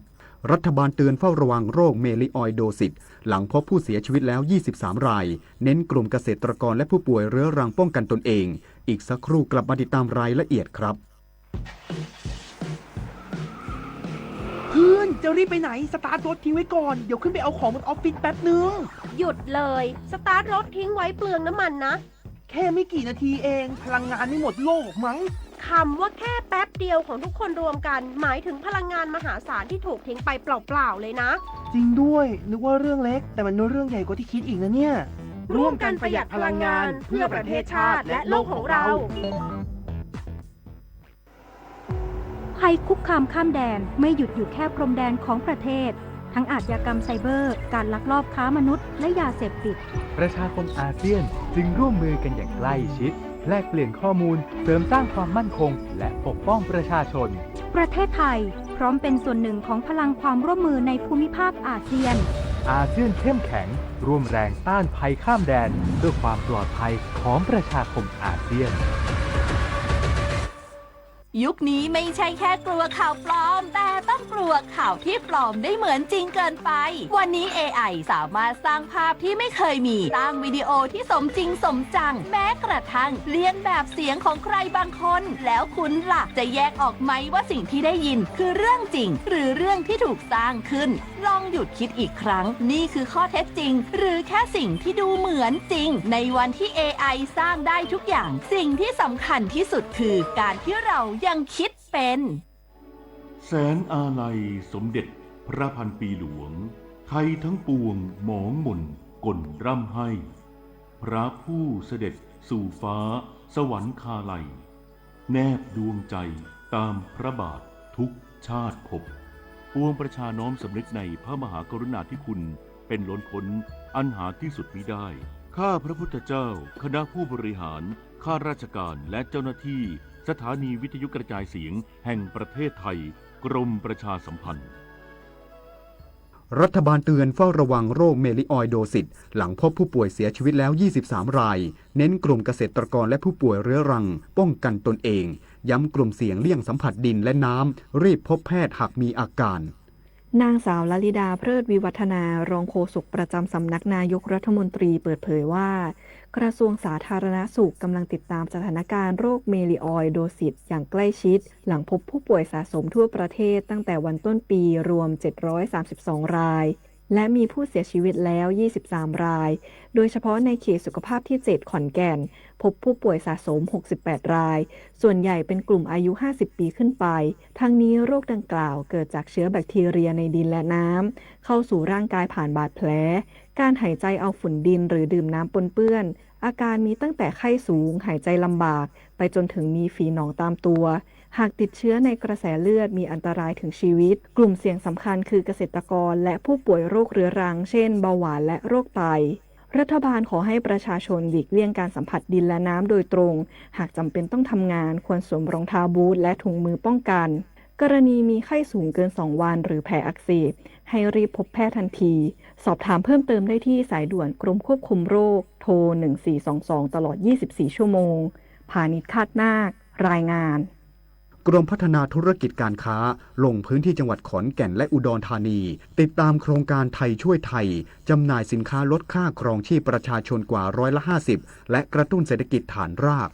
รัฐบาลเตือนเฝ้าระวังโรคเมลิออยโดซิสหลังพบผู้เสียชีวิตแล้ว23รายเน้นกลุ่มเกษตรกรและผู้ป่วยเรื้อรังป้องกันตนเองอีกสักครู่กลับมาติดตามรายละเอียดครับ
เพื่อนจะรีบไปไหนสตาร์ทรถทิ้งไว้ก่อนเดี๋ยวขึ้นไปเอาของบนออฟฟิศแป๊บนึง
หยุดเลยสตาร์ทรถทิ้งไว้เปลืองน้ำมันนะ
แค่ไม่กี่นาทีเองพลังงานไม่หมดโลกมั้ง
คำว่าแค่แป๊บเดียวของทุกคนรวมกันหมายถึงพลังงานมหาศาลที่ถูกทิ้งไปเปล่าๆเลยนะ
จริงด้วยนึกว่าเรื่องเล็กแต่มันเรื่องใหญ่กว่าที่คิดอีกนะเนี่ย
ร่วมกันประหยัดพลังงานเพื่อประเทศชาติและโลกของเรา
ภัยคุกคามข้ามแดนไม่หยุดอยู่แค่พรมแดนของประเทศทั้งอาชญากรรมไซเบอร์การลักลอบค้ามนุษย์และยาเสพติด
ประชาคมอาเซียนจึงร่วมมือกันอย่างใกล้ชิดแลกเปลี่ยนข้อมูลเสริมสร้างความมั่นคงและปกป้องประชาชน
ประเทศไทยพร้อมเป็นส่วนหนึ่งของพลังความร่วมมือในภูมิภาคอาเซียน
อาเซียนเข้มแข็งร่วมแรงต้านภัยข้ามแดนเพื่อความปลอดภัยของประชาคมอาเซียน
ยุคนี้ไม่ใช่แค่กลัวข่าวปลอมแต่ต้องกลัวข่าวที่ปลอมได้เหมือนจริงเกินไปวันนี้ AI สามารถสร้างภาพที่ไม่เคยมีสร้างวิดีโอที่สมจริงสมจังแม้กระทั่งเลียนแบบเสียงของใครบางคนแล้วคุณล่ะจะแยกออกไหมว่าสิ่งที่ได้ยินคือเรื่องจริงหรือเรื่องที่ถูกสร้างขึ้นลองหยุดคิดอีกครั้งนี่คือข้อเท็จจริงหรือแค่สิ่งที่ดูเหมือนจริงในวันที่ AI สร้างได้ทุกอย่างสิ่งที่สำคัญที่สุดคือการที่เรายังคิด เป็น
แสนอาลัยสมเด็จพระพันปีหลวงไทยทั้งปวงหมองหม่นก่นร่ำให้ พระผู้เสด็จสู่ฟ้าสวรรคาลัยแนบดวงใจตามพระบาททุกชาติภพปวงประชาน้อมสำนึกในพระมหากรุณาธิคุณเป็นล้นพ้นอันหาที่สุดมิได้ข้าพระพุทธเจ้าคณะผู้บริหารข้าราชการและเจ้าหน้าที่สถานีวิทยุกระจายเสียงแห่งประเทศไทยกรมประชาสัมพันธ์
รัฐบาลเตือนเฝ้าระวังโรคเมลิออยโดซิสหลังพบผู้ป่วยเสียชีวิตแล้ว23รายเน้นกลุ่มเกษตรกรและผู้ป่วยเรื้อรังป้องกันตนเองย้ำกลุ่มเสี่ยงเลี่ยงสัมผัสดินและน้ำรีบพบแพทย์หากมีอาการ
นางสาวลลิดาเพลิดวิวัฒนารองโฆษกประจำสำนักนายกรัฐมนตรีเปิดเผยว่ากระทรวงสาธารณสุขกำลังติดตามสถานการณ์โรคเมลิออยโดซิสอย่างใกล้ชิดหลังพบผู้ป่วยสะสมทั่วประเทศตั้งแต่วันต้นปีรวม732รายและมีผู้เสียชีวิตแล้ว23รายโดยเฉพาะในเขตสุขภาพที่7ขอนแก่นพบผู้ป่วยสะสม68รายส่วนใหญ่เป็นกลุ่มอายุ50ปีขึ้นไปทั้งนี้โรคดังกล่าวเกิดจากเชื้อแบคทีเรียในดินและน้ำเข้าสู่ร่างกายผ่านบาดแผลการหายใจเอาฝุ่นดินหรือดื่มน้ำปนเปื้อนอาการมีตั้งแต่ไข้สูงหายใจลำบากไปจนถึงมีฝีหนองตามตัวหากติดเชื้อในกระแสเลือดมีอันตรายถึงชีวิตกลุ่มเสี่ยงสำคัญคือเกษตรกรและผู้ป่วยโรคเรื้อรังเช่นเบาหวานและโรคไตรัฐบาลขอให้ประชาชนหลีกเลี่ยงการสัมผัสดินและน้ำโดยตรงหากจำเป็นต้องทำงานควรสวมรองเท้าบูทและถุงมือป้องกันกรณีมีไข้สูงเกิน2วันหรือแผลอักเสบให้รีบพบแพทย์ทันทีสอบถามเพิ่มเติมได้ที่สายด่วนกรมควบคุมโรคโทร1422ตลอด24ชั่วโมงพาณิชย์คาดนาครายงาน
กรมพัฒนาธุรกิจการค้าลงพื้นที่จังหวัดขอนแก่นและอุดรธานีติดตามโครงการไทยช่วยไทยจำหน่ายสินค้าลดค่าครองชีพประชาชนกว่า50%และกระตุ้นเศรษฐกิจฐานราก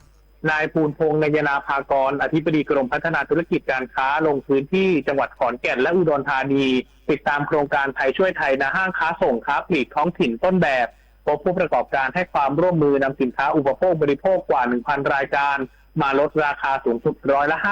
นายภูลพงษ์นายนาภากรอธิบดีกรมพัฒนาธุรกิจการค้าลงพื้นที่จังหวัดขอนแก่นและอุดรธานีติดตามโครงการไทยช่วยไทยณห้างค้าส่งค้าปลีกท้องถิ่นต้นแบบพบผู้ประกอบการให้ความร่วมมือนำสินค้าอุปโภคบริโภคกว่า 1,000 รายการมาลดราคาสูงสุด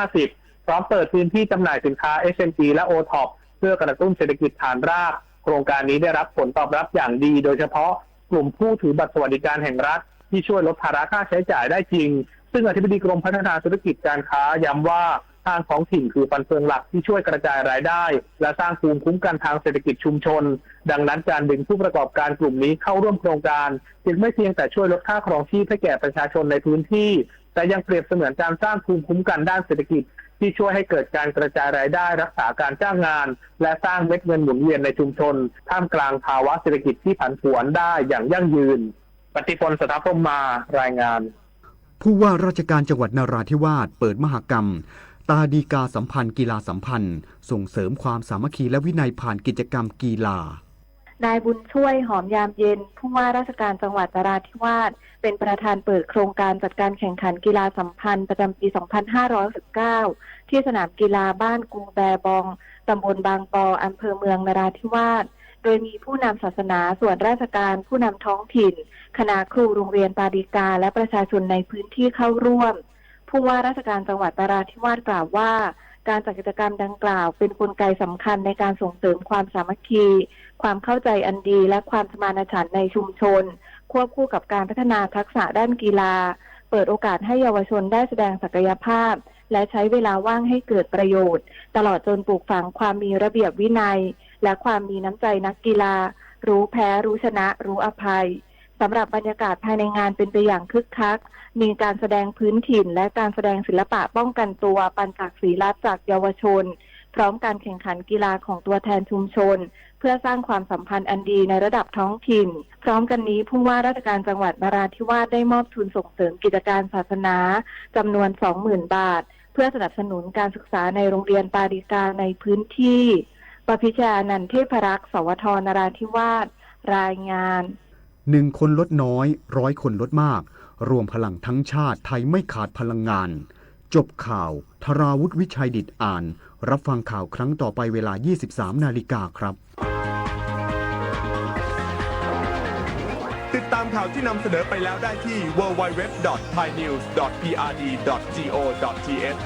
50%พร้อมเปิดพื้นที่จำหน่ายสินค้า SME และ OTOP เพื่อกระตุ้นเศรษฐกิจฐานรากโครงการนี้ได้รับผลตอบรับอย่างดีโดยเฉพาะกลุ่มผู้ถือบัตรสวัสดิการแห่งรัฐที่ช่วยลดภาระค่าใช้จ่ายได้จริงซึ่งอธิบดีกรมพัฒนาธุรกิจการค้าย้ำว่าทางท้องถิ่นคือฟันเฟืองหลักที่ช่วยกระจายรายได้และสร้างภูมิคุ้มกันทางเศรษฐกิจชุมชนดังนั้นการดึงผู้ประกอบการกลุ่มนี้เข้าร่วมโครงการจึงไม่เพียงแต่ช่วยลดค่าครองชีพให้แก่ประชาชนในพื้นที่แต่ยังเปรียบเสมือนการสร้างภูมิคุ้มกันด้านเศรษฐกิจที่ช่วยให้เกิดการกระจายรายได้รักษาการจ้างงานและสร้างเม็ดเงินหมุนเวียนในชุมชนท่ามกลางภาวะเศรษฐกิจที่ผันผวนได้อย่างยั่งยืนปฏิพล สถาพรหมมารายงาน
ผู้ว่าราชการจังหวัดนราธิวาสเปิดมหกรรมตาดีกาสัมพันธ์กีฬาสัมพันธ์ส่งเสริมความสามัคคีและวินัยผ่านกิจกรรมกีฬาน
ายบุญช่วยหอมยามเย็นผู้ว่าราชการจังหวัดนราธิวาสเป็นประธานเปิดโครงการจัดการแข่งขันกีฬาสัมพันธ์ประจำปี 2519 ที่สนามกีฬาบ้านกูแบบองตำบลบางปออำเภอเมืองนราธิวาสโดยมีผู้นำศาสนาส่วนราชการผู้นำท้องถิ่นคณะครูโรงเรียนปาดีกาและประชาชนในพื้นที่เข้าร่วมผู้ว่าราชการจังหวัดนราธิวาสกล่าวว่าการจัดกิจกรรมดังกล่าวเป็นกลไกสำคัญในการส่งเสริมความสามัคคีความเข้าใจอันดีและความสมานฉันท์ในชุมชนควบคู่กับการพัฒนาทักษะด้านกีฬาเปิดโอกาสให้เยาวชนได้แสดงศักยภาพและใช้เวลาว่างให้เกิดประโยชน์ตลอดจนปลูกฝังความมีระเบียบวินัยและความมีน้ำใจนักกีฬารู้แพ้รู้ชนะรู้อภัยสำหรับบรรยากาศภายในงานเป็นไปอย่างคึกคักมีการแสดงพื้นถิ่นและการแสดงศิลปะป้องกันตัวปัญจศรีรัตน์จากเยาวชนพร้อมการแข่งขันกีฬาของตัวแทนชุมชนเพื่อสร้างความสัมพันธ์อันดีในระดับท้องถิ่นพร้อมกันนี้ผู้ว่าราชการจังหวัดนราธิวาสได้มอบทุนส่งเสริมกิจการศาสนาจำนวน 20,000 บาทเพื่อสนับสนุนการศึกษาในโรงเรียนปาดีกาในพื้นที่ปพิชานันท์เทพรักษ์สวทนราธิวาสรายงาน
1 คนลดน้อย100 คนลดมากรวมพลังทั้งชาติไทยไม่ขาดพลังงานจบข่าวธราวุฒิวิชัยดิษฐ์อ่านรับฟังข่าวครั้งต่อไปเวลา 23 นาฬิกาครับ
ติดตามข่าวที่นำเสนอไปแล้วได้ที่ www.thainews.prd.go.th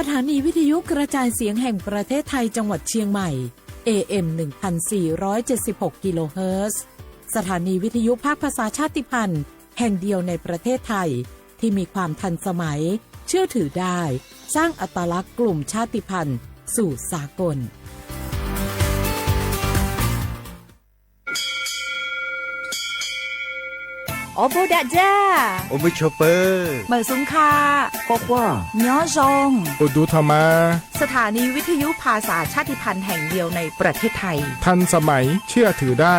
ถานีวิทยุกระจายเสียงแห่งประเทศไทยจังหวัดเชียงใหม่ AM 1476 กิโลเฮิรตซ์สถานีวิทยุภาคภาษาชาติพันธุ์แห่งเดียวในประเทศไทยที่มีความทันสมัยเชื่อถือได้สร้างอัตลักษณ์กลุ่มชาติพันธุ์สู่สากล
โอโบดาจ้า
โอเมชอเปอร์
เหมอซุงคา
กว่า
ย้อซง
อุดูธรรมา
สถานีวิทยุภาษาชาติพันธุ์แห่งเดียวในประเทศไทย
ทันสมัยเชื่อถือได้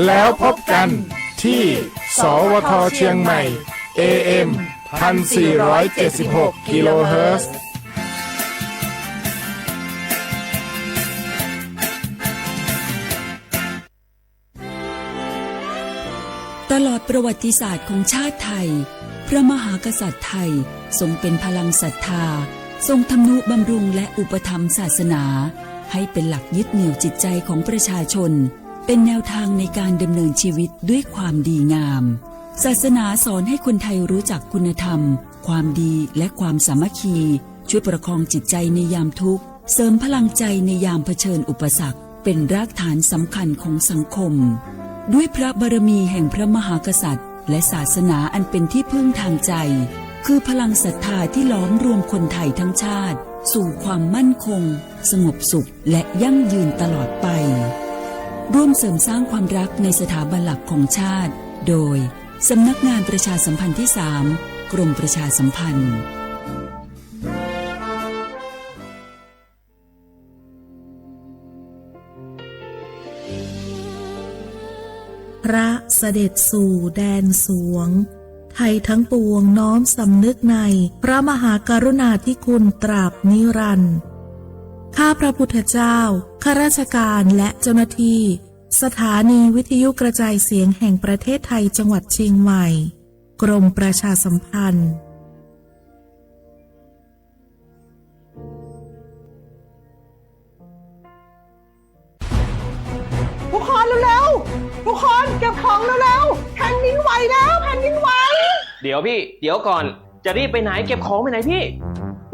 แล้วพบกันที่สวทเชียงใหม่ AM 1476 กิโลเฮิรตซ์
ตลอดประวัติศาสตร์ของชาติไทยพระมหากษัตริย์ไทยทรงเป็นพลังศรัทธาทรงทำนุบำรุงและอุปถัมภ์ศาสนาให้เป็นหลักยึดเหนี่ยวจิตใจของประชาชนเป็นแนวทางในการดำเนินชีวิตด้วยความดีงามศาสนาสอนให้คนไทยรู้จักคุณธรรมความดีและความสามัคคีช่วยประคองจิตใจในยามทุกข์เสริมพลังใจในยามเผชิญอุปสรรคเป็นรากฐานสำคัญของสังคมด้วยพระบารมีแห่งพระมหากษัตริย์และศาสนาอันเป็นที่พึ่งทางใจคือพลังศรัทธาที่ล้อมรวมคนไทยทั้งชาติสู่ความมั่นคงสงบสุขและยั่งยืนตลอดไปร่วมเสริมสร้างความรักในสถาบันหลักของชาติโดยสำนักงานประชาสัมพันธ์ที่ 3 กรมประชาสัมพันธ์
พระเสด็จสู่แดนสวงไทยทั้งปวงน้อมสำนึกในพระมหากรุณาธิคุณตราบนิรันดร์ข้าพระพุทธเจ้าข้าราชการและเจ้าหน้าที่สถานีวิทยุกระจายเสียงแห่งประเทศไทยจังหวัดเชียงใหม่กรมประชาสัมพันธ์
ทุกคนเร็วๆทุกคนเก็บของเร็วๆแผ่นดินไหวแล้วแผ่นดินไหว
เดี๋ยวพี่เดี๋ยวก่อนจะรีบไปไหนเก็บของไปไหนพี่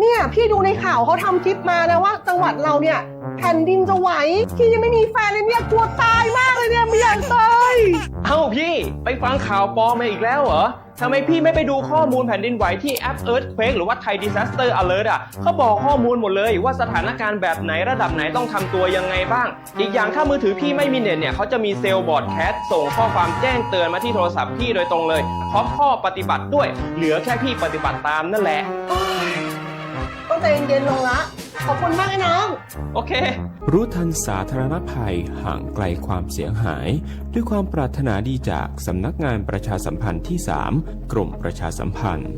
เนี่ยพี่ดูในข่าวเขาทำคลิปมานะว่าจังหวัดเราเนี่ยแผ่นดินจะไหวพี่ยังไม่มีแฟนเลยเนี่ยกลัวตายมากเลยเนี่ยไม่อยากตาย
เอ้าพี่ไปฟังข่าวปลอมมาอีกแล้วเหรอทำไมพี่ไม่ไปดูข้อมูลแผ่นดินไหวที่แอป Earthquake หรือว่า Thai Disaster Alert อ่ะเขาบอกข้อมูลหมดเลยว่าสถานการณ์แบบไหนระดับไหนต้องทำตัวยังไงบ้างอีกอย่างถ้ามือถือพี่ไม่มีเน็ตเนี่ยเขาจะมีเซลล์บอร์ดแคสส่งข้อความแจ้งเตือนมาที่โทรศัพท์พี่โดยตรงเลยพร้อมข้อปฏิบัติด้วยเหลือแค่พี่ปฏิบัติตามนั่นแหละ
ต้องใจเย็นๆลงละขอบคุณมากไอ้น้อง
โอเค
รู้ทันสาธารณภัยห่างไกลความเสียหายด้วยความปรารถนาดีจากสำนักงานประชาสัมพันธ์ที่ 3 กรมประชาสัมพันธ์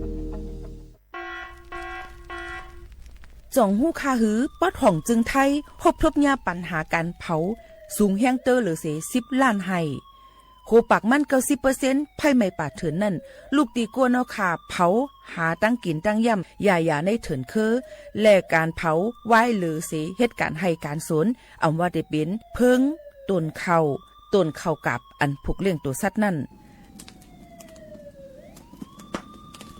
จ่องหู้คาหือปอดห่องจึงไทยพบยาปัญหาการเผาสูงแห้งเตอร์หรือเส10 ล้านไห้โคปากมั่น 90% ไผ่ไม่ป่าเถินนั่นลูกตีกัวนเอาขาเผาหาตั้งกินตั้งย่ำอย่าในเถินคือแลกการเผาไหว้หรือเสเหตุการณ์ให้การสนอำว่าได้เป็นเพิงต้นเข้ากับอันผูกเลี้ยงตัวสัตว์นั่น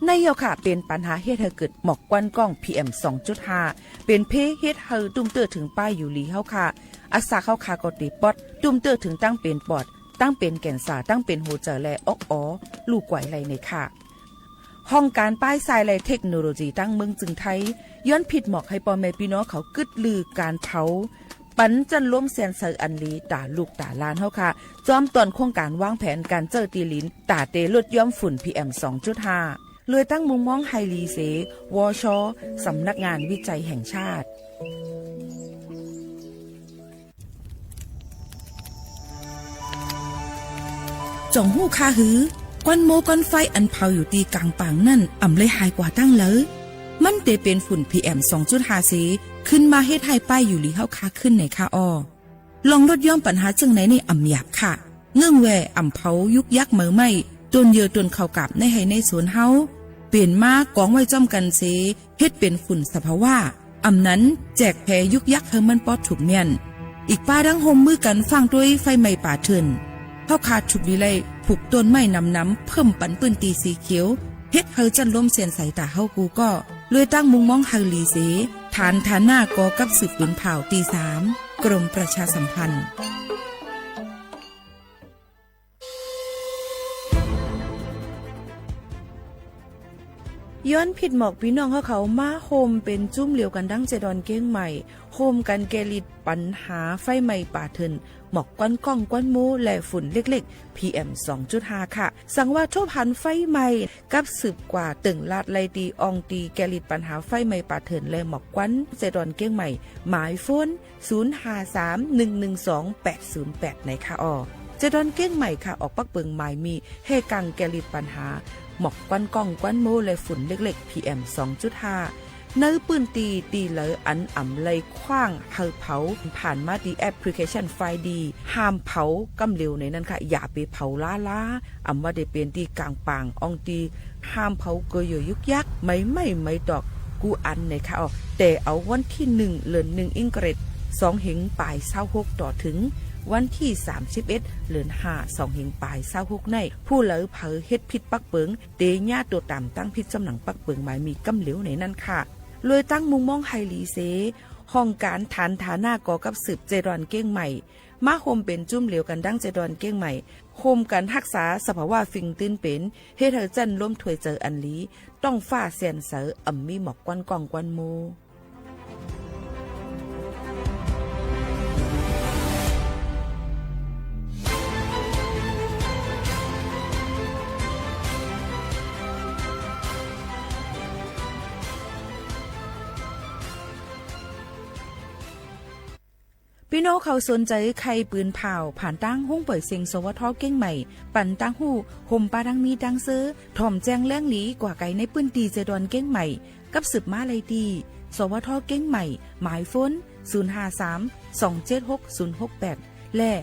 ในเยาค่ะเป็นปัญหาเฮ็ดให้เกิดหมอกควันกล้อง PM 2.5 เป็นเพเฮ็ดให้ตุ้มเตอถึงป้ายอยู่ลีเฮาค่ะอาสาเข้าค่ะก็ติปอดตุ้มเตอถึงตั้งเป็นปอดตั้งเป็นแก่นสาตั้งเป็นหัวใจและลูกไหวไหลในค่ะห้องการป้ายทรายและเทคโนโลยีตั้งเมืองจึงไทยย้อนผิดหมอกให้พ่อแม่พี่น้องเขากึดลือการเผาปันจันล้มแสนเซอร์อันลีตาลูกตาลานเฮาค่ะจอมตอนโครงการวางแผนการเจอตีลินตาเตลดย่อมฝุ่น PM 2.5 เลยตั้งมุมมองไฮรีเสวชสำนักงานวิจัยแห่งชาติจ่องหู้คาหือก้อนโมก้อนไฟอันเผาอยู่ตีกลางปางนั่นอ่ำเลยหายกว่าตั้งเลยมันเตเป็นฝุ่น PM 2.5 เสขึ้นมาเฮ็ดให้ป้ายอยู่ลีเฮาคาขึ้นในคาออลองลดย่อมปัญหาจังไหนในอ่ำหยาบค่ะเงื่องแวอ่ำเผายุกยักเหมือไม่จนเยอะจนเข้ากับในให้ในสวนเฮาเปลี่ยนมากองไว้จ้อมกันเสเฮ็ดเป็นฝุ่นสภาวะอ่ำนั้นแจกแพยุกยักเฮามันปอดถูกเมียนอีกป้าดังโฮมมือกันฟังด้วยไฟไหม้ป่าเถินเฮาขาดฉุกลีไลผูกต้นไม้น้ำเพิ่มปันปืนตีสีเขียวเฮ็ดเฮาจันล้มเสียนสายตาเฮากูก็เลยตั้งมุงมองไฮลีเส ฐานฐานะกอกับสืบปืนเผาตี3กรมประชาสัมพันธ์ย้อนผิดหมอกพี่น้องเขามาโฮมเป็นจุ้มเหลียวกันดั้งเจดอนเก้งใหม่โฮมกันแกลิดปัญหาไฟไหม้ป่าเถินหมอกก้อนก้องก้อนมูและฝุ่นเล็กๆ PM 2.5 ค่ะสั่งว่าโทพันไฟไหม้กับสืบกว่าตึงลาดไลดีอองตีแกลิดปัญหาไฟไหม้ป่าเถินและหมอกก้อนเจดอนเก้งใหม่หมายโฟน0531128808ในค่ะเจดอนเก้งใหม่ค่ะออกปักเปิงหมายมีเฮกังแกลิดปัญหาหมอกก้อนก้องก้อนโมและฝุ่นเล็กๆ PM 2.5 เนื้อปืนตีเหลออันอ่ำเลยคว้างเฮาเผาผ่านมาดีแอปพลิเคชันไฟดีห้ามเผากำเร็วในนั้นค่ะอย่าไปเผาล้าอ่ำว่าได้เป็นตีกลางปางอองตีห้ามเผาเกยยุกยักไม่ดอกกูอันในค่ะแต่เอาวันที่1เดือน1อิงเกรด2หิงปลาย26ต่อถึงวันที่31เดือน5 2หิงปลาย26ในผู้เหลอเผอเฮ็ดผิดปักเปิงเตญาตัวตามตั้งผิดจำหนังปักเปิงหมายมีกำเหลวในนั้นค่ะเลยตั้งมุงมองไฮลีเซห้องการฐานฐานะกอกับสืบเจดอนเก้งใหม่มาโฮมเป็นจุ่มเหลวกันดั้งเจดอนเก้งใหม่โฮมกันรักษาสภาวะฟิงตื้นเป็นเฮ็ดให้จันร่วมถวยเจออันลีต้องฟ้าเสียนเสออ่ำมีหมอกกวนกองกวนโมพี่น้องเขาสนใจใครปืนเผาผ่านตั้งห้องเปิดเสียงสวทเก้งใหม่ปั่นตั้งหูห่มปลาดังมีดังซื้อถ่อมแจ้งแล้งหลีกว่าไก่ในปืนตีเจดอนเก้งใหม่กับสืบมาเลยดีสวทเก้งใหม่หมายฝน053276068และ0922468579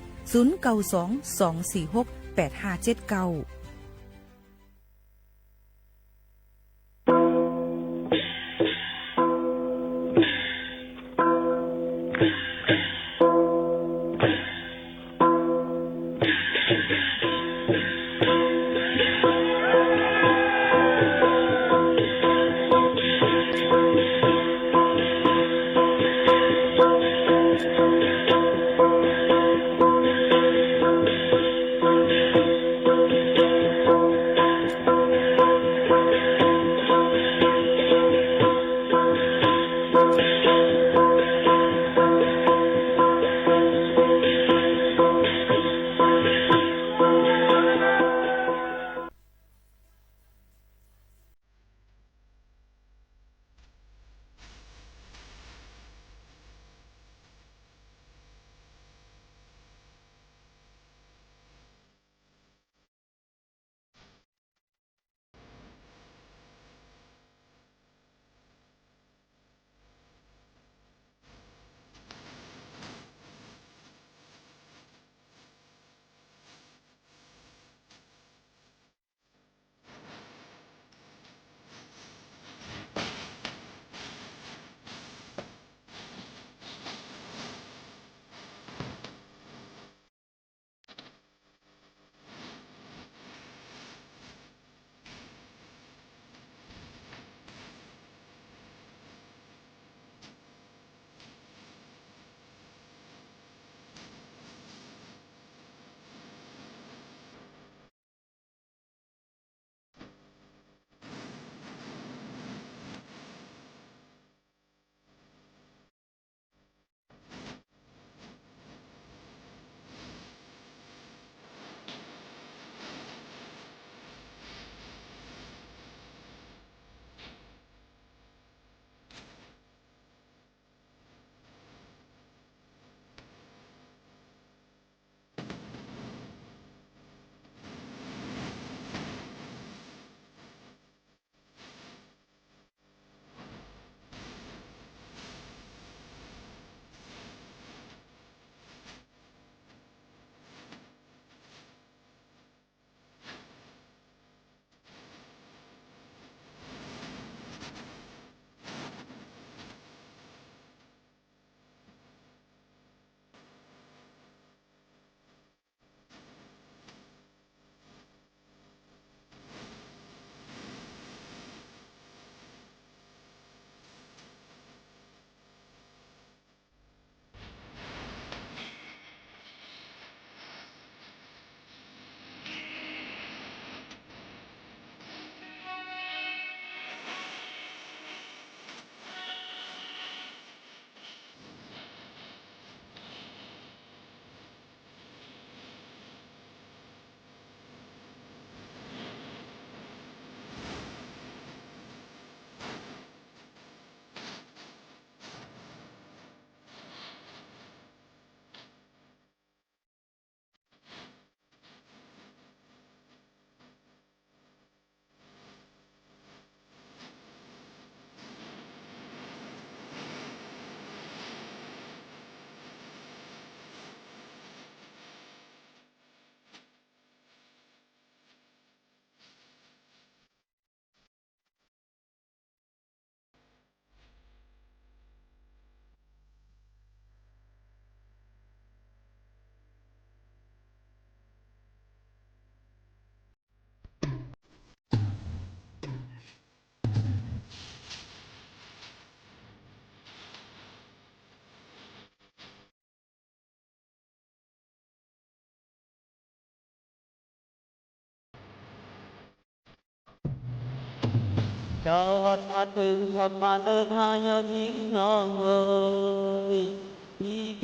cho ta từ thật mà ơn hai nhân những ngon ơi đi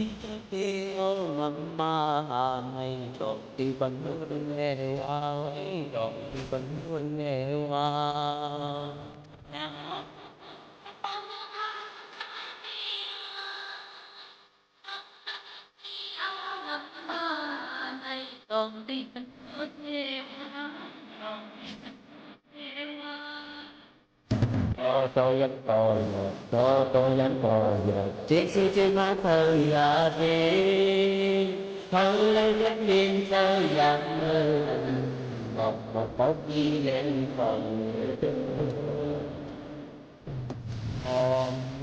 đi mà hay đọc thì vẫn luôn nghe hoa đọc thì vẫn luôn nghe hoa đọc thì vẫn luôn nghe hoa tôi vẫn còn tôi vẫn còn chiếc xe trên má thời là gì thơ lên đất biên sơ dặn mơ một bóng đi lên phòng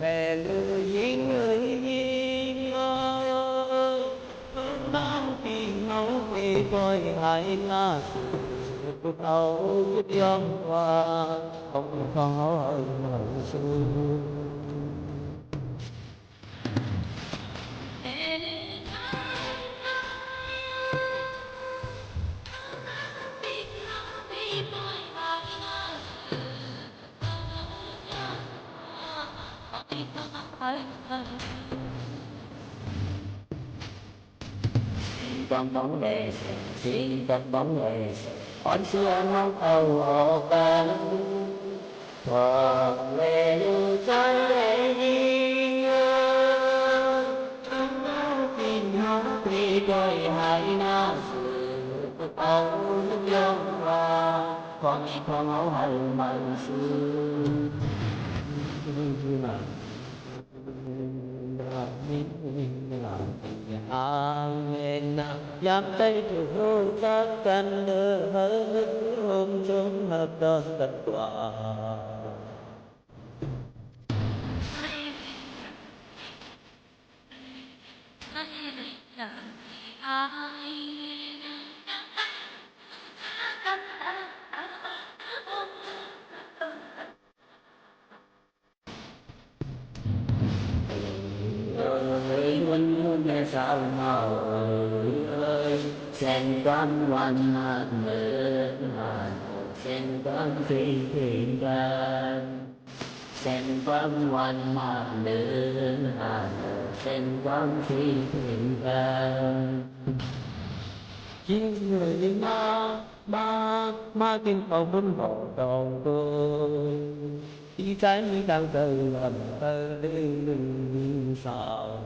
mẹ lưu dính người dính bao tình ngấu vì tôi hãy là sự đau chút yong qua không có hơn xưa con bóng đề xin con bóng đề on xưa ngóng âu hồ ban hoàng về lưu trái lệ đi tin hát đi coi hai na sự âu nước yong hoa con áo hồng mặn xưa Amen Giam tay từ hương các căn đưa hết hương chung hợp đơn tất quả ơi quân nghe sao màu ơi sen con ngoan mơ sen con phi thiền can sen con ngoan mơ sen con phi thiền can chiếc người đi ma kinh phòng vun hộ đầu tôi đi trái mi đang từ làm tơ đêm sao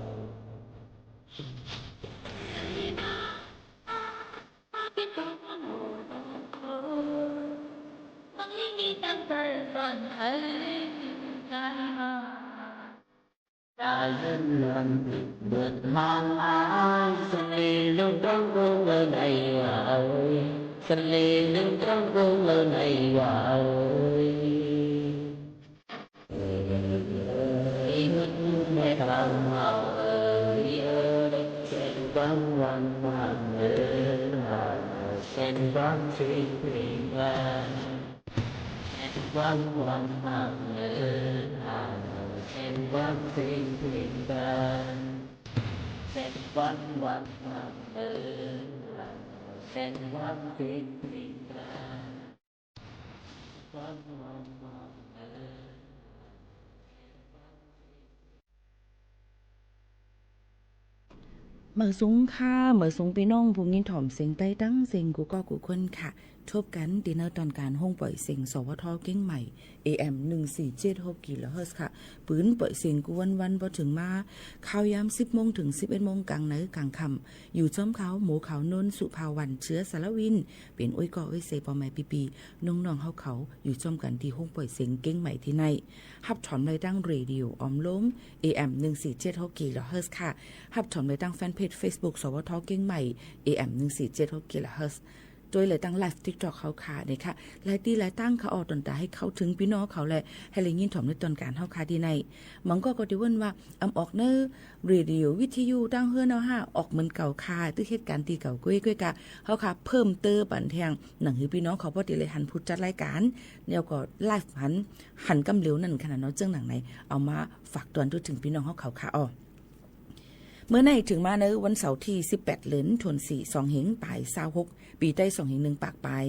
đã dân lần vượt mang ái sân ly lúc trong vương lơ này ơi sân ly lúc trong vương lơ này ơi mẹ thằng màu ơi sen vắng vắng vắng sen vắng phi phi vắng vắng vắng sen vắng phi phi sen vắng vắng vắng sen vắng phi phi vắng vắng vắng
mở súngค่ะmởสงพี่น้องผู้ยินถ่อมเสียงใต้ตั้งเสียงกูก็กูคนค่ะทบกันดินเนอร์ตอนการห้องปล่อยเสียงสวทเก้งใหม่ AM 1476 กิโลเฮิรตซ์ค่ะปืนปล่อยเสียงกูวันพอถึงมาข่าวยาม 10 โมงถึง 11 โมงกลางไหนกลางค่ำอยู่จ้อมเขาหมูเขานนสุภาวันเชื้อสารวินเป็นอ้อยก่ออ้อยเซปอแม่ปีน้องๆเฮาเขาอยู่จ้อมกันที่ห้องปล่อยเสียงเก้งใหม่ที่ในฮับถอมในดังเรดิโอออมล้ม AM 1476 กิโลเฮิรตซ์ค่ะฮับถอมในดังแฟนเพจ Facebook สวทเก้งใหม่ AM 1476 กิโลเฮิรตซ์โดยเลยตั้งไลฟ์ TikTok เขาขาเนี่ยค่ะหลายตีหลายตั้งเขาออกตนตาให้เข้าถึงพี่น้องเขาแหละให้เลยยินถ่อมในตอนการเฮาขาดีในมันก็ได้ว่าอำออกเนอเรดิโอวิทยุตั้งเฮือนเอาห้าออกเหมือนเก่าค่ะตื้อเหตุการณ์ตีเก่าก้อยๆกะเฮาขาเพิ่มเติมบันแทงหนังหือพี่น้องเขาพอดีเลยหันพูดจัดรายการแนวก็ไลฟ์หันกำเหลวนั่นขนาดเนาะเจ้าหนังไหนเอามาฝากตอนถึงพี่น้องเฮาเขาขาอ๋อเมื่อในถึงมาในวันเสาร์ที่18เดือนธันวาคม2เหงปลาย26ปีใต้2เหง1ปากปลาย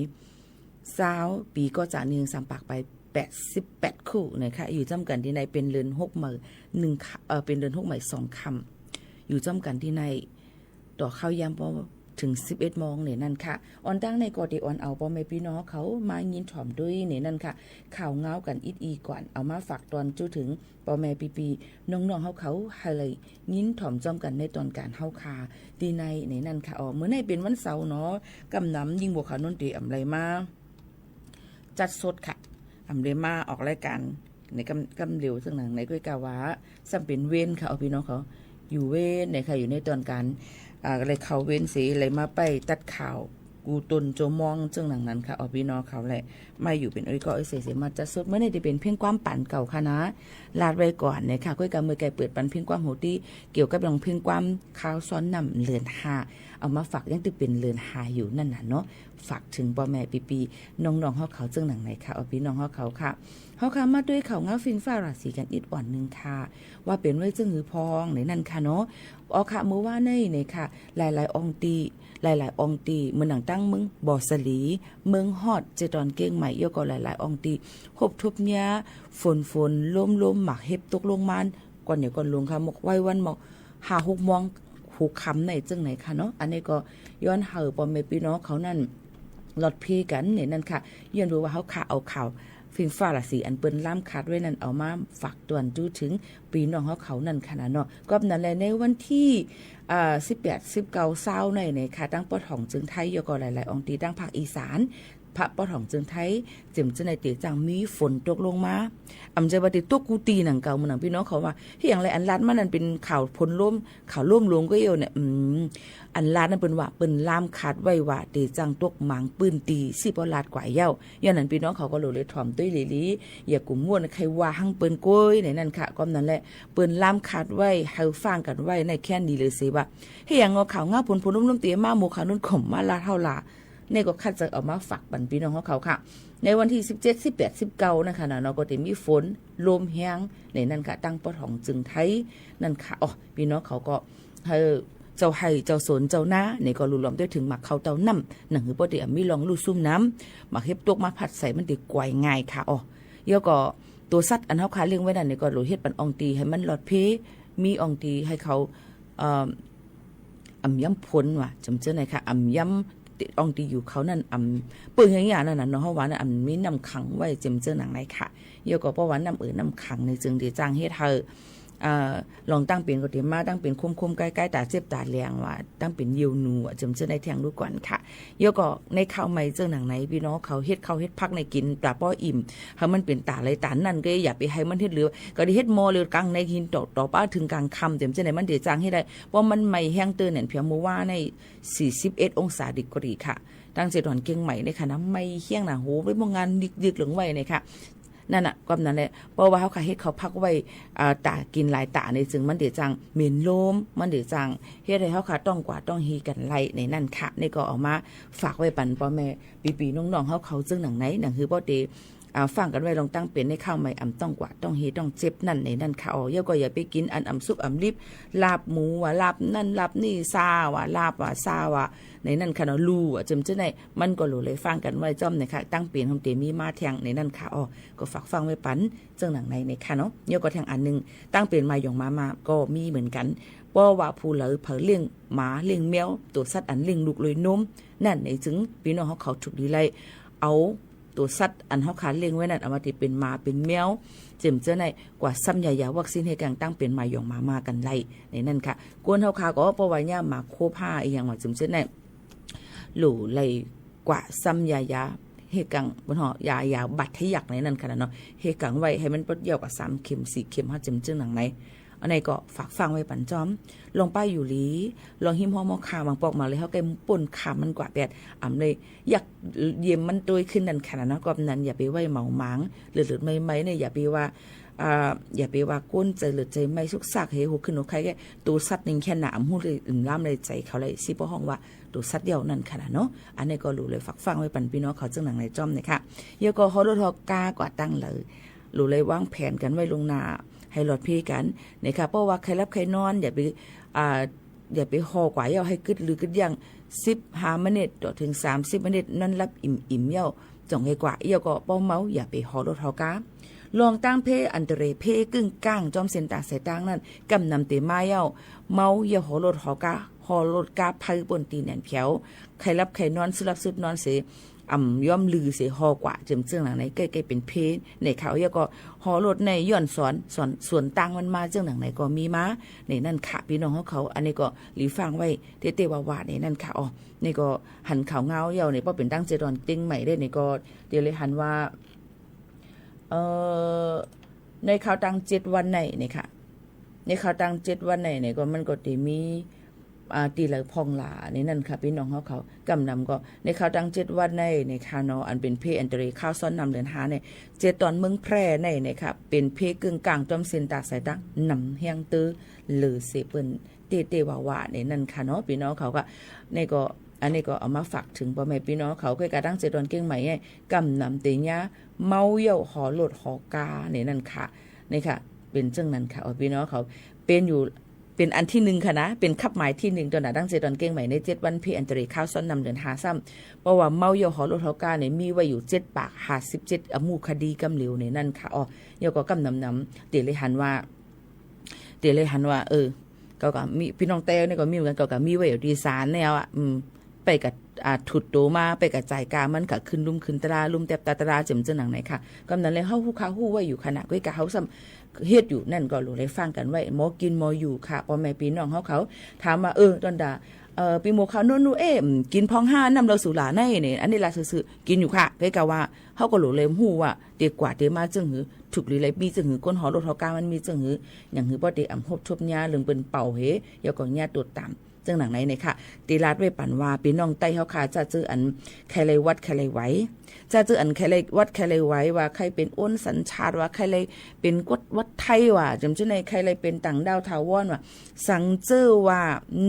20ปีก็จะ1 3ปากปลาย 88คู่นะคะอยู่จำกันที่ในเป็นเรือน6หมื่น1เป็นเรือน6หมื่น2คำอยู่จำกันที่ในต่อเข้ายามพอถึง11โมงเนี่ยนั่นค่ะออนตั้งในกอดีออนเอาพ่อแม่พี่น้องเขามายินถ่อมด้วยเนี่ยนั่นค่ะข่าวเงากันอีก่อนเอามาฝากตอนจู้ถึงพ่อแม่ปีน้องๆเขาให้เลยยินถ่อมจอมกันในตอนการเฮาคาดีในเนี่ยนั่นค่ะอ๋อมื้อในเป็นวันเสาร์เนาะกำนำยิ่งบัวขาวนนทรีอำไรมาจัดสดค่ะอำไรมาออกรายการในกำเร็วซึ่งหนังในก้อยกาวาซ้ำเป็นเว้นค่ะเอาพี่น้องเขาอยู่เว้นเนี่ยค่ะอยู่ในตอนการอะไรเขาเว้นสีอะไรมาไปตัดข่าวกูตนโจมองเจ้าหนังนั้นค่ะเอาพี่น้องเขาแหละไม่อยู่เป็นก็เสียมาจะสดเมื่อในที่เป็นเพียงความปั่นเก่าค่ะนะลาดไว้ก่อนเนี่ยค่ะก้อยกามือไก่เปิดปันเพียงความโหตี้เกี่ยวกับเรื่องเพียงความข่าวซ้อนนำเลือนหาเอามาฝากยังติเป็นเลือนหาอยู่นั่นน่ะเนาะฝากถึงพ่อแม่ปีน้องๆเขาเจ้าหนังไหนค่ะเอาพี่น้องเขาค่ะเขาค่ะมาด้วยข่าวเงาฟินฟ้าราศีกันอีกอ่อนนึงค่ะว่าเป็นไว้จึงหือพองในนั่นค่ะเนาะเอาค่ะมือว่าในเนี่ยค่ะหลายๆองตีหลายๆองตีเมืองหนังตั้งเมืองบ่อสลีเมืองฮอดเจตอนเก้งใหม่ยก็หลายๆองตีหบทุบเนี้ยฝนล้มหมักเห็บตกลงมันก่อนเดี๋ยวก่อนลงค่ะหมกไว้วันหมก5-6 โมงหูคำในจึงไหนค่ะเนาะอันนี้ก็ย้อนเห่อปอมเมปีน้องเขานั่นหลอดพีกันเนี่ยนั่นค่ะย้อนรู้ว่าเขาเอาข่าวฟินฟ้าราศีอันเปิ้นล่ำคัดไว้นั่นเอามาฝากตวนจู้ถึงปีน้องเขานั่นขนาดเนาะก็นั่นแหละในวันที่18-19 ในค่ะตั้งปอถ่องจึงไทยยก็หลายๆองตีตั้งภาคอีสานพระปอถ่องจึงไทยเจิมจะในเตียจังมีฝนตกลงมาอำใจว่าติตกกูตีหนังเก่ามันหนังพี่น้องเขาว่าที่อย่างไรอันลัดมันนั่นเป็นข่าวพลร่มข่าวร่วมลงก็เอวเนี่ยอันลัดนั่นเป็นว่าเป็นล่ามขาดไว้ว่าเตียจังตกหมางปืนตีสิบลาดกว่าเย้าย้อนนั้นพี่น้องเขาก็เลยถ่อมตุ้ยหลีอย่ากลุ่มม่วนใครว่าหั่งเปิ้นก้อยในนั่นค่ะก็นั่นแหละเปิ้นล่ามขาดไว้เฮาฟังกันไว้ในแค่นี้เลยสิว่าให้อย่างงอข่าวงาพลร่มเตียมาหมู่ขานุ่นข่มมาลาเท่าลาเนี่ยก็คัดจะเอามาฝากบันพี่น้องเขาค่ะในวันที่17 18 19นะคะเนาะก็จะมีฝนลมแห้งในนั่นค่ะตั้งปอถ่องจึงไทยนั่นค่ะอ๋อพี่น้องเขาก็เจ้าให้เจ้าสนเจ้าหน้าเนี่ยก็รู้ล้อมด้วยถึงหมักเขาเต้าน้ำหนังหือปกติมีลองลู่ซุ่มน้ำหมักเฮ็บตกมาผัดใส่มันติกวายง่ายค่ะอ๋อเดี๋ยวก็ตัวสัตว์อันเขาขาเลี้ยงไว้นั่นเนี่ยก็รู้เฮ็ดปันอองตีให้มันหลอดเพมีอองตีให้เขาย่ำพ้นว่ะจำเจ้าไหนค่ะย่ำอองตีอยู่เขานั่นปืนอย่างนั้นน่ะเนาะเฮาว่านั่นมีน้ำขังไว้เจิมเจอหนังไหนค่ะเยอะก็เพราะว่าน้ำน้ำขังในจึงได้จ้างเฮ็ดให้ลองตั้งเป็นก็ดีมาตั้งเป็นคมๆใกล้ๆตาเจ็บตาแรงว่าตั้งเป็นยิวหนูเจิมเจอในแทงดูก่อนค่ะเยอะก็ในข้าวใหม่เจอหนังไหนพี่น้องเขาเฮ็ดพักในกินปลาป้ออิ่มให้มันเป็นตาไหลตานั่นก็อย่าไปให้มันเฮ็ดเหลือก็ได้เฮ็ดมอเรือกลางในหินต่อป้าถึงกลางค่ำเจิมเจอในมันได้จ้างให้ได้เพราะมันใหม่แห้งเตือนเนี่ยเพียงมื้อว่าใน41 องศาดีกรีค่ะตั้งเจตอนเก่งใหม่ในค่ะน้ำไม่เฮี้ยงหนาโหไว้บ่งานดึกๆเหลืองไว้เนี่ยค่ะนั่นน่ะก็นั่นแหละเพราะว่าเขาเฮ็ดเขาพักไว้ตากินหลายตาในจึงมันเดี๋ยวจังเหม็นลมมันเดี๋ยวจังเฮ็ดให้เขาค่ะต้องกว่าต้องฮีกันไล่ในนั่นค่ะนี่ก็เอามาฝากไว้ปันพ่อแม่ปีๆน้องๆเขาจึงหนังไหนหนังคือบ่ได้ฟังกันไว้ลองตั้งเป็นในข้าวใหม่ต้องกว่าต้องฮีต้องเจ็บนั่นในนั่นค่ะเยอะก็อย่าไปกินอันซุปลิบลาบหมูว่าลาบนั่นลาบนี่ซาว่าลาบว่าซาว่าในนั่นค่ะเนาะลู่จำจะได้มันก็หลุเลยฟังกันไว้จ้อมนะคะตั้งเปลี่ยนของเตมีมาแทงในนั่นค่ะก็ฝากฟังไว้ปันเจ้าหนังในค่ะเนาะเยอะก็แทงอันนึงตั้งเปลี่ยนมาหยองมาก็มีเหมือนกันเพราะว่าผู้เหลือเผลอเลี้ยงหมาเลี้ยงแมวตัวสัตว์อันเลี้ยงลูกเลยนมนั่นในจึงพี่น้องเขาถูกดีไล่เอาตัวสัตว์อันเขาขาเลี้ยงไว้นั่นเอามาที่เป็นหมาเป็นแมวเจิมเจ้าในกว่าซ้ำยาวัคซีนให้กันตั้งเป็นมาหยองมากันไล่ในนั่นค่ะกวนเขาขาก็เพราะว่าเนี่ยหมาโคผ้าอย่างว่าเจิมเจ้าในหลู่ไล่กว่าซ้ำยาเฮกังบนหอยาบัดทะยักในนั่นค่ะเนาะเฮกังไว้ให้มันปดเยี่ยวกับ3 เข็ม4 เข็มเขาเจิมเจ้าหนังไหนอันไหนก็ฝากฟังไว้ปันจอมลงป้ายอยู่ลีลองหิมหอมอขาบางปอกมาเลยเขาแกป่นขามันกว่าแปดเลยอยากเยี่ยมมันตัวขึ้นนั่นขนาดนั้นก็นั้นอย่าไปไว้เหมาหมางหรือไม่เนี่ยอย่าไปว่าก้นใจหรือใจไม่สุกซักเฮหัวขึ้นหัวใครแค่ตัวสัตว์หนึ่งแค่หนามหูเลยล่ำเลยใจเขาเลยสิพ่อห้องว่าตัวสัตว์เดียวนั่นขนาดเนาะอันนี้ก็รู้เลยฝากฟังไว้ปันพี่น้องเขาจังหนังในจอมเนี่ยค่ะเยอะก็ฮอลล์ทอกากว่าตั้งเลยรู้เลยวางแผนกันไว้ลงนาให้หลอดพี่กันเนี่ยค่ะเพราะว่าใครรับใครนอนอย่าไปห่อกว่าเอาให้กึดหรือกึดยัง 15 มินิต่อถึง30 มินินั่นรับอิ่มเย่าจ่องให้กว่าเย่าก็ป้อเมาอย่าไปหอรถหอกาลองตั้งเพอันเตเรเพกึ่งก้างจอมเส้นตาสายตางนั่นกำนำเตมาเย่าเมาอย่าหอรถหอกาหอรถกาไพ่บนตีแหนนแขวใครรับใครนอนสุรับสุดนอนเสย่อมลือเสหอกว่าจึงเจื้องหลังไหนใกล้ๆเป็นเพในเขาเย่าก็หอรถในย่อนสอนส่วนตังมันมาเจื้องหลังไหนก็มีมาในนั่นค่ะพี่น้องเขาอันนี้ก็หลีฟังไว้เตว่าในนั่นค่ะอ๋อนี่ก็หันข่าวเงาเย่าในป้อเป็นตั้งเจดอนติ้งใหม่ได้ในก็เดี๋ยวเลยหันว่าในข่าวตัง7 วันในนี่ค่ะในข่าวตัง7 วันในเนี่ยก็มันก็จะมีตีละพองหลาในนั่นค่ะพี่น้องเขากำนำก็ในข่าวตัง7 วันในค่ะเนาะอันเป็นเพอันตรีข้าวซ้อนนำเดือน5เนี่ย7 ตอนเมืองแพร่ในค่ะเป็นเพกึ่งกลางจอมเส้นตาสายตังนำเฮียงตื้อหรือเสเปิ้นเตว่าในนั่นค่ะเนาะพี่น้องเขาก็ในก็อันนี้ก็เอามาฝากถึงพ่อแม่พี่น้องเขาเคยกระตั้งเจดอนเก่งใหม่ไงกำนำเตียเมาเย่าหอหลดหอกาเนี่ยนั่นค่ะนี่ค่ะเป็นเจ้านั้นค่ะพี่น้องเขาเป็นอันที่1ค่ะนะเป็นคับหมายที่1ตัวหน้าตั้งเจดอนเก่งใหม่ใน7 วันเพอันตรีข้าวซ้อนนำเดือน5ซ้ำเพราะว่าเมาเย่าหอหลดหอกาเนี่ยมีไว้อยู่7 ปาก57อมูคดีกำเหลวในนั่นค่ะเย่าก็กำนำเตเลยหันว่าก็มีพี่น้องแต้วนี่ก็มีเหมือนกันก็มีไว้อยู่ดีสารแนวไปกับถุดโตมาไปกับจ่ายกามันก็ขึ้นลุ่มขึ้นตราลุ่มแตบตราจิ๋มจังหนังไหนค่ะกำนั้นเลยเฮาฮู้ค้าฮู้ไว้อยู่ขณะก้อยกะเฮาซ้ำเฮ็ดอยู่นั่นก็รู้ได้ฟังกันไว้หมอกินหมออยู่ค่ะพ่อแม่พี่น้องเขาถามว่าตอนดาปีโมข้าวนู่นกินพอง5นำเราสู่หลาในนี่อันนี้ล่ะซื่อๆกินอยู่ค่ะก้อยกะว่าเฮาก็รู้เลยฮู้ว่าเด็กกว่าเตมาจึงหือถูกหรือไรมีจึงหือก้นหอรถเฮากามันมีจึงหืออย่างหือบ่ได้อำฮบทบยาเรื่องเปิ้นเป่าเฮยาก็ญาตรวจตามจังหนังไหนเนี่ยค่ะตีลาดไว้ปั่นว่าพี่น้องใต้เฮาค่ะจะจื้ออันใครเลยวัดใครเลยไว้จะจื้ออันใครเลยวัดใครเลยไว้ว่าใครเป็นอ้นสัญชาติว่าใครเลยเป็นกฎวัดไทยว่าจำชื่อในใครเลยเป็นต่างดาวถาวรว่าสังเจอว่า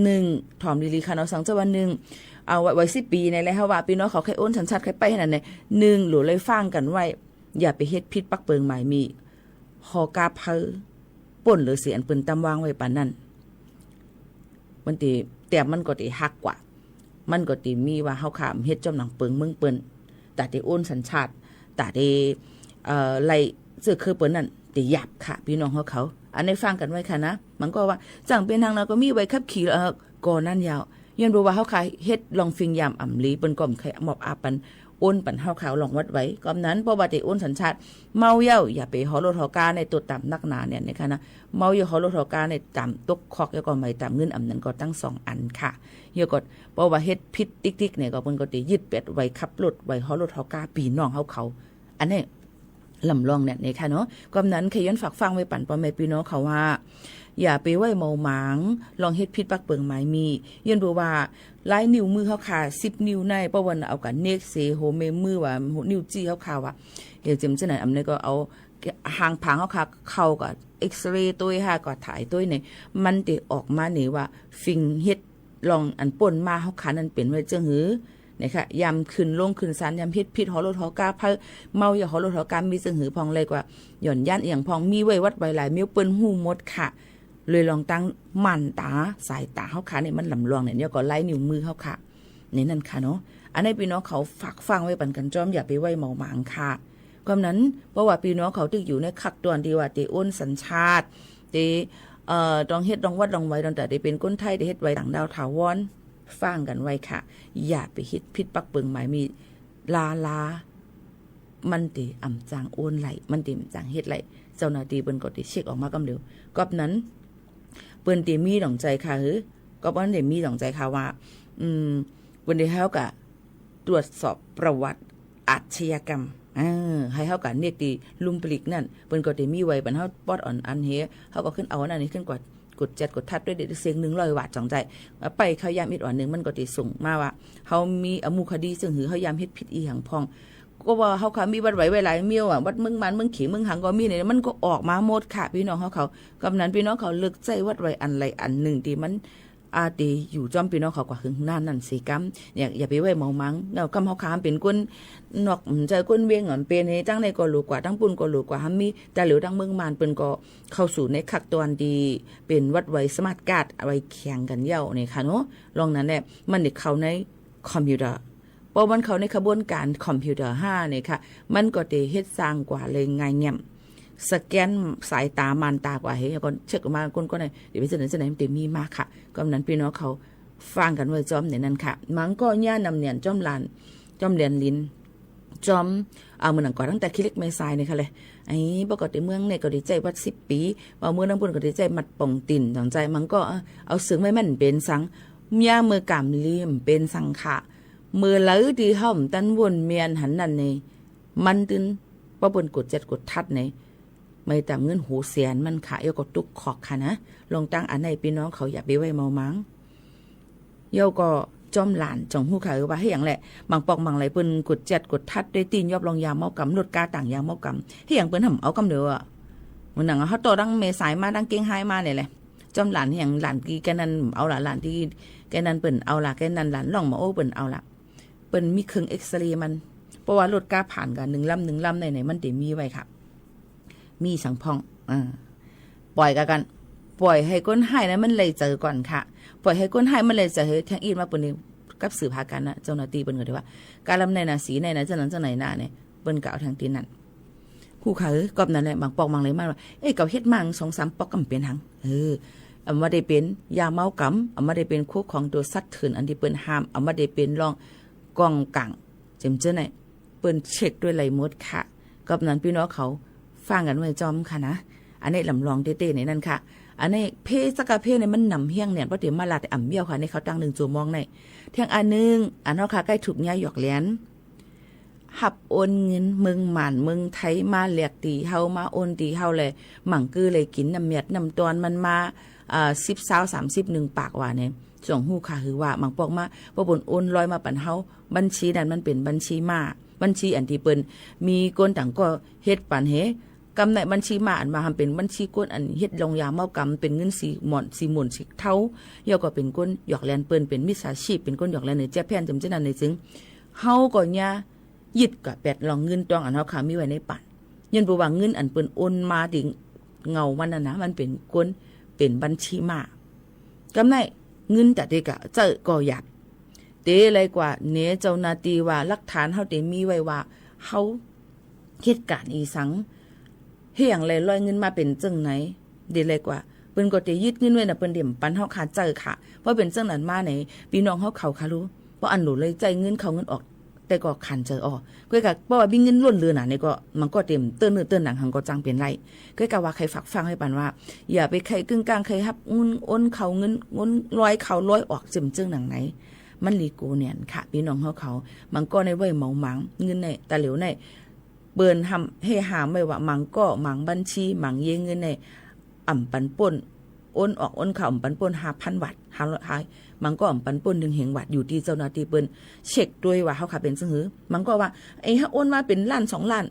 1ถอมลีค่ะเนาะสังเจอว่า1เอาไว้10 ปีในแล้วว่าพี่น้องเขาใครอ้นสัญชาติใครไปขนาดไหน1หรือเลยฟังกันไว้อย่าไปเฮ็ดพิษปักเปิงหมายมีหอกาเพอป่นหรือเสียนปืนตำวางไว้ปานนั้นมันตีแต่มันก็ตีฮักกว่ามันก็ตีมีว่าเฮาขามเฮ็ดจอมหนังเปิงเมืองเปิ้นแต่ที่โอนสัญชาติแต่ที่ไล่เสื้อคือเปิ้นนั่นตีหยับค่ะพี่น้องเขาอันนี้ฟังกันไว้ค่ะนะมันก็ว่าจังเป็นทางนั้นก็มีไว้ขับขี่ก่อนนั่นยาวย้อนบ่ว่าเฮาขายเฮ็ดลองฟิงยามอ่ำลีเปิ้นก็มไข่มอบอาปันโอนปันเฮาขาวลองวัดไว้ก็นั้นเพราะว่าที่โอนสัญชาติเมาเย้าอย่าไปหอรถหอกาในตัวต่ำนักหนาเนี่ยนะคะนะเมาอยู่หอรถหอกาในต่ำตกคอกแล้วก็ไม่ต่ำเงินอำนั้นก็ตั้ง2 อันค่ะเยอะก็เพราะว่าเฮ็ดพิษติ๊กๆเนี่ยก็เพิ่นก็สิยึดเป็ดไว้ขับรถไว้หอรถหอกาปีน้องเฮาเขาอันนี้ลำลองเนี่ยค่ะเนาะก็นั้นขย้อนฝากฟังไว้ปั่นพ่อแม่พี่น้องเขาว่าอย่าไปไว้เมาหมางลองเฮ็ดพิษปักเปิงหมายมีย้อนบ่ว่าลายนิ้วมือเขาขา10 นิ้วในเพราะว่าเอากันเนกเซโฮเมมือว่านิ้วจี้เขาขาว่าเดี๋ยวจำจังนั้นอำนี้ก็เอาหางผางเขาขาเข้ากับเอ็กซเรย์ตัวค่ะก็ถ่ายตัวนี่มันสิออกมานี่ว่าฟิงเฮ็ดลองอันป่นมาเขาขานั้นเป็นไว้จังหือนี่ค่ะยามขึ้นลงขึ้นศาลยามเฮ็ดพิษหอรถหอกาพเมาอย่าหอรถหอกามีจังหือพองเลยกว่าหย่อนย่านเอียงพองมีไว้วัดไว้หลายมิ้วเปิ้นฮู้หมดค่ะเลยลองตั้งมันตาสายตาเฮาขาเนี่ยมันลำลวงเนี่ยก็ไล่นิ้วมือเฮาค่ะนี่นั่นค่ะเนาะอันนี้พี่น้องเขาฝากฟังไว้ปันกันจอมอย่าไปไว้เมาหมางค่ะก็นั้นเพราะว่าพี่น้องเขาที่อยู่ในคักตอนที่ว่าติโอนสัญชาติติต้องเฮ็ดต้องวัดต้องไว้ต้องแต่ได้เป็นคนไทยได้เฮ็ดไว้ต่างดาวถาวรฟังกันไว้ค่ะอย่าไปเฮ็ดพิษปักเปิงหมายมีลามันติอ่ำจางโอนไหลมันติจางเฮ็ดไหลเจ้าหน้าที่เปิ้นก็ติเช็คออกมากำเร็วก็นั้นเปิ้นติมีดองใจค่ะก็เปิ้นได้มีดองใจค่ะว่าเปิ้นได้เฮาก็ตรวจสอบประวัติอาชญากรรมให้เฮาก็เนกติลุมปลิกนั่นเปิ้นก็ได้มีไว้บันเฮาปอดอ่อนอันเฮเฮาก็ขึ้นเอาอันนี้ขึ้นกดจัดกดทัดด้วยเด็กเสียง100 บาทจองใจไปเขายามอีกอ่อนนึงมันก็ติส่งมาว่าเฮามีอมูคดีซึ่งหือเฮายามเฮ็ดผิดอีหยังพองก็ว่าเฮาค่ะมีวัดไว้หลายเมียววัดมึงมันมึงขี่มึงหังก็มีเนี่ยมันก็ออกมาหมดค่ะพี่น้องเขากำนั้นพี่น้องเขาเลิกใจวัดไว้อันใดอันหนึ่งที่มัน อาตีอยู่จอมพี่น้องเขากว่าหึงนั่นนั่นสิกัมอย่าไปไว้เมามังแล้วกำเฮาคามเป็นก้นนอกใจก้นเวียงหงอนเป็นให้ตั้งในก็รู้กว่าตั้งปุ่นก็รู้กว่าฮัมมีแต่เหลียวตั้งเมืองมานเปิ้นก็เข้าสู่ในคักตอนดีเป็นวัดไว้สมาร์ทการ์ดไว้แข่งกันเย้านี่ค่ะเนาะลองนั้นแหละมันได้เข้าในคอมพิวเตอร์พอมันเข้าในกระบวนการคอมพิวเตอร์5นี่ค่ะมันก็ได้เฮ็ดสร้างกว่าเลยง่ายแง่มสแกนสายตามานตากว่าเฮ้ยก่อนเช็คออกมาก้นก็ได้เดี๋ยวไปเสนอมันเต็มมีมากค่ะก็นั้นพี่น้องเขาฟังกันไว้จอมในนั้นค่ะมันก็ย่านำเนียนจอมลานจอมเรียนลิ้นจอมเอาเมืองก่อนตั้งแต่คิเล็กไม่ทรายนี่ค่ะเลยไอ้ปกติเมืองเนี่ยก็ดีใจวัด10 ปีว่าเมืองน้ำปุ่นก็ดีใจมัดป่องติ่นสนใจมันก็เอาซึ้งไม่มันเป็นสังเมียมือกำเลี่ยมเป็นสังค่ะมือไหลดีห่อมตันวนเมียนหันนั่นในมันตึนว่าบนกด7กดทัดในไม่ตามเงินหูเสียนมันขายก็ตุกขอกค่ะนะลงตั้งอันไหนพี่น้องเขาอย่าไปไว้เมามังเย้าก็จอมหลานจงหูขายว่าให้อย่างแหละบางปอกบางไหลเปิ้นกด7กดทัดได้ตีนยอบลองยาเมากำลดกาต่างยาเมากำให้อย่างเปิ้นทำเอากำเดือมันหนังเขาโตดังเมสายมาดังเก่งไฮมาเนี่ยแหละจอมหลานอย่างหลานกีแกนั้นเอาละหลานที่แกนั้นเปิ้นเอาละแกนั้นหลานล่องมาโอ้เปิ้นเอาละเปิ้นมีเครื่องเอ็กซเรย์มันเพราะว่ารถกาผ่านกัน1 ลำไหนมันได้มีไว้ค่ะมีสังพองปล่อยกันปล่อยให้ก้นไห้นะมันเลยเจอก่อนค่ะปล่อยให้ก้นไห้มันเลยเจอทางอีนมาปุ่นนี่กับสื่อพากันนะเจ้าหน้าที่เปิ้นก็ได้ว่าการลำในน่ะสีในน่ะเจ้านั้นเจ้าไหนน่ะเนี่ยเปิ้นก็เอาทางตีนนั่นคู่เขากอบนั่นแหละบางปอกบางเลยมาว่าเก่าเฮ็ดมัง2-3 ปอกก็เป็นหังเอามาได้เป็นยาเมากำเอามาได้เป็นคู่ของตัวสัตว์ถื่นอันที่เปิ้นห้ามเอามาได้เป็นรองกองกังจำเจ้าไหนเปิ้นเช็คด้วยไหลมดค่ะกอบนั้นพี่น้องเขาฟังกันไว้จอมค่ะนะอันนี้ลำลองเต้ๆในนั้นค่ะอันนี้เพสกะเพในมันนำเฮียงเนี่ยเพราะเดี๋ยวมาลาแต่อ่ำเบี้ยวค่ะในเขาตั้ง1 ชั่วโมงในเที่ยงอันนึงอันเนาะค่ะใกล้ถูกย้ายหยอกแหลนหับโอนเงินเมืองหม่านเมืองไทยมาแหลกตีเฮามาโอนตีเฮาเลยหมั่งคือเลยกินน้ำเมียดน้ำตอนมันมา10-20-30 ปากว่าเนี่ยส่งหู้ค่ะคือว่าหมั่งปอกมาพอบนโอนลอยมาปั่นเฮาบัญชีนั้นมันเป็นบัญชีมาบัญชีอันที่เปิ้นมีก้นต่างก็เฮ็ดปั่นเฮกำในบัญชีมาอันมาทำเป็นบัญชีก้นอันเฮ็ดลงยาเมากำเป็นเงิน4 หม่อนเท่าเยาก็เป็นก้นหยอกแลนเปิ้นเป็นมิจฉาชีพเป็นก้นหยอกแลนในแจ้แพนจำเจนั้นในซึ่งเฮาก็เนี่ยยึดกับ8ลองเงินตองอันเฮาขามีไว้ในปั่นยันบ่ว่าเงินอันเปิ้นโอนมาถึงเงามันน่ะนะมันเป็นก้นเป็นบัญชีมากำในเงินแต่เด็กเจอก็อยากเตอะไรกว่าเนเจ้าหน้าที่ว่าหลักฐานเฮาได้มีไว้ว่าเฮาเหตุการณ์อีสังเฮียงเลยลอยเงินมาเป็นจังไหนดีเลยกว่าเปิ้นก็จะยึดเงินไว้น่ะเปิ้นเดี่ยมปันเฮาขาดเจอค่ะเพราะเป็นจังนั้นมาไหนพี่น้องเฮาเขาค่ะรู้เพราะอันหนูเลยใจเงินเขาเงินออกแต่ก็ขันเจอออกก็กะเพราะว่ามีเงินล้นเรือน่ะนี่ก็มันก็เต็มเตื้อเนื้อเตื้อหนังหังก็จังเป็นไรก็กะว่าใครฝากฟังให้ปันว่าอย่าไปใครกึ่งกลางใครรับเงินโอนเขาเงินโอนลอยเขาลอยออกจึงหนังไหนมันลีโกเนี่ยค่ะพี่น้องเขามันก็ในไว้เมาหมังเงินในตาเหลวในเบิ่นทำให้หามไว้ว่ามังก็มังบัญชีมังเยเงินในอ่ำปันป่นโอนออกโอนเข้าอ่ำปันป่น5,000 บาท500มังก็อ่ำปันป่น1 แห่งบาทอยู่ที่เจ้าหน้าที่เปิ้นเช็คด้วยว่าเขาขาเป็นซื่อหือมังก็ว่าไอ้ถ้าโอนมาเป็นล้าน2 ล้าน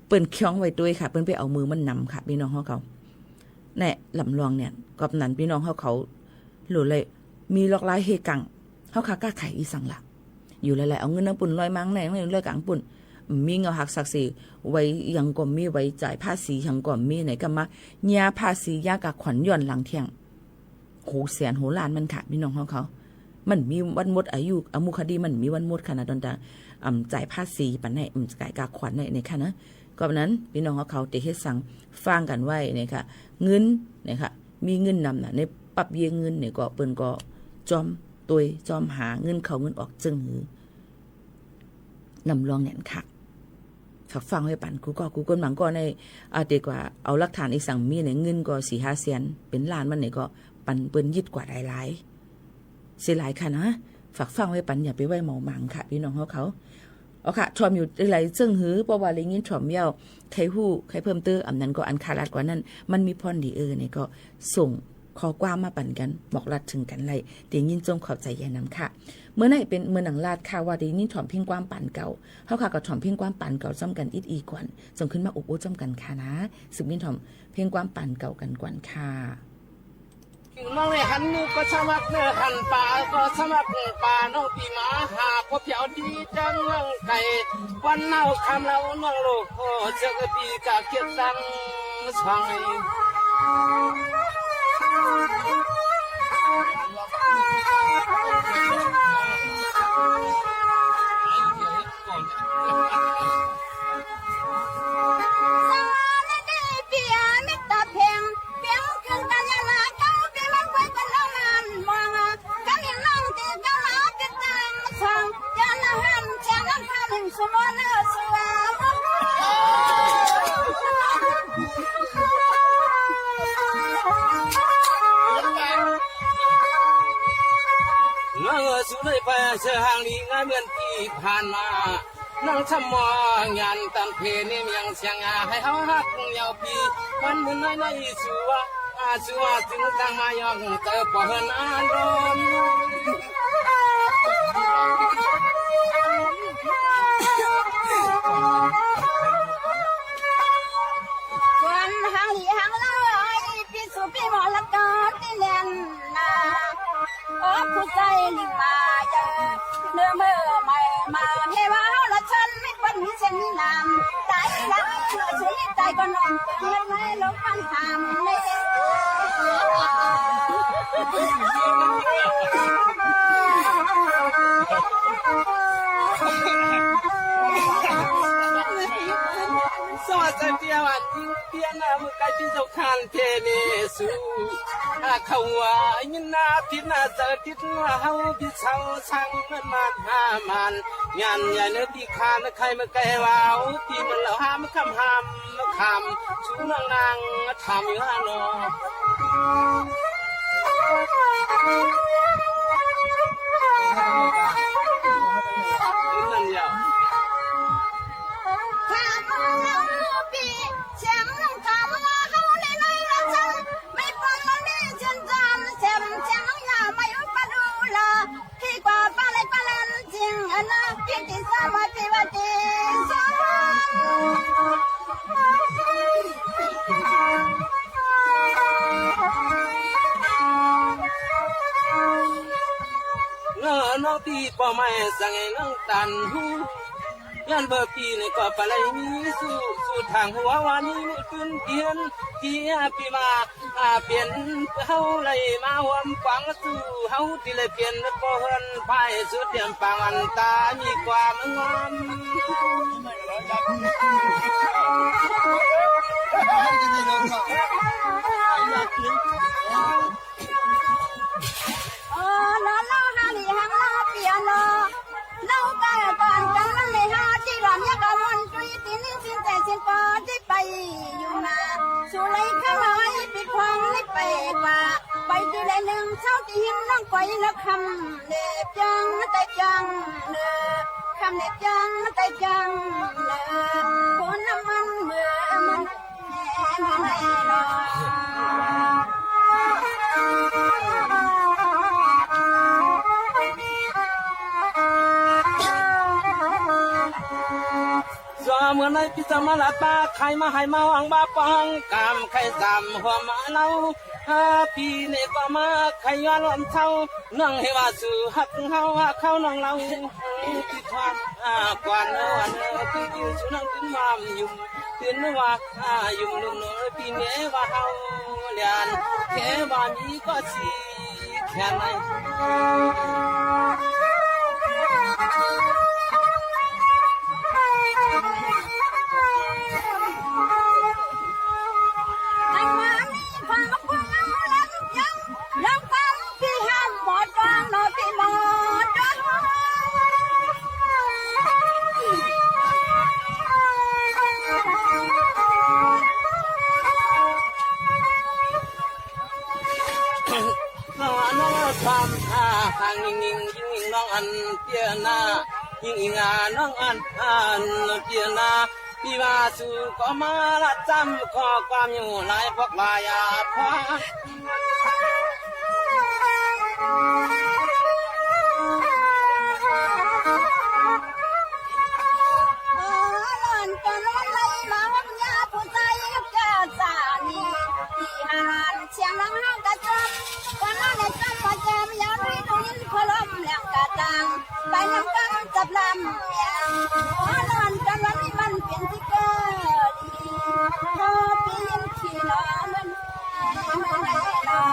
เปิ้นคล้องไว้ด้วยค่ะเปิ้นไปเอามือมันนำค่ะพี่น้องเขาแน่ลำลองเนี่ยกับนั้นพี่น้องเขาหลุดเลยมีหลอกหลายเฮกังเขาคากล้าไขอีสังละอยู่หลายๆเอาเงินน้ำปุ่นลอยมังในลอยกลางปุ่นมีเงาหักศักดิ์ศรีไว้ยังก่อมีไว้จ่ายภาษียังก่อมีไหนก็มาญาภาษียากะขวัญย่อนหลังเที่ยงโหแสนโหล้านมันค่ะพี่น้องเขามันมีวันหมดอายุอมุคดีมันมีวันหมดขนาดนั้นจ่ายภาษีปันไหนจ่ายกะขวัญในค่ะนะก็นั้นพี่น้องเขาเตะเฮ็ดสั่งฟังกันไว้เนี่ยค่ะเงินเนี่ยค่ะมีเงินนำน่ะในปรับเยเงินเนี่ยก็เปิ้นก็จอมตัวจอมหาเงินเขาเงินออกจึงหือนำลองเนี่ยค่ะฝักฟังไว้ปั่นกูก็หมังก็ในดีกว่าเอาหลักฐานอีสั่งมีเนี่ยเงินก็4-5 แสนเป็นล้านมันเนี่ยก็ปั่นเปิ้นยึดกว่าหลายเสียหลายค่ะนะฝักฟังไว้ปั่นอย่าไปไว้เมาหมังค่ะพี่น้องเขาเอาค่ะชอมอยู่หลายจึงหือเพราะว่าอะไรงี้ชอมเย้าใครฮู้ใครเพิ่มเติมอันนั้นก็อันคารัดกว่านั้นมันมีพรดีเนี่ยก็ส่งขอความมาปั่นกันบอกรัดถึงกันไรเดี๋ยวยินจงขอบใจแย่น้ำค่ะเมื่อไหนเป็นเมื่อหนังลาดค่ะว่าเดี๋ยวยินถ่อมเพ่งความปั่นเก่าเขาค่ะก็ถ่อมเพ่งความปั่นเก่าจ้ำกันอีกก่อนส่งขึ้นมาอบจ้ำกันค่ะนะสืบยินถ่อมเพ่งความปั่นเก่ากันก่อนค่ะ
น้องเลยหันนูก็สมัครเนื้อหันป่าก็สมัครป่าน้องปีมาหาพบเพียวดีจังน้องไก่วันเน่าคำเราน้องโลกโอ้เจ้าก็ปีกาเกียรตังสว่างสุนัยไปเสือหางลีงานเมือนที่ผ่านมานั่งทำมองานตันเพนี่ยังเสียงให้เขาหักยาวปีมันมือน้อยน้อยสัวถึงตั้งมายองเตอปะเฮนอารมณ์
ส่วนหางลีหางลอยพี่สุพี่หมอละกอที่เล่นนาโอ้ผู้ใจลิงมาเยอะเนื้อเมื่อไม่มาเฮว่าละฉันไม่ควรมีเช่นนี้นำใจละเชื่อชีวิตใจก็นอนเงินไม่ลงพันทำไม่
สวัสดีเปียวันยิ่งเปียนามือไก่พิจคันเทเนสูเขาว่ายินนาพินาเสติดว่าเฮาพิเศร้าช่างมันหามันงานใหญ่เนื้อที่คานใครมาไกลว่าวที่มันเหล่าห้ามคำห้ามคำชูนางทำอยู่ฮานอนั่นยาวน้องตีป่อไม้สั่งให้น้องตันหูยันเบอร์ปีนี่ก็ปลายมีสู่ทางหัววานี้มือขึ้นเพียนที่ปีมาเปลี่ยนเฮาเลยมาหวมฟังสู่เฮาที่เลยเปลี่ยนบ่เฮินภายสุดเดียมปางอันตามีความงาม
ล้อล้อหาลีหางล้อเปียโนเล่าแต่ก่อนกันมันเลยหาที่รำยากาวันจุยตีนิ่งสิ้นแต่สิ้นปอที่ไปอยู่นาสุไลข้าลอยปิดควงไม่ไปกว่าไปที่ไรหนึ่งเช้าที่หิมน้องไปแล้วคำเล็บจังแต่จังเนอคำเล็บจังแต่จังเนอคนน้ำมันเมื่อมันแย่ไม่รอ
เมื่อในพิจารณาตาใครมาให้มาวังบาปังกามใครจำหัวมาเล่าปีนี้ก็มาใครย้อนวันเท่านั่งให้ว่าสู่หักเฮาเข้าน้องเราที่ทวนกวนวันที่ยืนสู่นั่งขึ้นมายุ่มขึ้นว่ายุ่มลุ่มปีนี้ว่าเฮาเลียนแค่ว่ามีก็สิแค่ไหนทางยิงน้องอันเปียนายิงน้องอันเปียนาพี่มาสู่ก็มาละจำขอความอยู่หลายพวกลายาพา
เชียงรังห้างกระจำ จับลำอย่างขอร้อนกันวันนี้มันเป็นที่เกิดดีพอปีนขี่ล้อมันไม่ได้รอ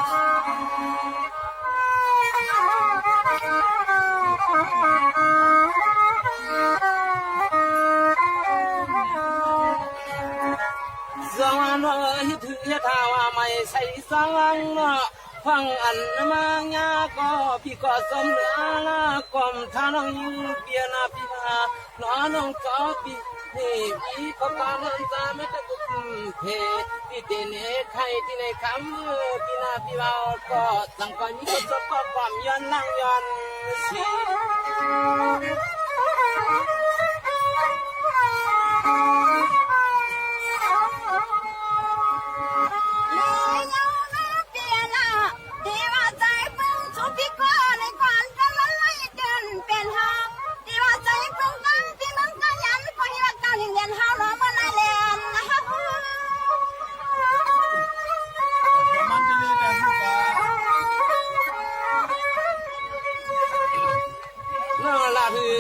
สวรรค์ฮิตเฮียทาวาไม่ใช่สังเนาะฟังอันมาญาก็พี่ก็สมเนื้อละกลมท่าน้องยิงเปียนาพี่มาน้อน้องก็พี่นี่พี่ก็กำลังจะไม่ตะกุกเพพี่เตเนใครที่ในคำพี่นาพี่เราก็สังกัดมีคนชอบก็ความย้อนลังย้อนสิ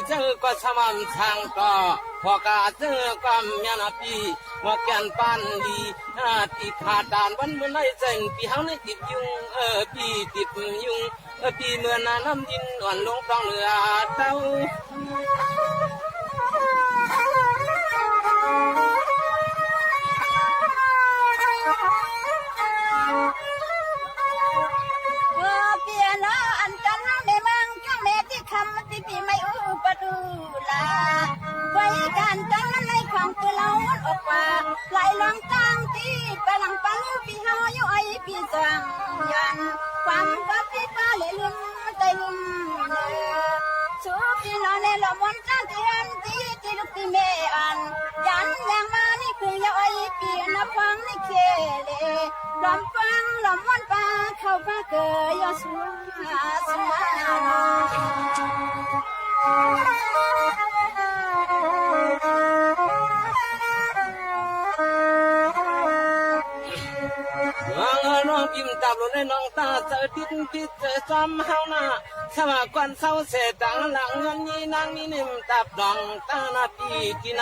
เจอก็สม่ำทางก็พอกาเจอความยานาปีว่าแกนปันดีติดขาดด่านวันเมื่อไรเจงปีเฮาในติดยุงปีติดยุงปีเมื่อนาน้ำดินอ่อนลงต้องเหลือเต้า
เปียโนอันจันทร์ในเมืองข้างเมที่คำที่ปีไม่อุปดูลาไว้การจังในความตัวเราออกว่าไหลลองตั้งที่ไปหลังปันปีเฮาอยู่ไอปีสังยันความกับปีป้าเลยลืมใจลืมสู้ปีนอนในหลอมวันจันทร์ที่อันที่ลูกที่เมอันยันแรงมานี่คือยาไอปีนับฟังในเคเลลอมฟังลอมวันป้าเข้าป้าเกยยอสุสุ
น้องพิมตับลงในน้องตาเจอติดเจอซ้ำเฮาหน้าสว่างกวนเศร้าเสดังหลังเงินยี่นางมีนิ่มตับดองตาหน้าปีที่ไหน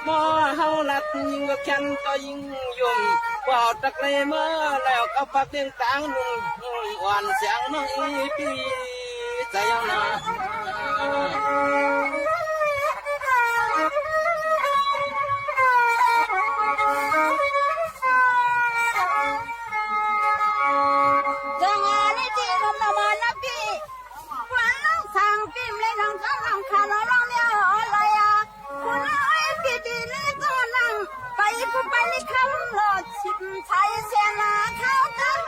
มอเฮาลัดยิงก็แค้นก็ยิงยุ่มกว่าตะเกลเมื่อแล้วก็ปักเตียงต่างนุ่มหวานเสียงน้องอีปีใจยังนา
ไปในคำหลอดชิมไทยเสียนาเข้ากัน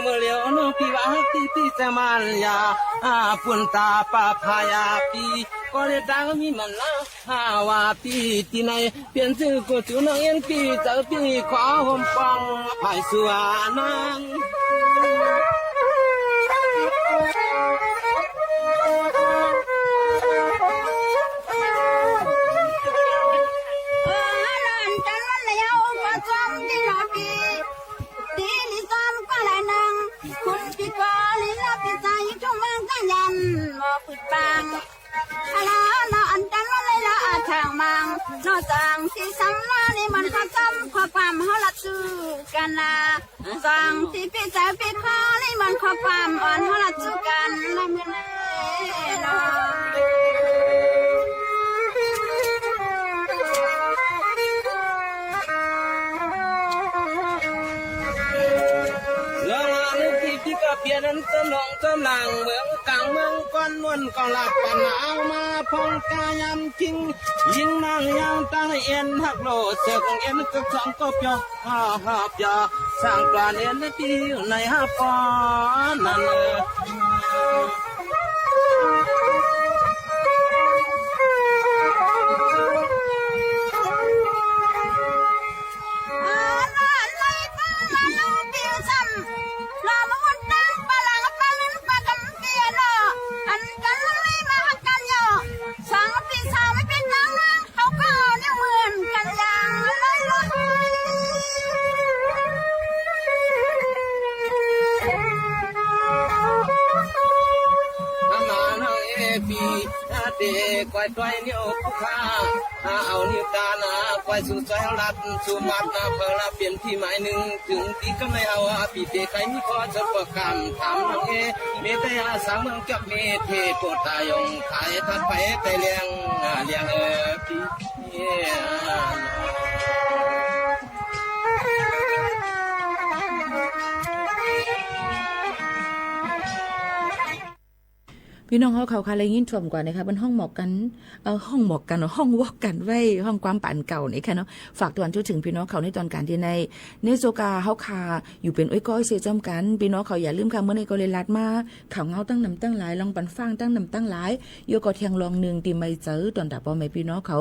เมื่อเลี้ยวน้องพี่ว่าที่จะมันยาปุ่นตาปาพายาปีก็เลยดังมีมันละว่าปีที่ไหนเปลี่ยนชื่อกูจูน้องเอ็นปีเจอปีขอห่มฟังภายสัวนาง
ปิดบังอะไรเราอันจันว่าเลยละทางมังนอกจากที่ซ้ำละนี่มันก็ซ้ำข้อความเขาละซื้อกันละสั่งที่พี่ใจพี่คอนี่มันข้อความอ่อนเขาละซื้อกันละเมื่อไหร่เนาะ
พี่ก็เปลี่ยนสมองกำลังเมืองกลางเมืองก้อนนวลก็หลับปันเอามาพองกายำจริงยิงนางยางตั้งเอ็นหักโลเสกเอ็นก็สองก็เปียวหอบยาสร้างกลานเอ็นที่ในห้าปอนนั่น
สาวไม่เป็นนางเขาก็เนี่ยเหมือนกันอย่างเลย
ควายตัวเนี่ยผู้ค้าเอานิ้วตานะควายสู่ซอยรัดสู่บัดนะเพิ่งละเปลี่ยนที่หมายหนึ่งถึงตีก็ไม่เอาปีเตใครมีพอจะประกำถามน้องเมตยาสามเมืองกับเมเทโปตายงขายทัดไปแต่เลี้ยงพี่
พี่น้องเขาค่ะเลยยินชมกว่านะคะเป็นห้องหมอกกันห้องหมอกกันห้องวอกกันไว้ห้องความปั่นเก่านี่ค่ะเนาะฝากตอนถึงพี่น้องเขาในตอนการที่ในโซกาเฮาคาอยู่เป็นอ้อยก้อยเสียจำกันพี่น้องเขาอย่าลืมค่ะเมื่อในก็เลยลัดมาข่าวเงาตั้งนำตั้งหลายลองปันฟังตั้งนำตั้งหลายโยก็เทียงลองนึงตีไม่เจอตอนดาบ่แม่พี่น้องเขา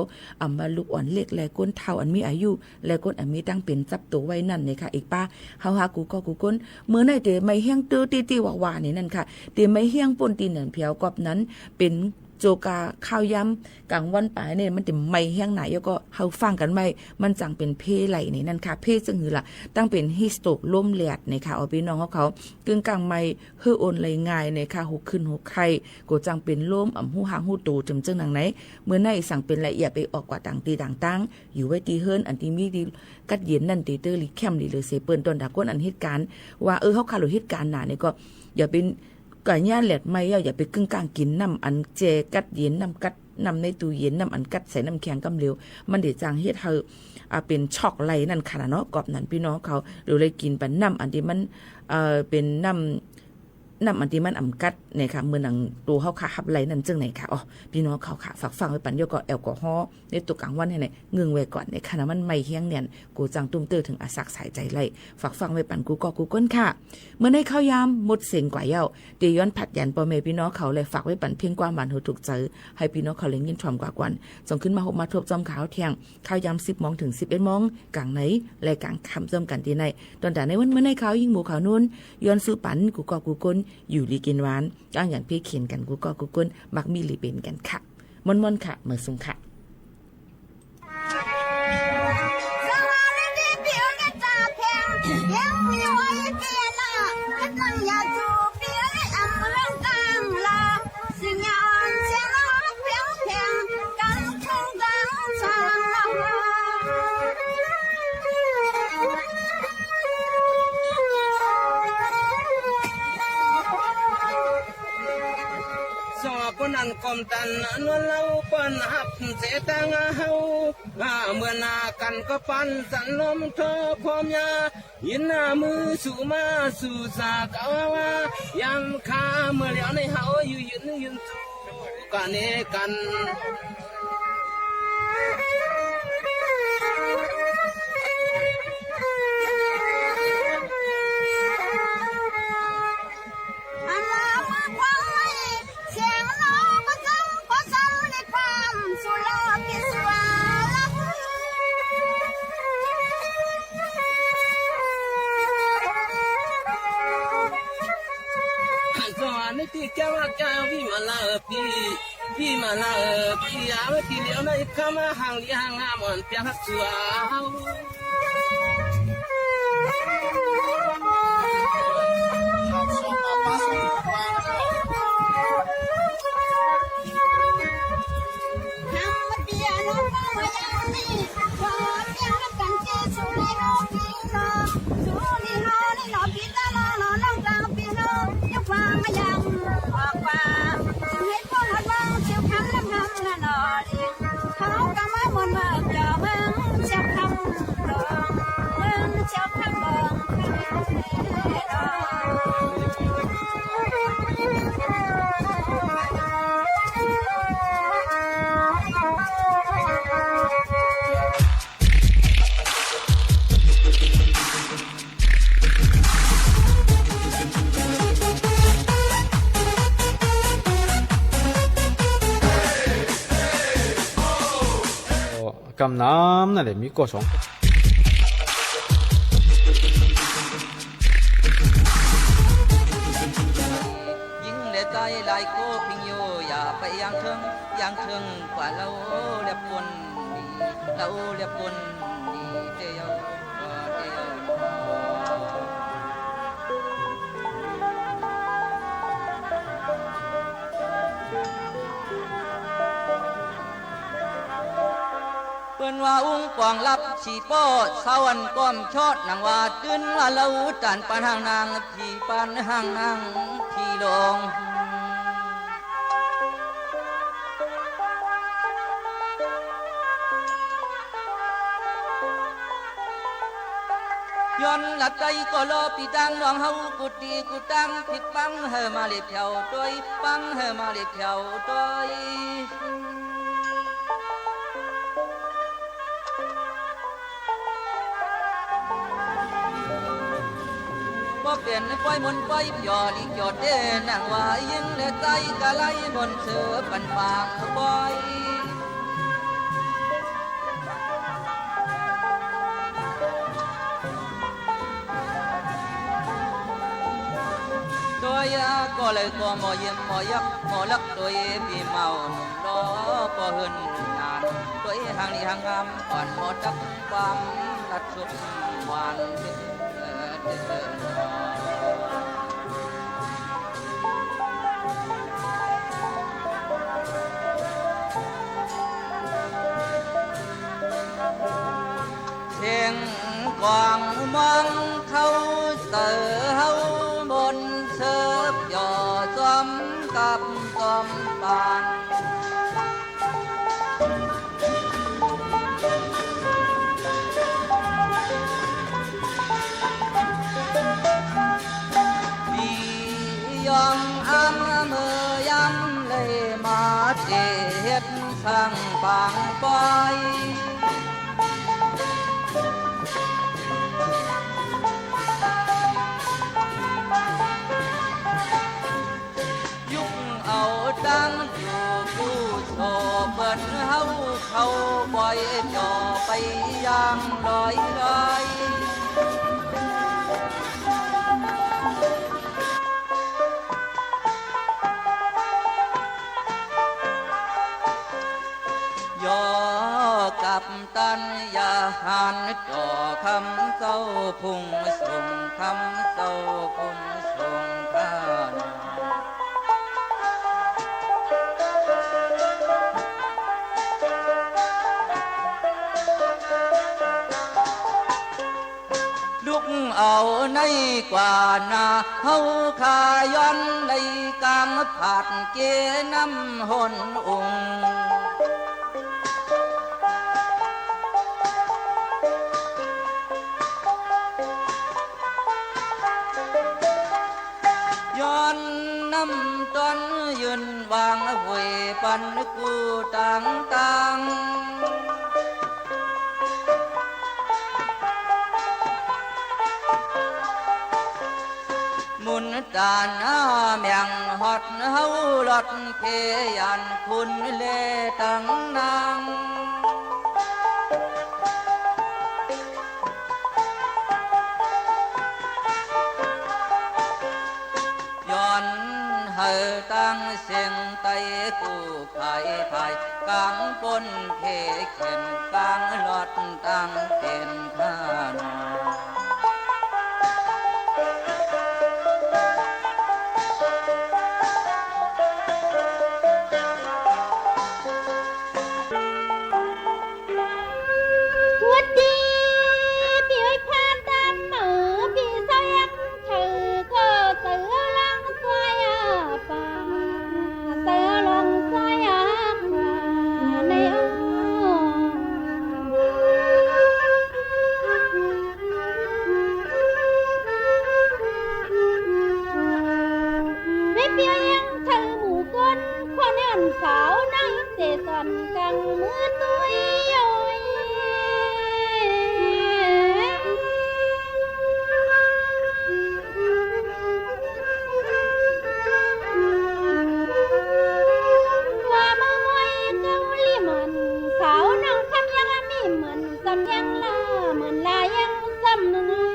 มาลูกอ่อนเล็กแลก้นเท่าอันมีอายุแลก้นอันมีตั้งเป็นจับตัวไว้นั่นนี่ค่ะอีกป้าเฮาหากูก็กูก้นเมื่อในเตไม่เฮียงตื้อตีๆว่าๆนี่นั่นค่ะเตไม่เฮียงป่นตีนนั่นเพียวกอบนั้นเป็นโจกาข้าวยำกลางวันป่ายเนี่ยมันจะไม่แห้งไหนแล้วก็เฮาฟังกันไม่มันจังเป็นเพไหลนี่นั่นค่ะเพซึ่งหือล่ะตั้งเป็นฮิสโตกล่มแหลดในค่ะเอาพี่น้องเขากึ่งกลางไม่เฮือโอนไหลง่ายในค่ะหกขึ้นหกไข่ก็จังเป็นล่มหูหางหูตูจำจังหนังไหนเมื่อในสั่งเป็นละเอียดไปออกกว่าต่างตีต่างตั้งอยู่ไว้ตีเฮิรนอันที่มีดีกัดเย็นนั่นตีเตอร์ลิแคมหรือเซเปิลต้นดาก้นอันเหตุการณ์ว่าเฮาคาโลเหตุการณ์หนาเนี่ยก็อย่าเป็นก่ย่าแหลดไม่อย่าไปกึ่งกลางกินน้ำอันเจกัดเย็นน้ำกัดน้ำในตู้เย็นน้ำอันกัดใส่น้ำแข็งกำเร็วมันเดี๋ยวจางเฮ็ดเฮาเป็นช็อกไหลนั่นค่ะเนาะกอบนั้นพี่น้องเขาหรือเลยกินปันน้ำอันที่มันเป็นน้ำอันที่มันกัดเนี่ยค่ะเมื่อหนังตัวเขาขาหับไหลนั่นจึงไหนค่ะอ๋อพี่น้องเขาขาฝากฟังไว้ปันโยก็แอลกอฮอล์ในตัวกลางวันให้ไหนเงืองไว้ก่อนในขณะมันไม่เฮี้ยงเนี่ยกูจังตุ้มเตอถึงอาสักสายใจไหลฝากฟังไว้ปันกูก็กูก้นค่ะเมื่อในข้าวยามหมดเสียงกว่าเย้าเตีย้อนผัดยันปอเมพี่น้องเขาเลยฝากไว้ปันเพียงความหวานหูถูกใจให้พี่น้องเขาเล่นยินชมกว่ากวันส่งขึ้นมาหกมาทบจอมขาวเที่ยงข้าวยาม10 โมงถึง 11 โมงกลางไหนและกลางค่ำจอมกันที่ไหนตอนแต่ในวันเมื่อในข้าวยิ่งหมูขาวนุ่นย้อนซื้อปันกูก็กูก้นอยู่ดีกินหวานจ้างอย่างพี่เขียนกันกูก็กูก้นมักมีหรือเป็นกันค่ะมนๆค่ะเมื่อสุงค่ะ
นั่นกอมตันนวลเล่าปันหับเสตังเฮาเมื่อนากันก็ปันสันลมเธอพร้อมยายินหน้ามือสู่มาสู่สาเกาวายำคาเมื่อแล้วในเฮาอยู่ยืนสู่กันเนกันที่แก้วแก้วพี่มาลาพี่มาลาพี่ยาวที่เลี้ยวในคำห่างเลี้ยงงามอ่อนเปียกสัว
咁남나래 믿고 종
ยิ่งเลใจหลายโกพิงโยอย่าไปยังเทิงกว่าเราเรียบปนเราเรียบปนเดียว ว่าอุ้งกวางลับฉีโป้สาวันก้อมชอดนางว่าตื่นว่าเราจานปันหางนางพี่ปันหางนางพี่ลงย้อนหลักใจก็รอปีดังน้องเฮากุดีกุดังผิดปังเฮมาเลียบเถวด้วยปังเฮมาเลียบเถวด้วยบ่เปลี่ยนปล่อยมนปล่อยหยอดอีกหยอดเด้นางว่ายิงและใจกะไลมนเสือปันปากปล่อยตัวยาก็เลยก็หมอเยี่ยมหมอยักหมอลักตัวปีเมาหนุ่มรอก็หึนนานตัวหางนี่หางงามก่อนหมอจักความรัดสุดหวานเสียงกวางมองเขาเสือเฮาบนเสิร์ฟหย่อจอมกับจอมปานบียองอ้ำเมื่อยำเลยมาเจ็ดสั่งปางปอยตั้งอยู่ผู้โชเปิดเฮาเขาบ่อยจ่อไปย่างลอยลอยย่อกับตันยาหันจ่อคำเศร้าพุ่งส่งคำเศร้าพุ่งส่งข้านเอาในกว่านาเฮาขาย้อนในกางผัดเกน้ำหนองย้อนน้ำต้นยืนวางหวยปันกูต่างมุนตาหน้าเมียงฮอดเฮาหลอดเพยันคุณเลตังนางย้อนเฮาตั้งเสียงไตกูไข่ไทยกลางปนเพเข็นกลางหลอดตั้งเป็นท่านสาวนั่งเสสันกังมือตัวย่อยว่ามาไว้เกาหลีมันสาวนั่งคำยังมีเหมือนจำยังลาเหมือนลายังจำนึง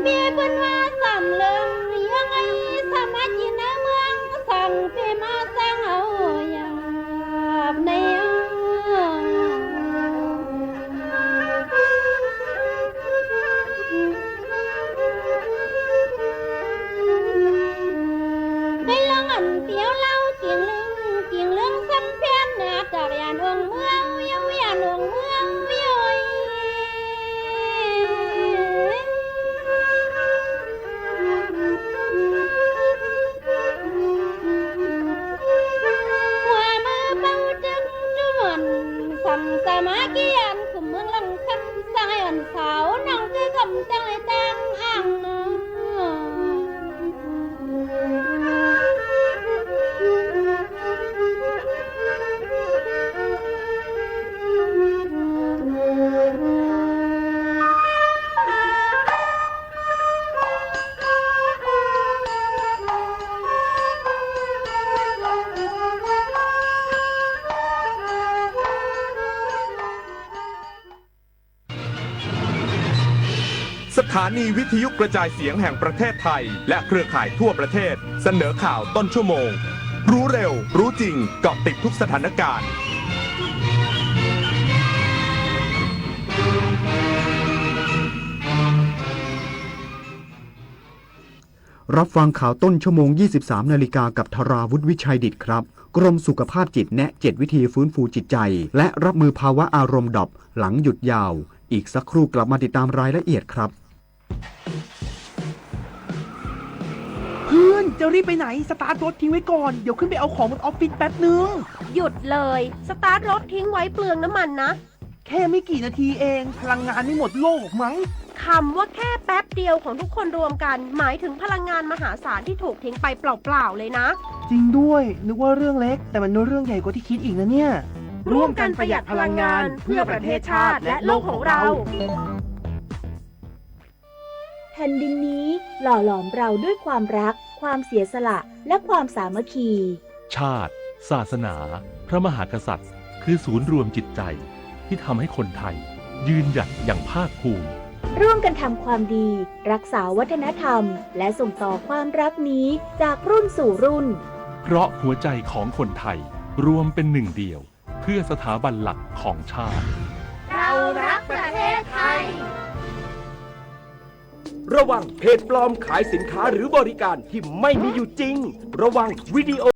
เบียบนว่า
ถานีวิทยุกระจายเสียงแห่งประเทศไทยและเครือข่ายทั่วประเทศเสนอข่าวต้นชั่วโมงรู้เร็วรู้จริงเกาะติดทุกสถานการณ์
รับฟังข่าวต้นชั่วโมง 23 นาฬิกากับธราวุฒิวิชัยดิตครับกรมสุขภาพจิตแนะ 7 วิธีฟื้นฟูจิตใจและรับมือภาวะอารมณ์ดรอปหลังหยุดยาวอีกสักครู่กลับมาติดตามรายละเอียดครับ
เพื่อนจะรีบไปไหนสตาร์ทรถทิ้งไว้ก่อนเดี๋ยวขึ้นไปเอาของบนออฟฟิศแป๊บนึง
หยุดเลยสตาร์ทรถทิ้งไว้เปลืองน้ำมันนะ
แค่ไม่กี่นาทีเองพลังงานไม่หมดโลกมั้ง
คำว่าแค่แป๊บเดียวของทุกคนรวมกันหมายถึงพลังงานมหาศาลที่ถูกทิ้งไปเปล่าๆเลยนะ
จริงด้วยนึกว่าเรื่องเล็กแต่มันเรื่องใหญ่กว่าที่คิดอีกนะเนี่ย
ร่วมกันประหยัดพลังงานเพื่อประเทศชาติและโลกของเรา
แผ่นดินนี้หล่อหลอมเราด้วยความรักความเสียสละและความสามัคคี
ชาติศาสนาพระมหากษัตริย์คือศูนย์รวมจิตใจที่ทำให้คนไทยยืนหยัดอย่างภาคภูมิ
ร่วมกันทำความดีรักษาวัฒนธรรมและส่งต่อความรักนี้จากรุ่นสู่รุ่น
เพราะหัวใจของคนไทยรวมเป็นหนึ่งเดียวเพื่อสถาบันหลักของชาติ
เรารักประเทศไทย
ระวังเพจปลอมขายสินค้าหรือบริการที่ไม่มีอยู่จริงระวังวิดีโอ